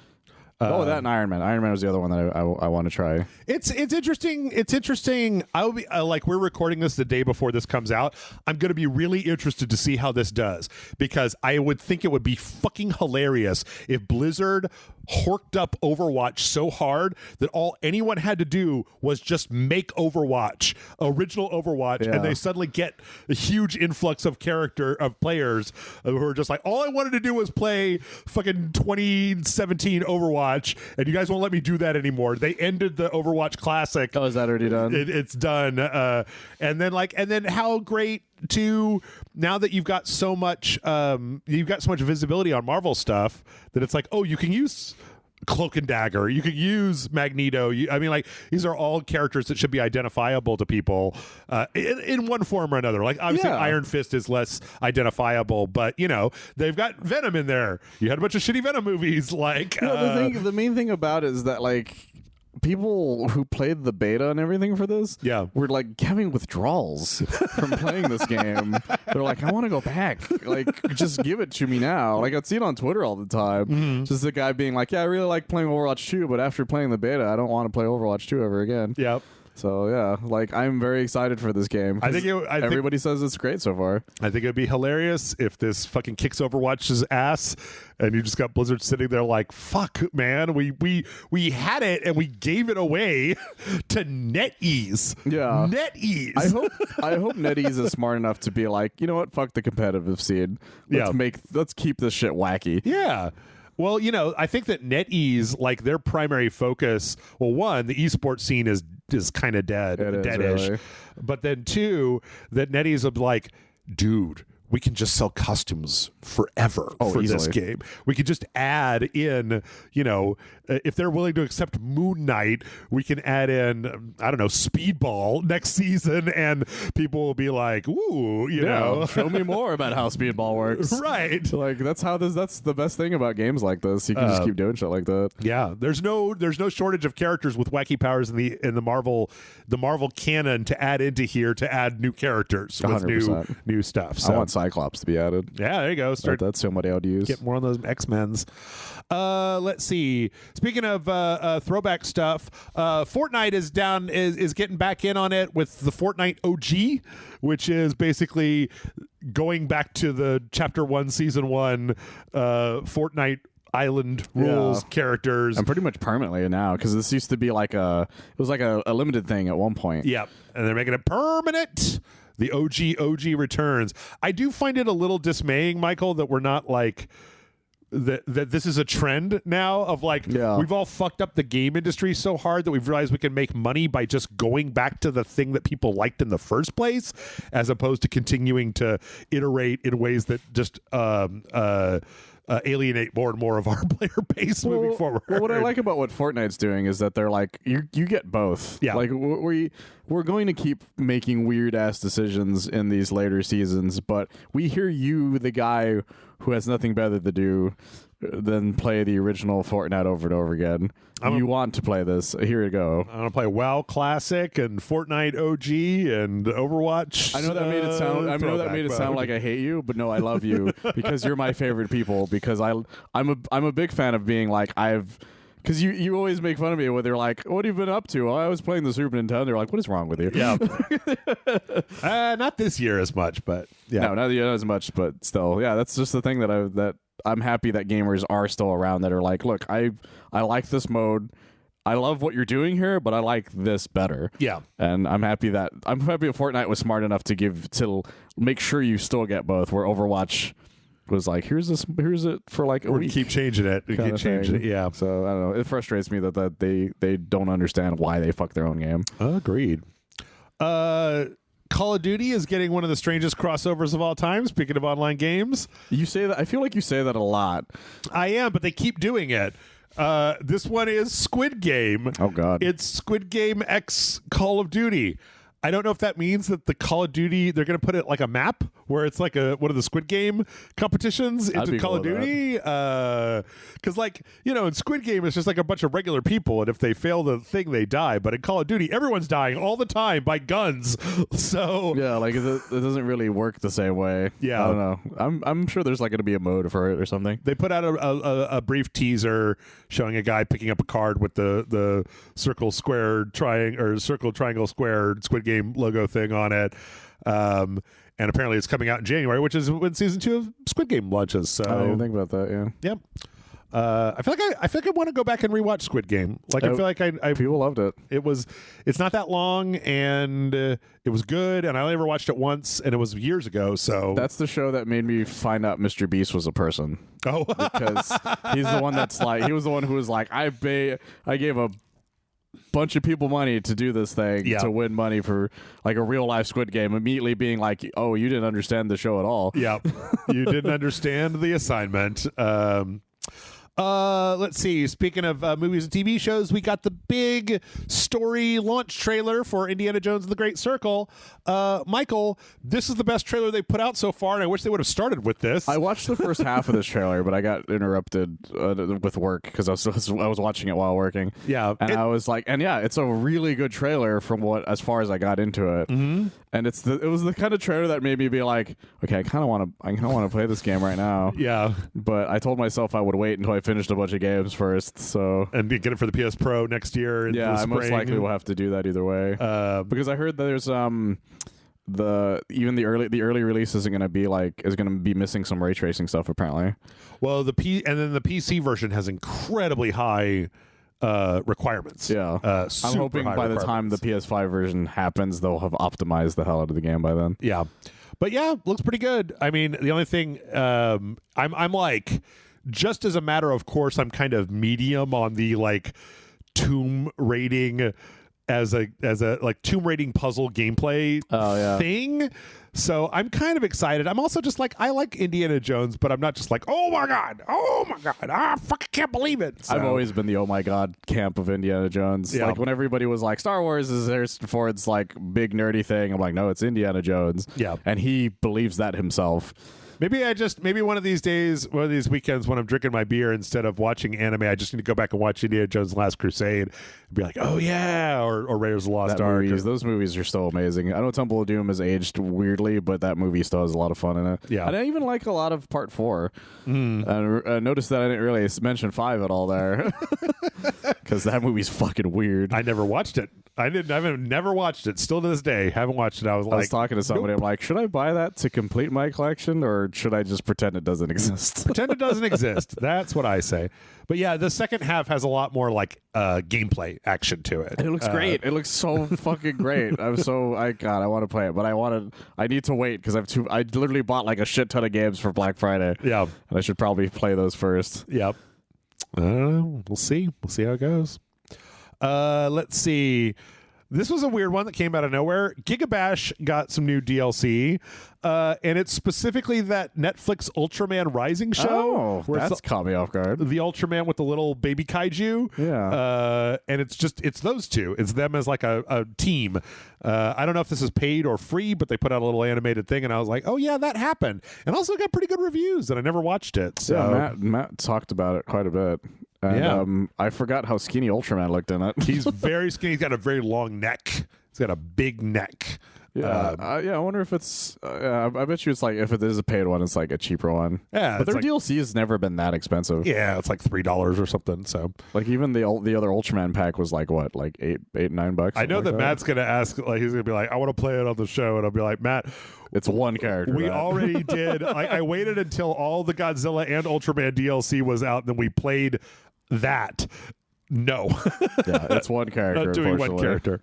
That and Iron Man. Iron Man was the other one that I want to try. It's interesting. It's interesting. I will be like, we're recording this the day before this comes out. I'm going to be really interested to see how this does, because I would think it would be fucking hilarious if Blizzard horked up Overwatch so hard that all anyone had to do was just make original Overwatch, and they suddenly get a huge influx of players who are just like, all I wanted to do was play fucking 2017 Overwatch, and you guys won't let me do that anymore. They ended the Overwatch Classic. Oh, is that already done? It's done. And then how great too, now that you've got so much visibility on Marvel stuff, that it's like, oh, you can use Cloak and Dagger, you could use Magneto. These are all characters that should be identifiable to people in one form or another. Like, obviously, Iron Fist is less identifiable, but they've got Venom in there. You had a bunch of shitty Venom movies. Like, the main thing about it is that like, people who played the beta and everything for this were like having withdrawals from playing this game. They're like, I want to go back. Like, just give it to me now. Like, I'd see it on Twitter all the time. Mm-hmm. Just the guy being like, yeah, I really like playing Overwatch 2, but after playing the beta, I don't want to play Overwatch 2 ever again. Yep. So yeah, like, I'm very excited for this game. Everybody says it's great so far. I think it'd be hilarious if this fucking kicks Overwatch's ass, and you just got Blizzard sitting there like, fuck, man, we had it and we gave it away to NetEase. Yeah, NetEase. I hope NetEase is smart enough to be like, you know what, fuck the competitive scene. Let's keep this shit wacky. Yeah. Well, I think that NetEase, like, their primary focus, well, one, the esports scene is kind of deadish. Really. But then two, that NetEase would be like, dude, we can just sell costumes forever for easily. This game. We could just add in, if they're willing to accept Moon Knight, we can add in, I don't know, Speedball next season, and people will be like, ooh, show me more about how Speedball works. Right. Like, that's the best thing about games like this. You can just keep doing shit like that. Yeah. There's no shortage of characters with wacky powers in the Marvel canon to add into here, to add new characters with 100%. new stuff. So I want Cyclops to be added. Yeah, there you go. That's somebody I would use. Get more on those X-Men's. Let's see. Speaking of throwback stuff, Fortnite is getting back in on it with the Fortnite OG, which is basically going back to the Chapter 1, Season 1 Fortnite Island rules characters, and pretty much permanently now, because this used to be like a limited thing at one point. Yep, and they're making it permanent. The OG returns. I do find it a little dismaying, Michael, that we're not like that this is a trend now of like we've all fucked up the game industry so hard that we've realized we can make money by just going back to the thing that people liked in the first place, as opposed to continuing to iterate in ways that just alienate more and more of our player base moving forward. Well, what I like about what Fortnite's doing is that they're like, you get both. Yeah. Like, we're going to keep making weird-ass decisions in these later seasons, but we hear you, the guy who has nothing better to do than play the original Fortnite over and over again. You want to play this. Here you go. I want to play WoW Classic and Fortnite OG and Overwatch. I know that made it sound. I know that made it sound like I hate you, but no, I love you because you're my favorite people. Because I'm a big fan of being like Because you always make fun of me when they're like, what have you been up to? Oh, I was playing the Super Nintendo. They're like, what is wrong with you? Yeah. Not this year as much, but yeah. No, not as much, but still. Yeah, that's just the thing that I'm happy that gamers are still around that are like, look, I like this mode. I love what you're doing here, but I like this better. Yeah. And I'm happy that Fortnite was smart enough to make sure you still get both, where Overwatch was like, here's it for like a week. Keep changing it. Keep changing it. Yeah. So I don't know. It frustrates me that they don't understand why they fuck their own game. Agreed. Call of Duty is getting one of the strangest crossovers of all time. Speaking of online games, you say that. I feel like you say that a lot. I am, but they keep doing it. This one is Squid Game. Oh God! It's Squid Game X Call of Duty. I don't know if that means that the Call of Duty, they're going to put it like a map where it's like one of the Squid Game competitions into Call of Duty. Because in Squid Game, it's just like a bunch of regular people, and if they fail the thing, they die. But in Call of Duty, everyone's dying all the time by guns. So yeah, like it doesn't really work the same way. Yeah, I don't know. I'm sure there's like going to be a mode for it or something. They put out a brief teaser showing a guy picking up a card with the circle, square, triangle, or circle, triangle, square Squid Game logo thing on it, and apparently it's coming out in January, which is when season 2 of Squid Game launches. So I didn't even think about that. Yeah. I feel like I want to go back and rewatch Squid Game. Like I feel like people loved it. It's not that long, and it was good, and I only ever watched it once, and it was years ago. So that's the show that made me find out Mr. Beast was a person. Oh, because he's the one that's like, he was the one who was like, I gave a bunch of people money to do this thing, to win money for like a real life Squid Game, immediately being like, oh, you didn't understand the show at all. Yeah. You didn't understand the assignment. Let's see. Speaking of movies and TV shows, we got the big story launch trailer for Indiana Jones and the Great Circle. Michael, this is the best trailer they put out so far, and I wish they would have started with this. I watched the first half of this trailer, but I got interrupted with work because I was watching it while working. Yeah, and I was like, it's a really good trailer from as far as I got into it. Mm-hmm. And it was the kind of trailer that made me be like, okay, I kind of want to play this game right now. Yeah, but I told myself I would wait until I finished a bunch of games first. So and get it for the PS Pro next year. I most likely will have to do that either way. Because I heard that there's the early release is going to be missing some ray tracing stuff apparently. Well, the PC version has incredibly high requirements. Yeah, I'm hoping by the time the PS5 version happens, they'll have optimized the hell out of the game by then. Yeah, but yeah, looks pretty good. I mean, the only thing I'm like, just as a matter of course, I'm kind of medium on the like tomb raiding as a like tomb raiding puzzle gameplay thing. So I'm kind of excited. I'm also just like, I like Indiana Jones, but I'm not just like, oh my god, I fucking can't believe it. So. I've always been the oh my god camp of Indiana Jones. Yeah. Like when everybody was like, Star Wars is Harrison Ford's like big nerdy thing, I'm like, no, it's Indiana Jones. Yeah, and he believes that himself. Maybe one of these days, one of these weekends when I'm drinking my beer, instead of watching anime, I just need to go back and watch Indiana Jones' Last Crusade and be like, oh yeah, or Raiders of the Lost Ark. Those movies are so amazing. I know Temple of Doom has aged weirdly, but that movie still has a lot of fun in it. Yeah. And I even like a lot of Part 4. Notice that I didn't really mention 5 at all there. Because that movie's fucking weird. I never watched it. I've never watched it. Still to this day, haven't watched it. I was talking to somebody. Nope. I'm like, should I buy that to complete my collection, or or should I just pretend it doesn't exist? Pretend it doesn't exist. That's what I say. But yeah, the second half has a lot more like gameplay action to it. And it looks great. It looks so fucking great. I want to play it, but I need to wait because I literally bought like a shit ton of games for Black Friday. Yeah. And I should probably play those first. Yep. I don't know. We'll see. We'll see how it goes. Let's see. This was a weird one that came out of nowhere. Gigabash got some new DLC, and it's specifically that Netflix Ultraman Rising show. Oh, that's caught me off guard. The Ultraman with the little baby kaiju. Yeah. And it's those two. It's them as like a team. I don't know if this is paid or free, but they put out a little animated thing, and I was like, oh yeah, that happened. And also got pretty good reviews, and I never watched it. So yeah, Matt talked about it quite a bit. And, I forgot how skinny Ultraman looked in it. He's very skinny. He's got a very long neck. He's got a big neck. Yeah, I wonder if it's. I bet you it's like if it is a paid one, it's like a cheaper one. Yeah, but their DLC has never been that expensive. Yeah, it's like $3 or something. So like even the other Ultraman pack was like what, like $9. I know that Matt's gonna ask, like he's gonna be like, I want to play it on the show, and I'll be like, Matt, it's one character. We already did. I waited until all the Godzilla and Ultraman DLC was out, and then we played that. No. Yeah, it's one character. Not doing one character.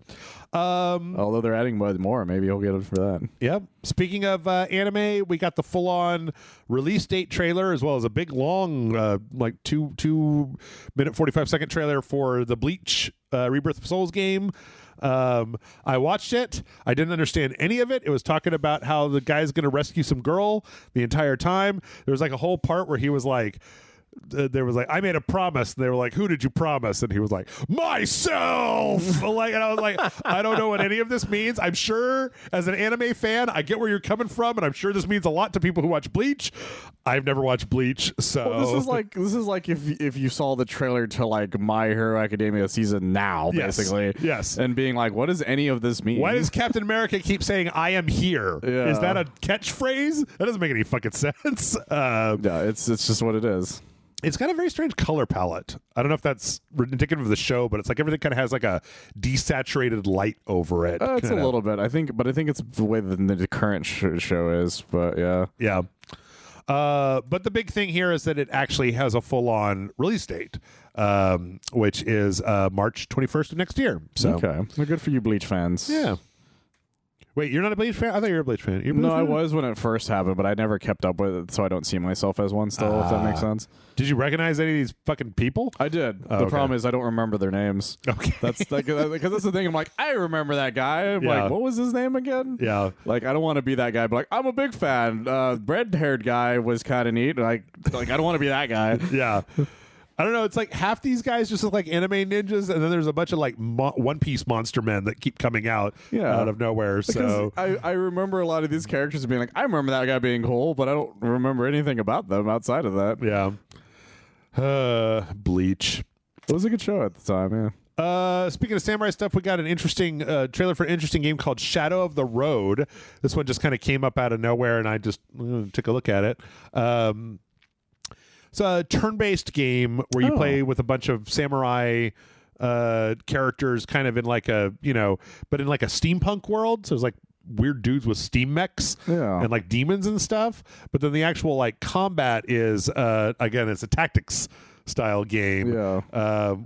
Although they're adding more, maybe he'll get it for that. Yep. Speaking of anime, we got the full-on release date trailer as well as a big, long, like 2 minute 45-second trailer for the Bleach Rebirth of Souls game. I watched it. I didn't understand any of it. It was talking about how the guy's going to rescue some girl the entire time. There was like a whole part where he was like, there was like, I made a promise. And they were like, who did you promise? And he was like, myself. Like, and I was like, I don't know what any of this means. I'm sure as an anime fan, I get where you're coming from, and I'm sure this means a lot to people who watch Bleach. I've never watched Bleach, so well, this is like if you saw the trailer to like My Hero Academia season now, basically, yes, and being like, what does any of this mean? Why does Captain America keep saying I am here? Yeah. Is that a catchphrase? That doesn't make any fucking sense. Yeah, it's just what it is. It's got a very strange color palette. I don't know if that's indicative of the show, but it's like everything kind of has like a desaturated light over it. It's a little bit, I think, but I think it's the way that the current show is. But yeah, yeah. But the big thing here is that it actually has a full-on release date, which is March 21st of next year. So okay, well, good for you, Bleach fans. Yeah. Wait, you're not a Bleach fan? I thought you were a Bleach fan. I was when it first happened, but I never kept up with it, so I don't see myself as one still, if that makes sense. Did you recognize any of these fucking people? I did. The problem is I don't remember their names. Okay. That's like, because that's the thing. I'm like, I remember that guy. I'm like, what was his name again? Yeah. Like, I don't want to be that guy, but like, I'm a big fan. Red-haired guy was kind of neat. Like I don't want to be that guy. Yeah. I don't know. It's like half these guys just look like anime ninjas, and then there's a bunch of like One Piece monster men that keep coming out out of nowhere. Because so I remember a lot of these characters being like, I remember that guy being cool, but I don't remember anything about them outside of that. Yeah. Bleach. It was a good show at the time, yeah. Speaking of samurai stuff, we got an interesting trailer for an interesting game called Shadow of the Road. This one just kind of came up out of nowhere, and I just took a look at it. It's a turn-based game where you play with a bunch of samurai characters, kind of in like a but in like a steampunk world. So it's like weird dudes with steam mechs and like demons and stuff. But then the actual like combat is again, it's a tactics style game.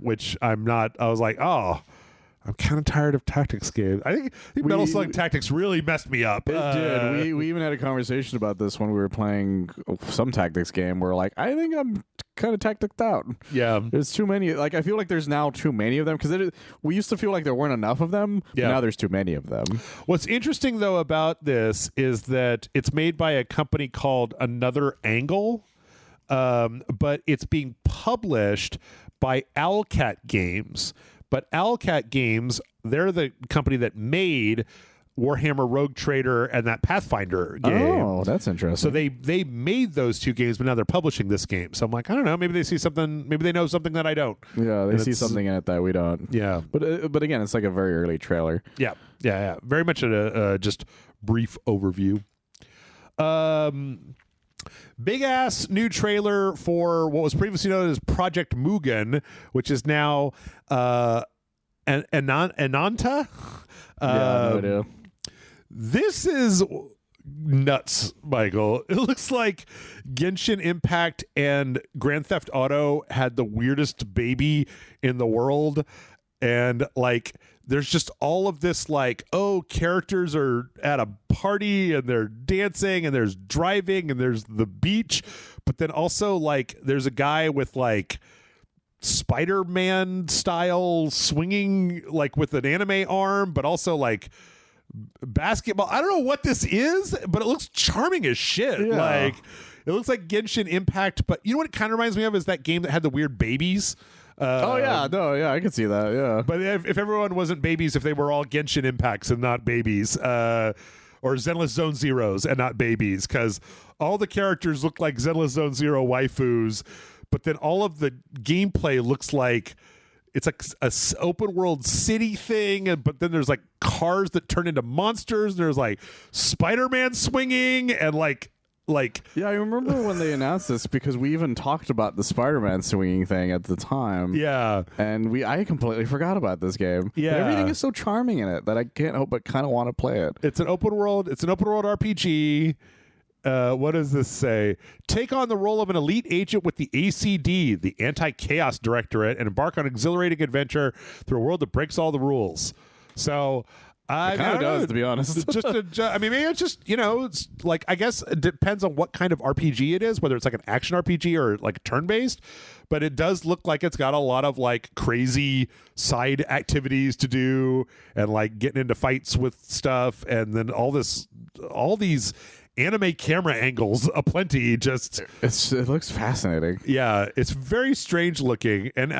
Which I was like, I'm kind of tired of tactics games. I think Metal Slug Tactics really messed me up. It did. We even had a conversation about this when we were playing some tactics game where like, I think I'm kind of tacticked out. Yeah. There's too many. Like, I feel like there's now too many of them because we used to feel like there weren't enough of them. But now there's too many of them. What's interesting, though, about this is that it's made by a company called Another Angle, but it's being published by Owlcat Games. But Owlcat Games, they're the company that made Warhammer Rogue Trader and that Pathfinder game. Oh, that's interesting. So they made those two games, but now they're publishing this game. So I'm like, I don't know. Maybe they see something. Maybe they know something that I don't. Yeah, they see something in it that we don't. Yeah. But again, it's like a very early trailer. Yeah. Very much a just brief overview. Big ass new trailer for what was previously known as Project Mugen, which is now Ananta. No idea. This is nuts, Michael. It looks like Genshin Impact and Grand Theft Auto had the weirdest baby in the world. And like, there's just all of this like, oh, characters are at a party and they're dancing and there's driving and there's the beach. But then also like there's a guy with like Spider-Man style swinging like with an anime arm, but also like basketball. I don't know what this is, but it looks charming as shit. Yeah. Like it looks like Genshin Impact, but you know what it kind of reminds me of is that game that had the weird babies. I can see that. Yeah, but if everyone wasn't babies, if they were all Genshin Impacts and not babies, or Zenless Zone Zeros and not babies, because all the characters look like Zenless Zone Zero waifus, but then all of the gameplay looks like it's like a open world city thing, but then there's like cars that turn into monsters. There's like Spider-Man swinging and like yeah, I remember when they announced this because we even talked about the Spider-Man swinging thing at the time. Yeah, and I completely forgot about this game. Yeah, but everything is so charming in it that I can't help but kind of want to play it. It's an open world RPG. What does this say? Take on the role of an elite agent with the ACD, the Anti-Chaos Directorate, and embark on an exhilarating adventure through a world that breaks all the rules. So it kind of does, to be honest. I mean, maybe it's just, it's like, I guess it depends on what kind of RPG it is, whether it's like an action RPG or like turn-based, but it does look like it's got a lot of like crazy side activities to do and like getting into fights with stuff, and then all these anime camera angles aplenty. It looks fascinating. Yeah, it's very strange looking, and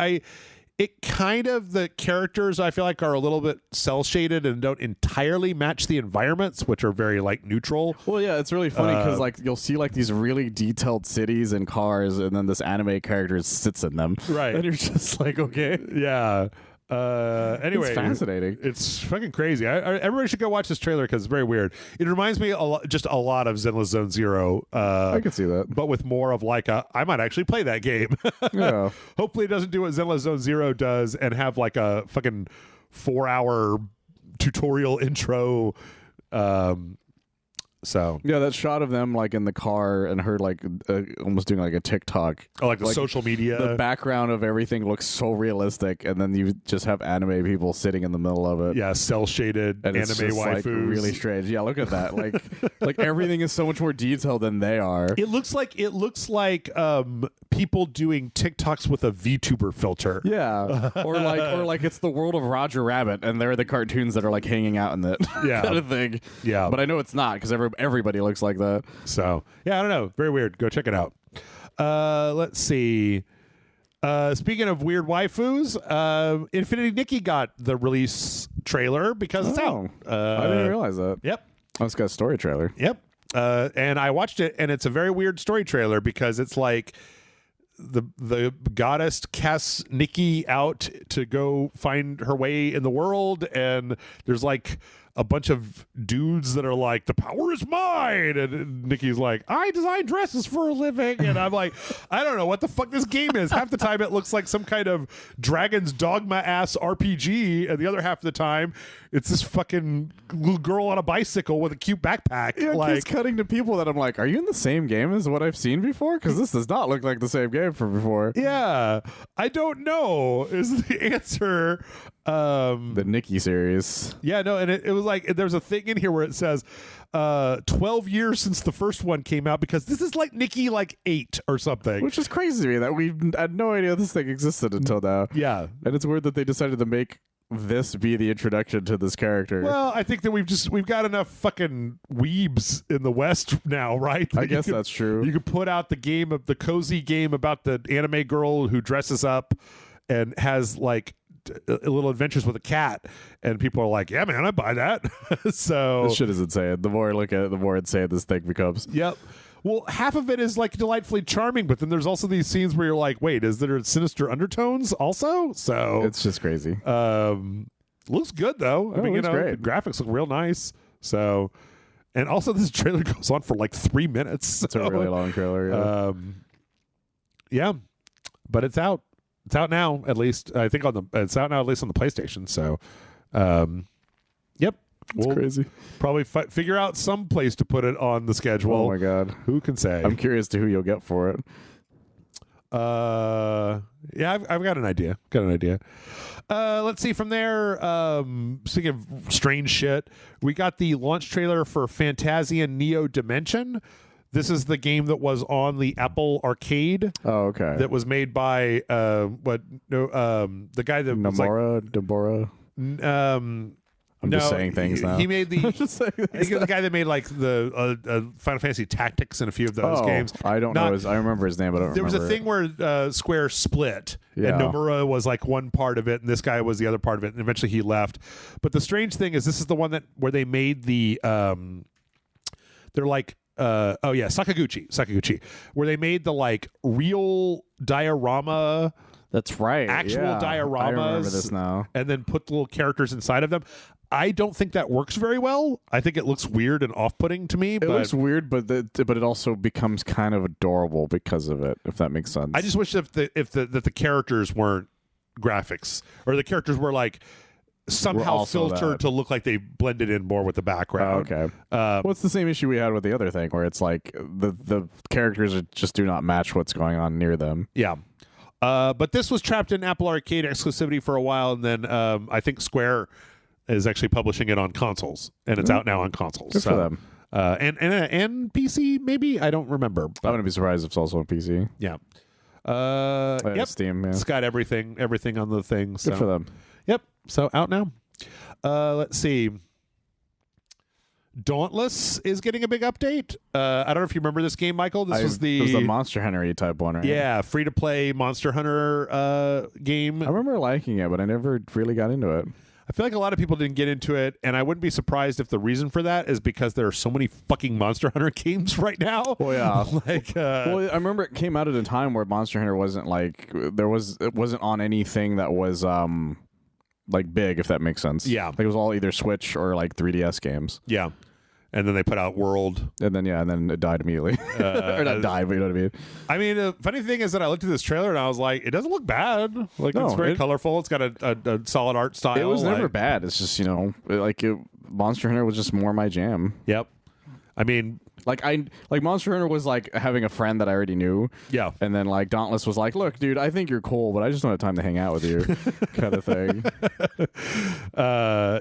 the characters I feel like are a little bit cell shaded and don't entirely match the environments, which are very like neutral. Well, yeah, it's really funny because like you'll see like these really detailed cities and cars, and then this anime character sits in them, right? And you're just like, okay, yeah. Anyway, it's fascinating. It's fucking crazy. Everybody should go watch this trailer because it's very weird. It reminds me a lot of Zenless Zone Zero. I can see that, but with more of like I might actually play that game. Yeah. Hopefully, it doesn't do what Zenless Zone Zero does and have like a fucking 4-hour tutorial intro. So yeah, that shot of them like in the car and her like almost doing like a TikTok. Oh, like the social media. The background of everything looks so realistic, and then you just have anime people sitting in the middle of it. Yeah, cell shaded anime waifus. Like really strange. Yeah, look at that. Like everything is so much more detailed than they are. It looks like people doing TikToks with a VTuber filter. Yeah, or like it's the world of Roger Rabbit, and they're the cartoons that are like hanging out in it. Yeah, kind of thing. Yeah, but I know it's not because everybody looks like that. So yeah, I don't know. Very weird. Go check it out. Let's see. Speaking of weird waifus, Infinity Nikki got the release trailer because it's out. I didn't realize that. Yep. Oh, it's got a story trailer. Yep. And I watched it, and it's a very weird story trailer because it's like the goddess casts Nikki out to go find her way in the world, and there's like a bunch of dudes that are like, the power is mine, and Nikki's like, I design dresses for a living, and I'm like, I don't know what the fuck this game is. Half the time it looks like some kind of Dragon's Dogma ass RPG, and the other half of the time it's this fucking little girl on a bicycle with a cute backpack. Yeah, like, keeps cutting to people that I'm like, are you in the same game as what I've seen before? Because this does not look like the same game from before. Yeah, I don't know is the answer. The Nikki series. Yeah, no, and it was like there's a thing in here where it says 12 years since the first one came out, because this is like Nikki like 8 or something. Which is crazy to me that we had no idea this thing existed until now. Yeah. And it's weird that they decided to make this be the introduction to this character. Well, I think that we've got enough fucking weebs in the West now, right? I guess that's true. You could put out the cozy game about the anime girl who dresses up and has like little adventures with a cat, and people are like, yeah, man, I buy that. So this shit is insane. The more I look at it, the more insane this thing becomes. Yep. Well, half of it is like delightfully charming, but then there's also these scenes where you're like, wait, is there sinister undertones also? So it's just crazy. Looks good though. I mean, great. The graphics look real nice. So, and also this trailer goes on for like 3 minutes. It's a really long trailer. Yeah. Yeah, but it's out. It's out now, at least. I think it's out now, at least on the PlayStation. So, yep. It's crazy. Probably figure out some place to put it on the schedule. Oh my god, who can say? I'm curious to who you'll get for it. Yeah, I've got an idea. Let's see from there. Speaking of strange shit, we got the launch trailer for Phantasian Neo Dimension. This is the game that was on the Apple Arcade. Oh, okay. That was made by the guy that Deborah. I'm just saying things now. He made the. I think the guy that made like the Final Fantasy Tactics and a few of those games. I don't know. I remember his name, but I don't there remember. There was a thing where Square split, and Nomura was like one part of it, and this guy was the other part of it, and eventually he left. But the strange thing is, this is the one where they made the. They're like. Sakaguchi, where they made the like real diorama. That's right. Actual dioramas. I remember this now. And then put the little characters inside of them. I don't think that works very well. I think it looks weird and off-putting to me. It looks weird, but it also becomes kind of adorable because of it, if that makes sense. I just wish that the characters weren't graphics, or the characters were like somehow filtered to look like they blended in more with the background. Okay. Well, it's the same issue we had with the other thing, where it's like the characters just do not match what's going on near them. Yeah. But this was trapped in Apple Arcade exclusivity for a while, and then I think Square is actually publishing it on consoles, and it's out now on consoles. Good for them. And PC, maybe? I don't remember. I wouldn't be surprised if it's also on PC. Yeah. Yep. Steam, yeah. It's got everything on the thing. So. Good for them. Yep. So out now. Let's see. Dauntless is getting a big update. I don't know if you remember this game, Michael. This was the Monster Hunter type one, right? Yeah, free-to-play Monster Hunter game. I remember liking it, but I never really got into it. I feel like a lot of people didn't get into it, and I wouldn't be surprised if the reason for that is because there are so many fucking Monster Hunter games right now. Well, yeah. Well, I remember it came out at a time where Monster Hunter wasn't like it wasn't on anything that was like big, if that makes sense. Yeah, like it was all either Switch or like 3DS games. Yeah. And then they put out World. And then it died immediately. Or not died, but you know what I mean. I mean, the funny thing is that I looked at this trailer and I was like, it doesn't look bad. Like, it's very colorful. It's got a solid art style. It was never bad. It's just, Monster Hunter was just more my jam. Yep. I mean... Like Monster Hunter was like having a friend that I already knew. Yeah. And then like Dauntless was like, look, dude, I think you're cool, but I just don't have time to hang out with you kind of thing.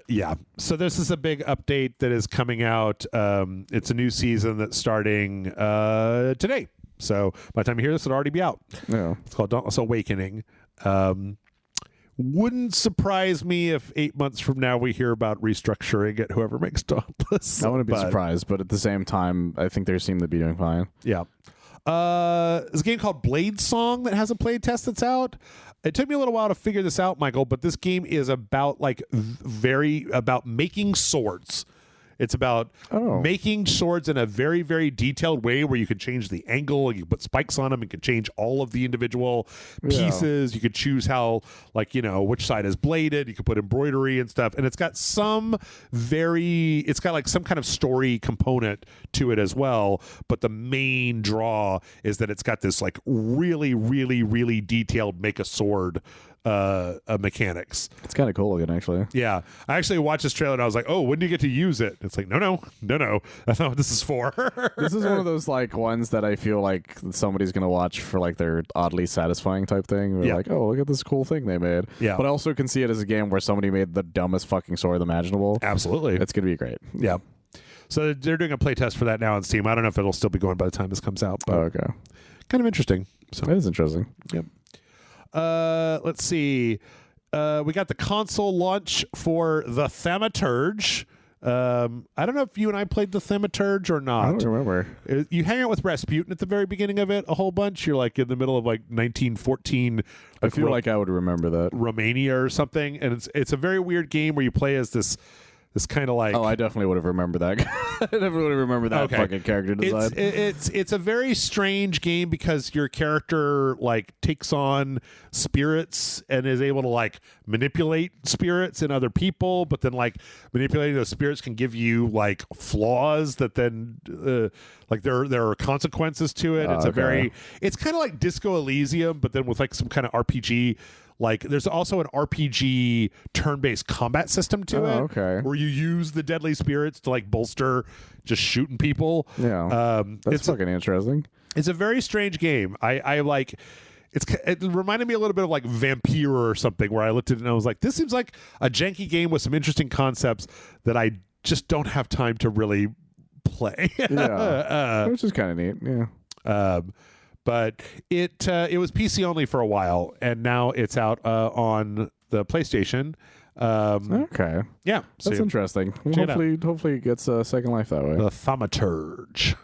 Yeah. So this is a big update that is coming out. It's a new season that's starting today. So by the time you hear this, it'll already be out. Yeah. It's called Dauntless Awakening. Wouldn't surprise me if 8 months from now we hear about restructuring at whoever makes Dauntless. I wouldn't be surprised, but at the same time, I think they seem to be doing fine. Yeah. There's a game called Blade Song that has a play test that's out. It took me a little while to figure this out, Michael, but this game is about about making swords. It's about making swords in a very, very detailed way where you can change the angle, you can put spikes on them, and can change all of the individual pieces. Yeah. You could choose how, which side is bladed. You could put embroidery and stuff. And it's got some some kind of story component to it as well. But the main draw is that it's got this like really, really, really detailed make a sword mechanics. It's kind of cool looking, actually. Yeah. I actually watched this trailer and I was like, oh, when do you get to use it? It's like, no. That's not what this is for. This is one of those like ones that I feel like somebody's going to watch for like their oddly satisfying type thing. We're like, oh, look at this cool thing they made. Yeah. But I also can see it as a game where somebody made the dumbest fucking sword imaginable. Absolutely. It's going to be great. Yeah. So they're doing a playtest for that now on Steam. I don't know if it'll still be going by the time this comes out. But okay. Kind of interesting. So that is interesting. Yep. Let's see. We got the console launch for the Thaumaturge. I don't know if you and I played the Thaumaturge or not. I don't remember. You hang out with Rasputin at the very beginning of it a whole bunch. You're like in the middle of like 1914. I feel like I would remember that. Romania or something. And it's a very weird game where you play as this kind of like... Oh, I definitely would have remembered that. I definitely would have remembered that fucking character design. It's a very strange game because your character like takes on spirits and is able to like manipulate spirits in other people, but then like manipulating those spirits can give you like flaws that then like there are consequences to it. It's kind of like Disco Elysium, but then with like some kind of RPG like there's also an RPG turn-based combat system to it. Okay. Where you use the deadly spirits to like bolster just shooting people. Yeah. That's fucking interesting. It's a very strange game. I like. It reminded me a little bit of like Vampire or something, where I looked at it and I was like, this seems like a janky game with some interesting concepts that I just don't have time to really play. Yeah. Which is kind of neat. Yeah. But it was PC only for a while, and now it's out on the PlayStation. Okay. Yeah. That's interesting. Well, hopefully it gets a second life that way. The Thaumaturge.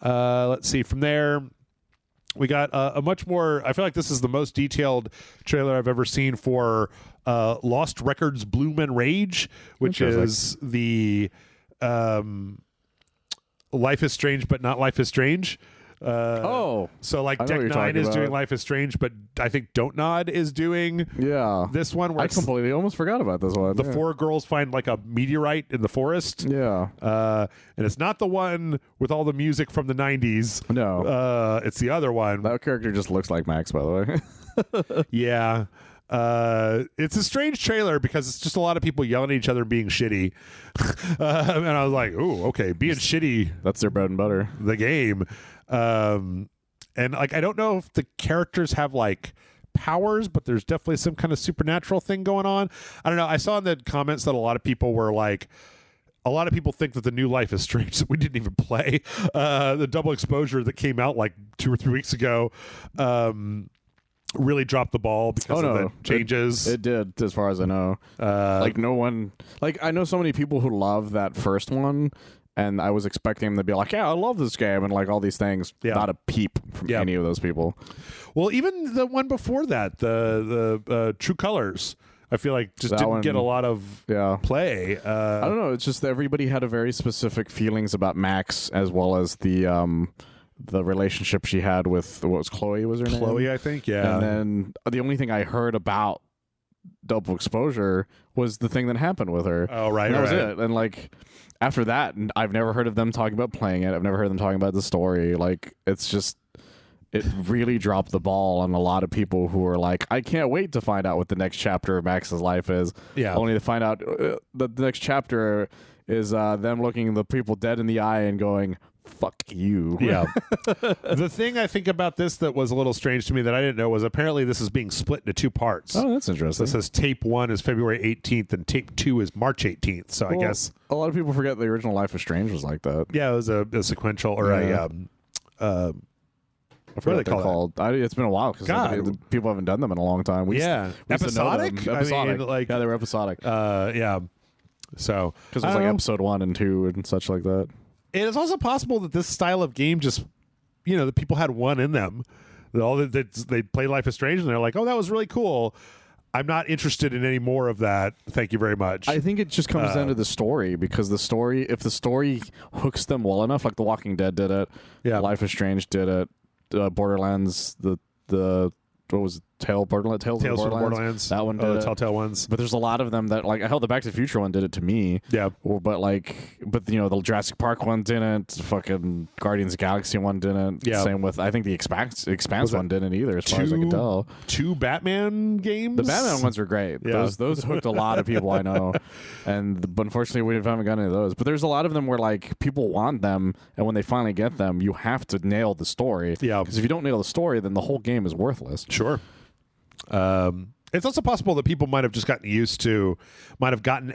Let's see. From there, we got a much more. I feel like this is the most detailed trailer I've ever seen for Lost Records Bloom and Rage, which is the Life is Strange, but not Life is Strange. So like Deck 9 is doing Life is Strange, but I think Don't Nod is doing this one. Where I completely almost forgot about this one. The four girls find like a meteorite in the forest. Yeah. And it's not the one with all the music from the 90s. No. It's the other one. That character just looks like Max, by the way. Yeah. It's a strange trailer because it's just a lot of people yelling at each other and being shitty. And I was like, ooh, okay, being shitty. That's their bread and butter. The game. And like I don't know if the characters have like powers, but there's definitely some kind of supernatural thing going on. I don't know. I saw in the comments that a lot of people were like, a lot of people think that the new Life is Strange that we didn't even play, the double exposure that came out like 2 or 3 weeks ago, really dropped the ball because of the changes. It did, as far as I know. Like no one, like I know so many people who love that first one. And I was expecting them to be like, yeah, I love this game, and like all these things. Yeah. Not a peep from any of those people. Well, even the one before that, the True Colors, I feel like just didn't get a lot of play. I don't know. It's just that everybody had a very specific feelings about Max, as well as the relationship she had with, what was Chloe? Was her name? Chloe, I think. Yeah. And then the only thing I heard about double exposure was the thing that happened with her. Oh, right. And that was it. And like. After that, I've never heard of them talking about playing it. I've never heard them talking about the story. Like, it's just, it really dropped the ball on a lot of people who are like, I can't wait to find out what the next chapter of Max's life is. Yeah. Only to find out that the next chapter is them looking the people dead in the eye and going, fuck you. Yeah. The thing I think about this that was a little strange to me that I didn't know was apparently this is being split into 2 parts. Oh, that's interesting. So it says tape 1 is February 18th and tape 2 is March 18th. So I guess a lot of people forget the original Life is Strange was like that. Yeah, it was a sequential or I forget what they're called. It's been a while because people haven't done them in a long time. Episodic? Episodic. I mean, like, yeah, they were episodic. Yeah. So because it was like episode 1 and 2 and such like that. It is also possible that this style of game just, that people had one in them. They play Life is Strange and they're like, oh, that was really cool. I'm not interested in any more of that. Thank you very much. I think it just comes down to the story, because if the story hooks them well enough, like The Walking Dead did it, Life is Strange did it, Borderlands, what was it? Tales of the Borderlands. That one did the Telltale ones. But there's a lot of them that, like, hell, the Back to the Future one did it to me. Yeah. But the Jurassic Park one didn't. Fucking Guardians of the Galaxy one didn't. Yeah. Same with, I think the Expanse one didn't either, as far as I can tell. 2 Batman games? The Batman ones were great. Yeah. Those hooked a lot of people I know. But unfortunately, we haven't gotten any of those. But there's a lot of them where, like, people want them, and when they finally get them, you have to nail the story. Yeah. Because if you don't nail the story, then the whole game is worthless. Sure. It's also possible that people might have just gotten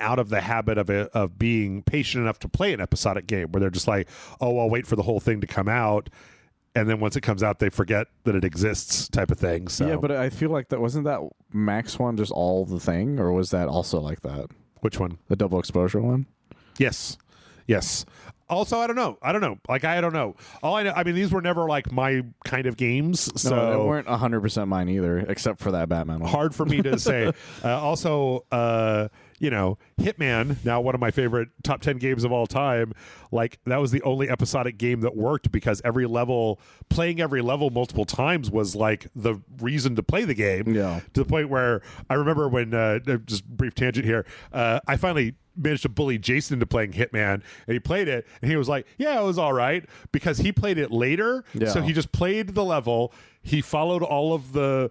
out of the habit of being patient enough to play an episodic game, where they're just like, oh, I'll wait for the whole thing to come out, and then once it comes out, they forget that it exists, type of thing. So yeah, but I feel like wasn't that Max one just all the thing, or was that also like that? Which one? The double exposure one? Yes. Also, I don't know. Like, I don't know. All I know, I mean, these were never like my kind of games. So no, they weren't 100% mine either, except for that Batman one. Hard for me to say. Also, Hitman, now one of my favorite top 10 games of all time. Like, that was the only episodic game that worked, because playing every level multiple times was like the reason to play the game. Yeah. To the point where I remember when, just brief tangent here, I finally managed to bully Jason into playing Hitman, and he played it, and he was like, yeah, it was all right, because he played it later. Yeah. So he just played the level, he followed all of the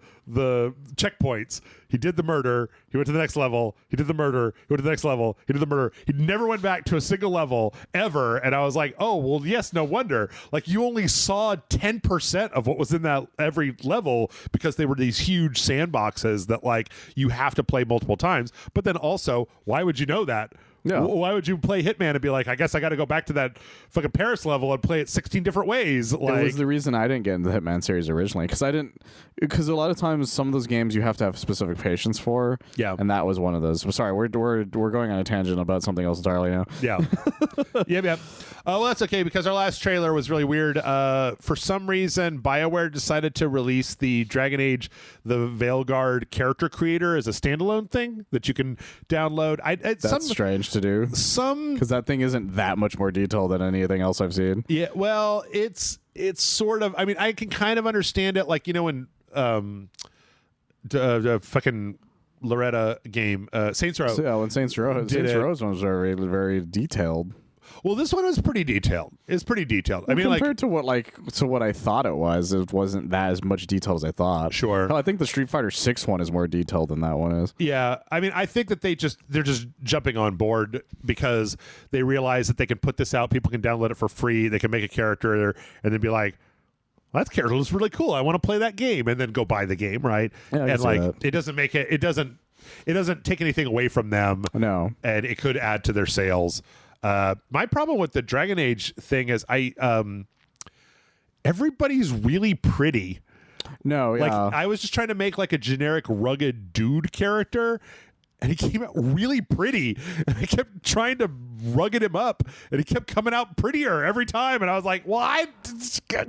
checkpoints. He did the murder. He went to the next level. He did the murder. He went to the next level. He did the murder. He never went back to a single level ever. And I was like, oh, well, yes, no wonder. Like, you only saw 10% of what was in that every level because they were these huge sandboxes that, like, you have to play multiple times. But then also, why would you know that? Yeah. Why would you play Hitman and be like, I guess I got to go back to that fucking Paris level and play it 16 different ways? Like, it was the reason I didn't get into the Hitman series originally, because a lot of times some of those games you have to have specific patience for. Yeah. And that was one of those. Sorry, we're going on a tangent about something else entirely now. Yeah. Yep. Well, that's okay, because our last trailer was really weird. For some reason, BioWare decided to release the Dragon Age, the Veilguard character creator as a standalone thing that you can download. That's strange to do. Because that thing isn't that much more detailed than anything else I've seen. Yeah, well, it's sort of. I mean, I can kind of understand it. Like, when the fucking Loretta game, Saints Row. So, yeah, when Saints Row's one was very, very detailed. Well, this one was pretty detailed. It's pretty detailed. I mean, compared to what I thought it wasn't that as much detail as I thought. Sure. Hell, I think the Street Fighter 6 one is more detailed than that one is. Yeah, I mean, I think that they're just jumping on board because they realize that they can put this out. People can download it for free. They can make a character and then be like, well, that character looks really cool. I want to play that game, and then go buy the game, right? Yeah, and like, it doesn't make it. It doesn't take anything away from them. No, and it could add to their sales. My problem with the Dragon Age thing is everybody's really pretty. No, yeah. Like, I was just trying to make like a generic rugged dude character, and he came out really pretty. And I kept trying to rugged him up, and he kept coming out prettier every time. And I was like, "Well,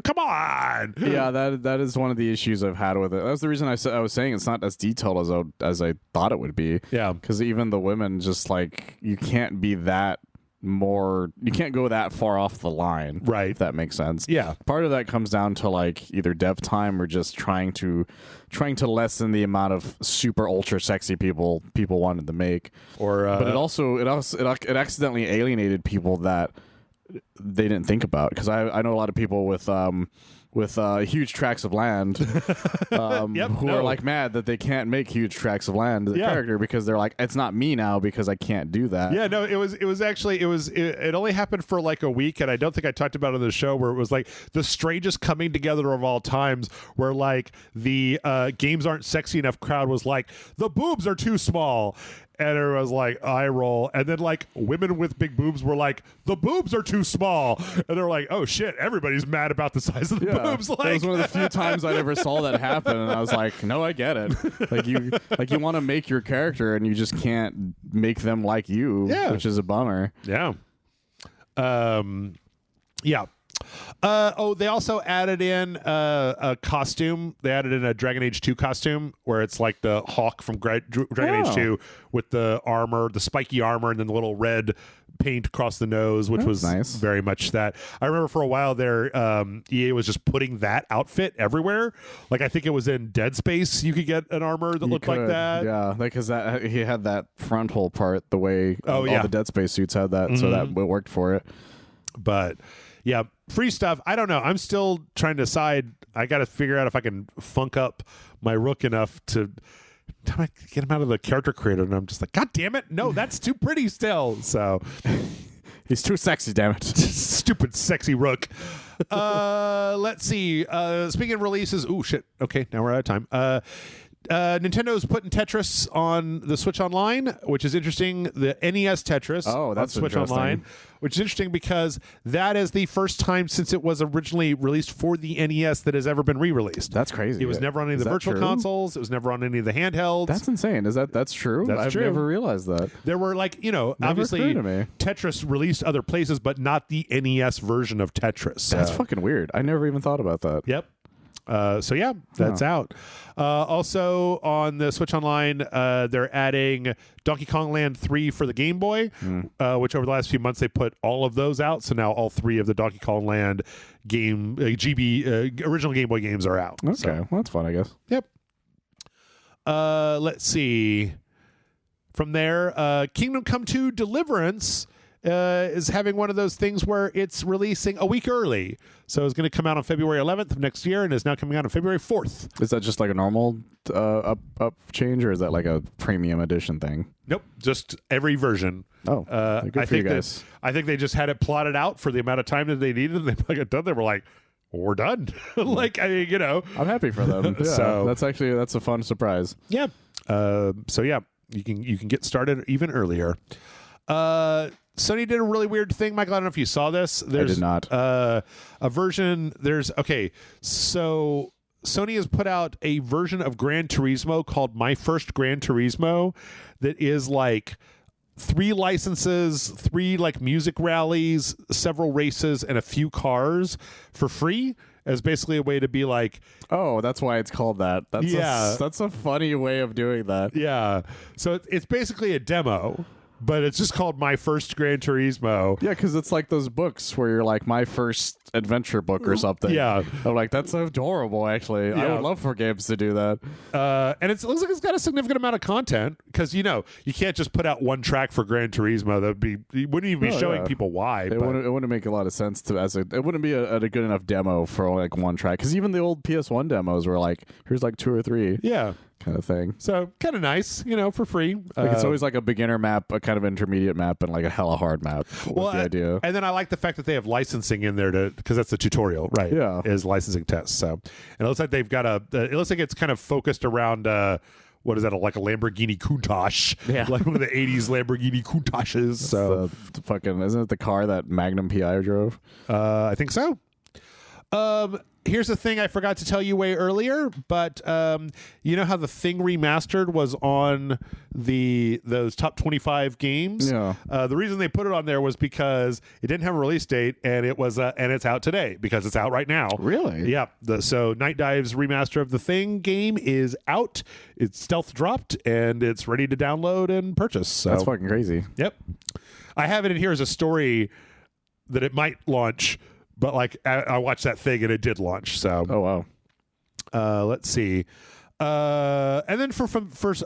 come on." Yeah, that is one of the issues I've had with it. That's the reason I was saying it's not as detailed as I thought it would be. Yeah, because even the women, just like, you can't be that. You can't go that far off the line, right? If that makes sense. Yeah, part of that comes down to like either dev time or just trying to lessen the amount of super ultra sexy people wanted to make, or but it accidentally alienated people that they didn't think about, because I know a lot of people with huge tracts of land who are like mad that they can't make huge tracts of land as a character, because they're like, it's not me now because I can't do that. Yeah, no, it only happened for like a week, and I don't think I talked about it on the show, where it was like the strangest coming together of all times, where like the games aren't sexy enough crowd was like, the boobs are too small. And everyone was like, eye roll. And then like women with big boobs were like, the boobs are too small. And they're like, oh shit, everybody's mad about the size of the boobs. Like, that was one of the few times I ever saw that happen, and I was like, no, I get it. Like you want to make your character, and you just can't make them like you, which is a bummer. Yeah. Yeah. They also added in a costume. They added in a Dragon Age 2 costume, where it's like the Hawk from Dragon Age 2 with the armor, the spiky armor, and then the little red paint across the nose, which was nice. Very much that. I remember for a while there, EA was just putting that outfit everywhere. Like, I think it was in Dead Space, you could get an armor that looked like that. Yeah, because he had that frontal part the way all the Dead Space suits had that, so that it worked for it. But yeah, free stuff. I don't know. I'm still trying to decide. I got to figure out if I can funk up my Rook enough to get him out of the character creator. And I'm just like, God damn it. No, that's too pretty still. So he's too sexy, damn it. Stupid sexy Rook. Let's see. Speaking of releases. Oh, shit. Okay, now we're out of time. Nintendo's putting Tetris on the Switch Online, which is interesting. The NES Tetris on Switch Online, which is interesting because that is the first time since it was originally released for the NES that has ever been re-released. That's crazy. It was never on any of the virtual consoles. It was never on any of the handhelds. That's insane. That's true? That's true. I've never realized that. There were obviously Tetris released other places, but not the NES version of Tetris. That's fucking weird. I never even thought about that. Yep. So yeah, that's out. Also on the Switch Online, they're adding Donkey Kong Land 3 for the Game Boy, which over the last few months they put all of those out. So now all three of the Donkey Kong Land original Game Boy games are out. Okay, so, well, that's fun, I guess. Yep. Let's see. From there, Kingdom Come 2 Deliverance is having one of those things where it's releasing a week early. So it's going to come out on February 11th of next year and is now coming out on February 4th. Is that just like a normal up change, or is that like a premium edition thing? Nope, just every version. Oh, good for you guys. I think they just had it plotted out for the amount of time that they needed, and they got done. They were like, we're done. Like, I mean, I'm happy for them. Yeah, so that's a fun surprise. Yeah. So yeah, you can get started even earlier. Sony did a really weird thing, Michael. I don't know if you saw this. I did not. A version. So Sony has put out a version of Gran Turismo called My First Gran Turismo that is like 3 licenses, 3 like music rallies, several races, and a few cars for free, as basically a way to be like, oh, that's why it's called that. That's a funny way of doing that. Yeah. So it's basically a demo, but it's just called My First Gran Turismo. Yeah, because it's like those books where you're like, my first adventure book or something. Yeah. I'm like, that's adorable, actually. Yeah. I would love for games to do that. And it looks like it's got a significant amount of content, because, you can't just put out one track for Gran Turismo. You wouldn't even be showing people why. It wouldn't make a lot of sense it wouldn't be a good enough demo for like one track, because even the old PS1 demos were like, here's like 2 or 3. Yeah. Kind of thing. So kind of nice, for free. Like it's always like a beginner map, a kind of intermediate map, and like a hella hard map. Well, the idea. And then I like the fact that they have licensing in there because that's the tutorial, right? Yeah, is licensing tests. So, and it looks like they've got it looks like it's kind of focused around what is that? Like a Lamborghini Countach? Yeah, like one of the '80s Lamborghini Countaches. So isn't it the car that Magnum PI drove? I think so. Here's the thing I forgot to tell you way earlier, but you know how the Thing Remastered was on those top 25 games? Yeah. The reason they put it on there was because it didn't have a release date, and it's out today because it's out right now. Really? Yeah. So Night Dive's remaster of the Thing game is out. It's stealth dropped, and it's ready to download and purchase. So. That's fucking crazy. Yep. I have it in here as a story that it might launch. But like I watched that thing and it did launch. So oh wow. Let's see. And then for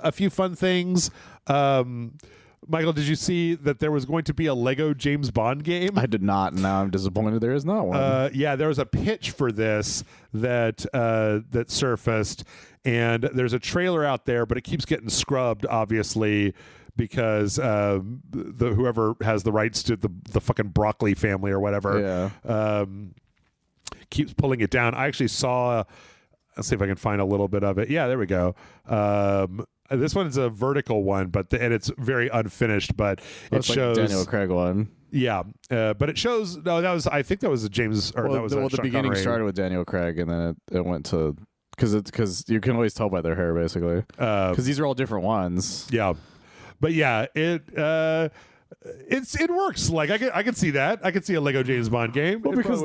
a few fun things, Michael, did you see that there was going to be a Lego James Bond game? I did not. And now I'm disappointed there is not one. Yeah, there was a pitch for this that surfaced, and there's a trailer out there, but it keeps getting scrubbed, obviously, because whoever has the rights to the fucking Broccoli family or whatever keeps pulling it down. I actually saw. Let's see if I can find a little bit of it. Yeah, there we go. This one's a vertical one, and it's very unfinished, but it shows like Daniel Craig one. Yeah, but it shows. No, I think that was a James. Or that was the beginning started with Daniel Craig, and then it went to because you can always tell by their hair basically. Because these are all different ones. Yeah. But yeah, it works. Like I can see that. I can see a Lego James Bond game. Well, because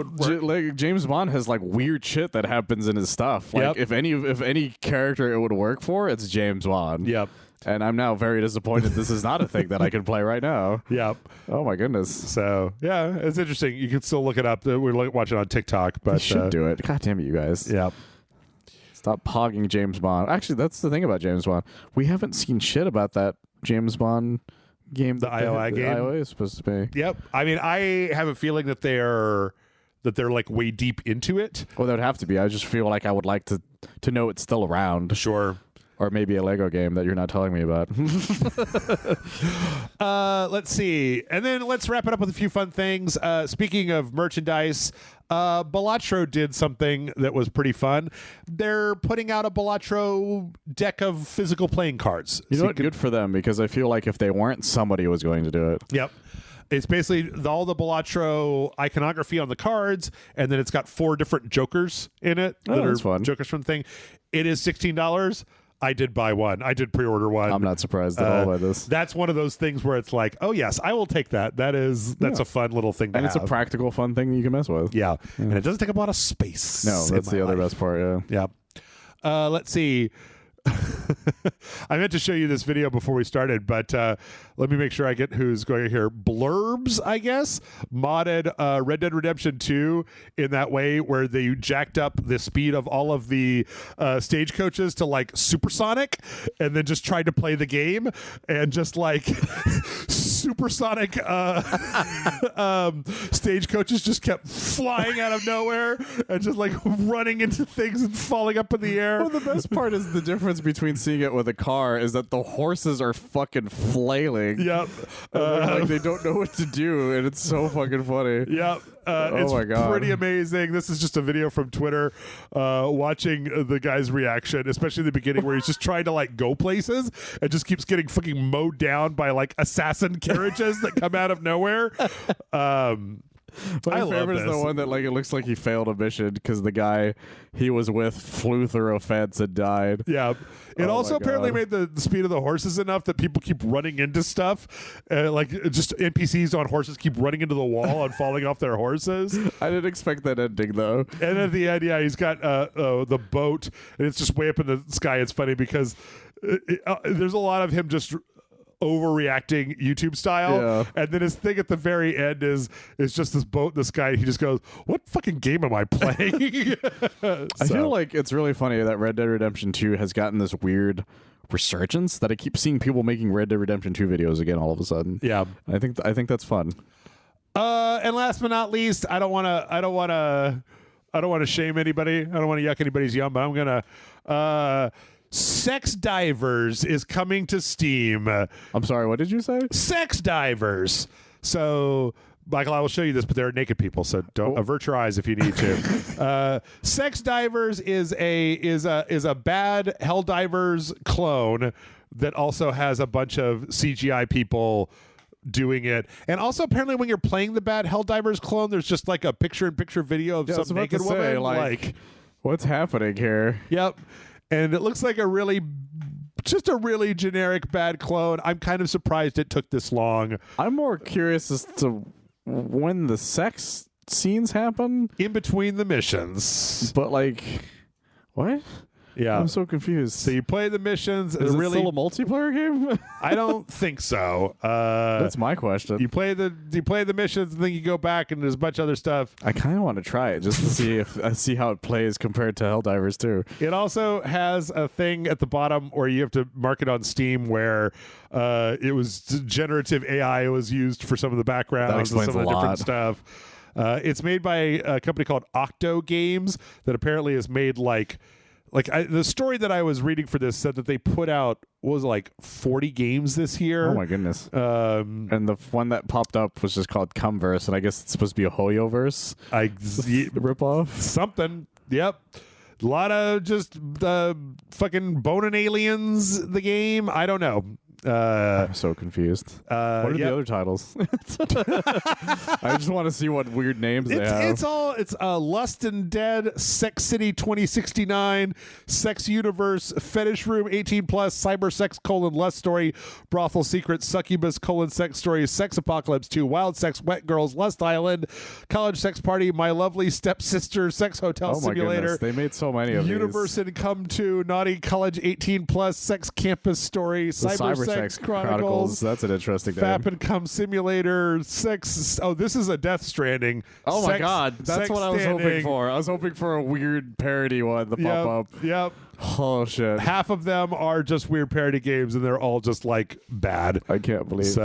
James Bond has like weird shit that happens in his stuff. Like if any character it would work for, it's James Bond. Yep. And I'm now very disappointed this is not a thing that I can play right now. Yep. Oh my goodness. So yeah, it's interesting. You can still look it up. We're watching on TikTok, but you should do it. God damn it, you guys. Yep. Stop pogging James Bond. Actually, that's the thing about James Bond. We haven't seen shit about that James Bond game. The IOI game? The IOI is supposed to be. Yep. I mean, I have a feeling that they're like way deep into it. Well, that would have to be. I just feel like I would like to know it's still around. Sure. Or maybe a Lego game that you're not telling me about. Let's see. And then let's wrap it up with a few fun things. Speaking of merchandise, Balatro did something that was pretty fun. They're putting out a Balatro deck of physical playing cards. You know what? Good for them, because I feel like if they weren't, somebody was going to do it. Yep. It's basically all the Balatro iconography on the cards, and then it's got 4 different Jokers in it. That's fun. Jokers from the thing. It is $16. I did buy one. I did pre-order one. I'm not surprised at all by this. That's one of those things where it's like, oh yes, I will take that. That's a fun little thing to have. And it's a practical, fun thing that you can mess with. Yeah. And it doesn't take up a lot of space. No, that's the other best part, yeah. Let's see. I meant to show you this video before we started, but let me make sure I get who's going here. Blurbs, I guess, modded Red Dead Redemption 2 in that way where they jacked up the speed of all of the stagecoaches to like supersonic, and then just tried to play the game and just like supersonic stagecoaches just kept flying out of nowhere and just like running into things and falling up in the air. Well, the best part is the difference between seeing it with a car is that the horses are fucking flailing. Yep. Like they don't know what to do, and it's so fucking funny. Yep. Oh my God. Pretty amazing. This is just a video from Twitter watching the guy's reaction, especially in the beginning where he's just trying to like go places and just keeps getting fucking mowed down by like assassin carriages that come out of nowhere. My favorite is the one that like it looks like he failed a mission because the guy he was with flew through a fence and died. Yeah. It also apparently made the speed of the horses enough that people keep running into stuff. Like just NPCs on horses keep running into the wall and falling off their horses. I didn't expect that ending though. And at the end, yeah, he's got the boat and it's just way up in the sky. It's funny because there's a lot of him just overreacting YouTube style, and then his thing at the very end is just this boat, this guy, he just goes, what fucking game am I playing? I feel like it's really funny that Red Dead Redemption 2 has gotten this weird resurgence that I keep seeing people making Red Dead Redemption 2 videos again all of a sudden. Yeah. I think that's fun. And last but not least, I don't want to shame anybody. I don't want to yuck anybody's yum, but I'm going to Sex Divers is coming to Steam. I'm sorry, what did you say? Sex Divers. So, Michael, I will show you this, but there are naked people, so don't avert your eyes if you need to. Sex Divers is a bad Helldivers clone that also has a bunch of CGI people doing it. And also apparently when you're playing the bad Helldivers clone, there's just like a picture-in-picture video of some naked woman. Like, what's happening here? Yep. And it looks like a really generic bad clone. I'm kind of surprised it took this long. I'm more curious as to when the sex scenes happen. In between the missions. But like, what? Yeah. I'm so confused. So you play the missions. Is it still a multiplayer game? I don't think so. That's my question. You play the missions, and then you go back, and there's a bunch of other stuff. I kind of want to try it just to see how it plays compared to Helldivers 2. It also has a thing at the bottom where you have to mark it on Steam where it was generative AI was used for some of the backgrounds and some of the different stuff. It's made by a company called Octo Games that apparently has made the story that I was reading for this said that they put out was like 40 games this year. Oh my goodness. And the one that popped up was just called Cumverse, and I guess it's supposed to be a Hoyoverse ripoff. Something. Yep. A lot of just fucking boning aliens, the game. I don't know. I'm so confused. What are the other titles? I just want to see what weird names they have. It's Lust and Dead, Sex City 2069, Sex Universe, Fetish Room 18+, Cyber Sex: Lust Story, Brothel Secret, Succubus: Sex Story, Sex Apocalypse 2, Wild Sex, Wet Girls, Lust Island, College Sex Party, My Lovely Stepsister, Sex Hotel Simulator. Goodness. They made so many of Universe these. Income 2, Naughty College 18+, Sex Campus Story, Cyber Sex Chronicles. That's an interesting name. Fap and Cum Simulator, Sex. Oh, this is a Death Stranding. Oh my God, that's what I was hoping for. I was hoping for a weird parody one to pop up. Yep. Oh shit. Half of them are just weird parody games, and they're all just like bad. I can't believe this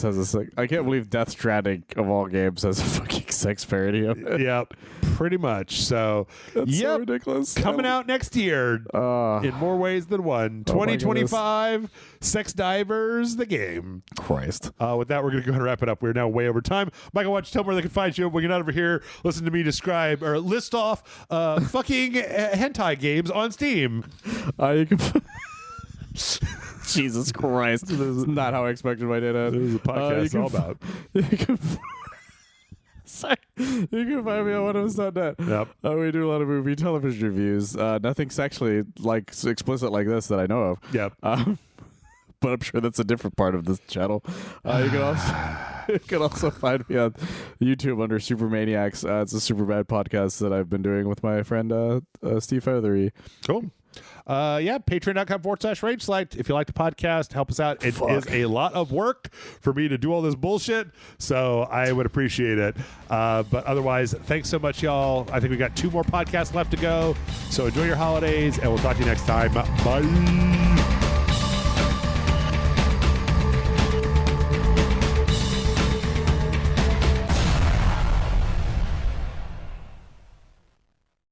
has I can't believe Death Stranding of all games has a fucking sex parody of it. Yep, pretty much. So, that's so ridiculous. Coming out next year in more ways than one. 2025, Sex Divers, the game. Christ. With that, we're going to go ahead and wrap it up. We're now way over time. Michael, why don't you tell them where they can find you when you're not over here? Listen to me describe or list off fucking hentai games on Steam. You can Jesus Christ. This is not how I expected my day to end. This is a podcast it's all about. You can find me on whatever.net. Yep. We do a lot of movie television reviews. Nothing sexually explicit like this that I know of. Yep. But I'm sure that's a different part of this channel. You can also find me on YouTube under Supermaniacs. It's a super bad podcast that I've been doing with my friend Steve Feathery. Cool. Patreon.com/RageSelect. If you like the podcast, help us out. It is a lot of work for me to do all this bullshit, so I would appreciate it. But otherwise, thanks so much, y'all. I think we got 2 more podcasts left to go, so enjoy your holidays, and we'll talk to you next time. Bye.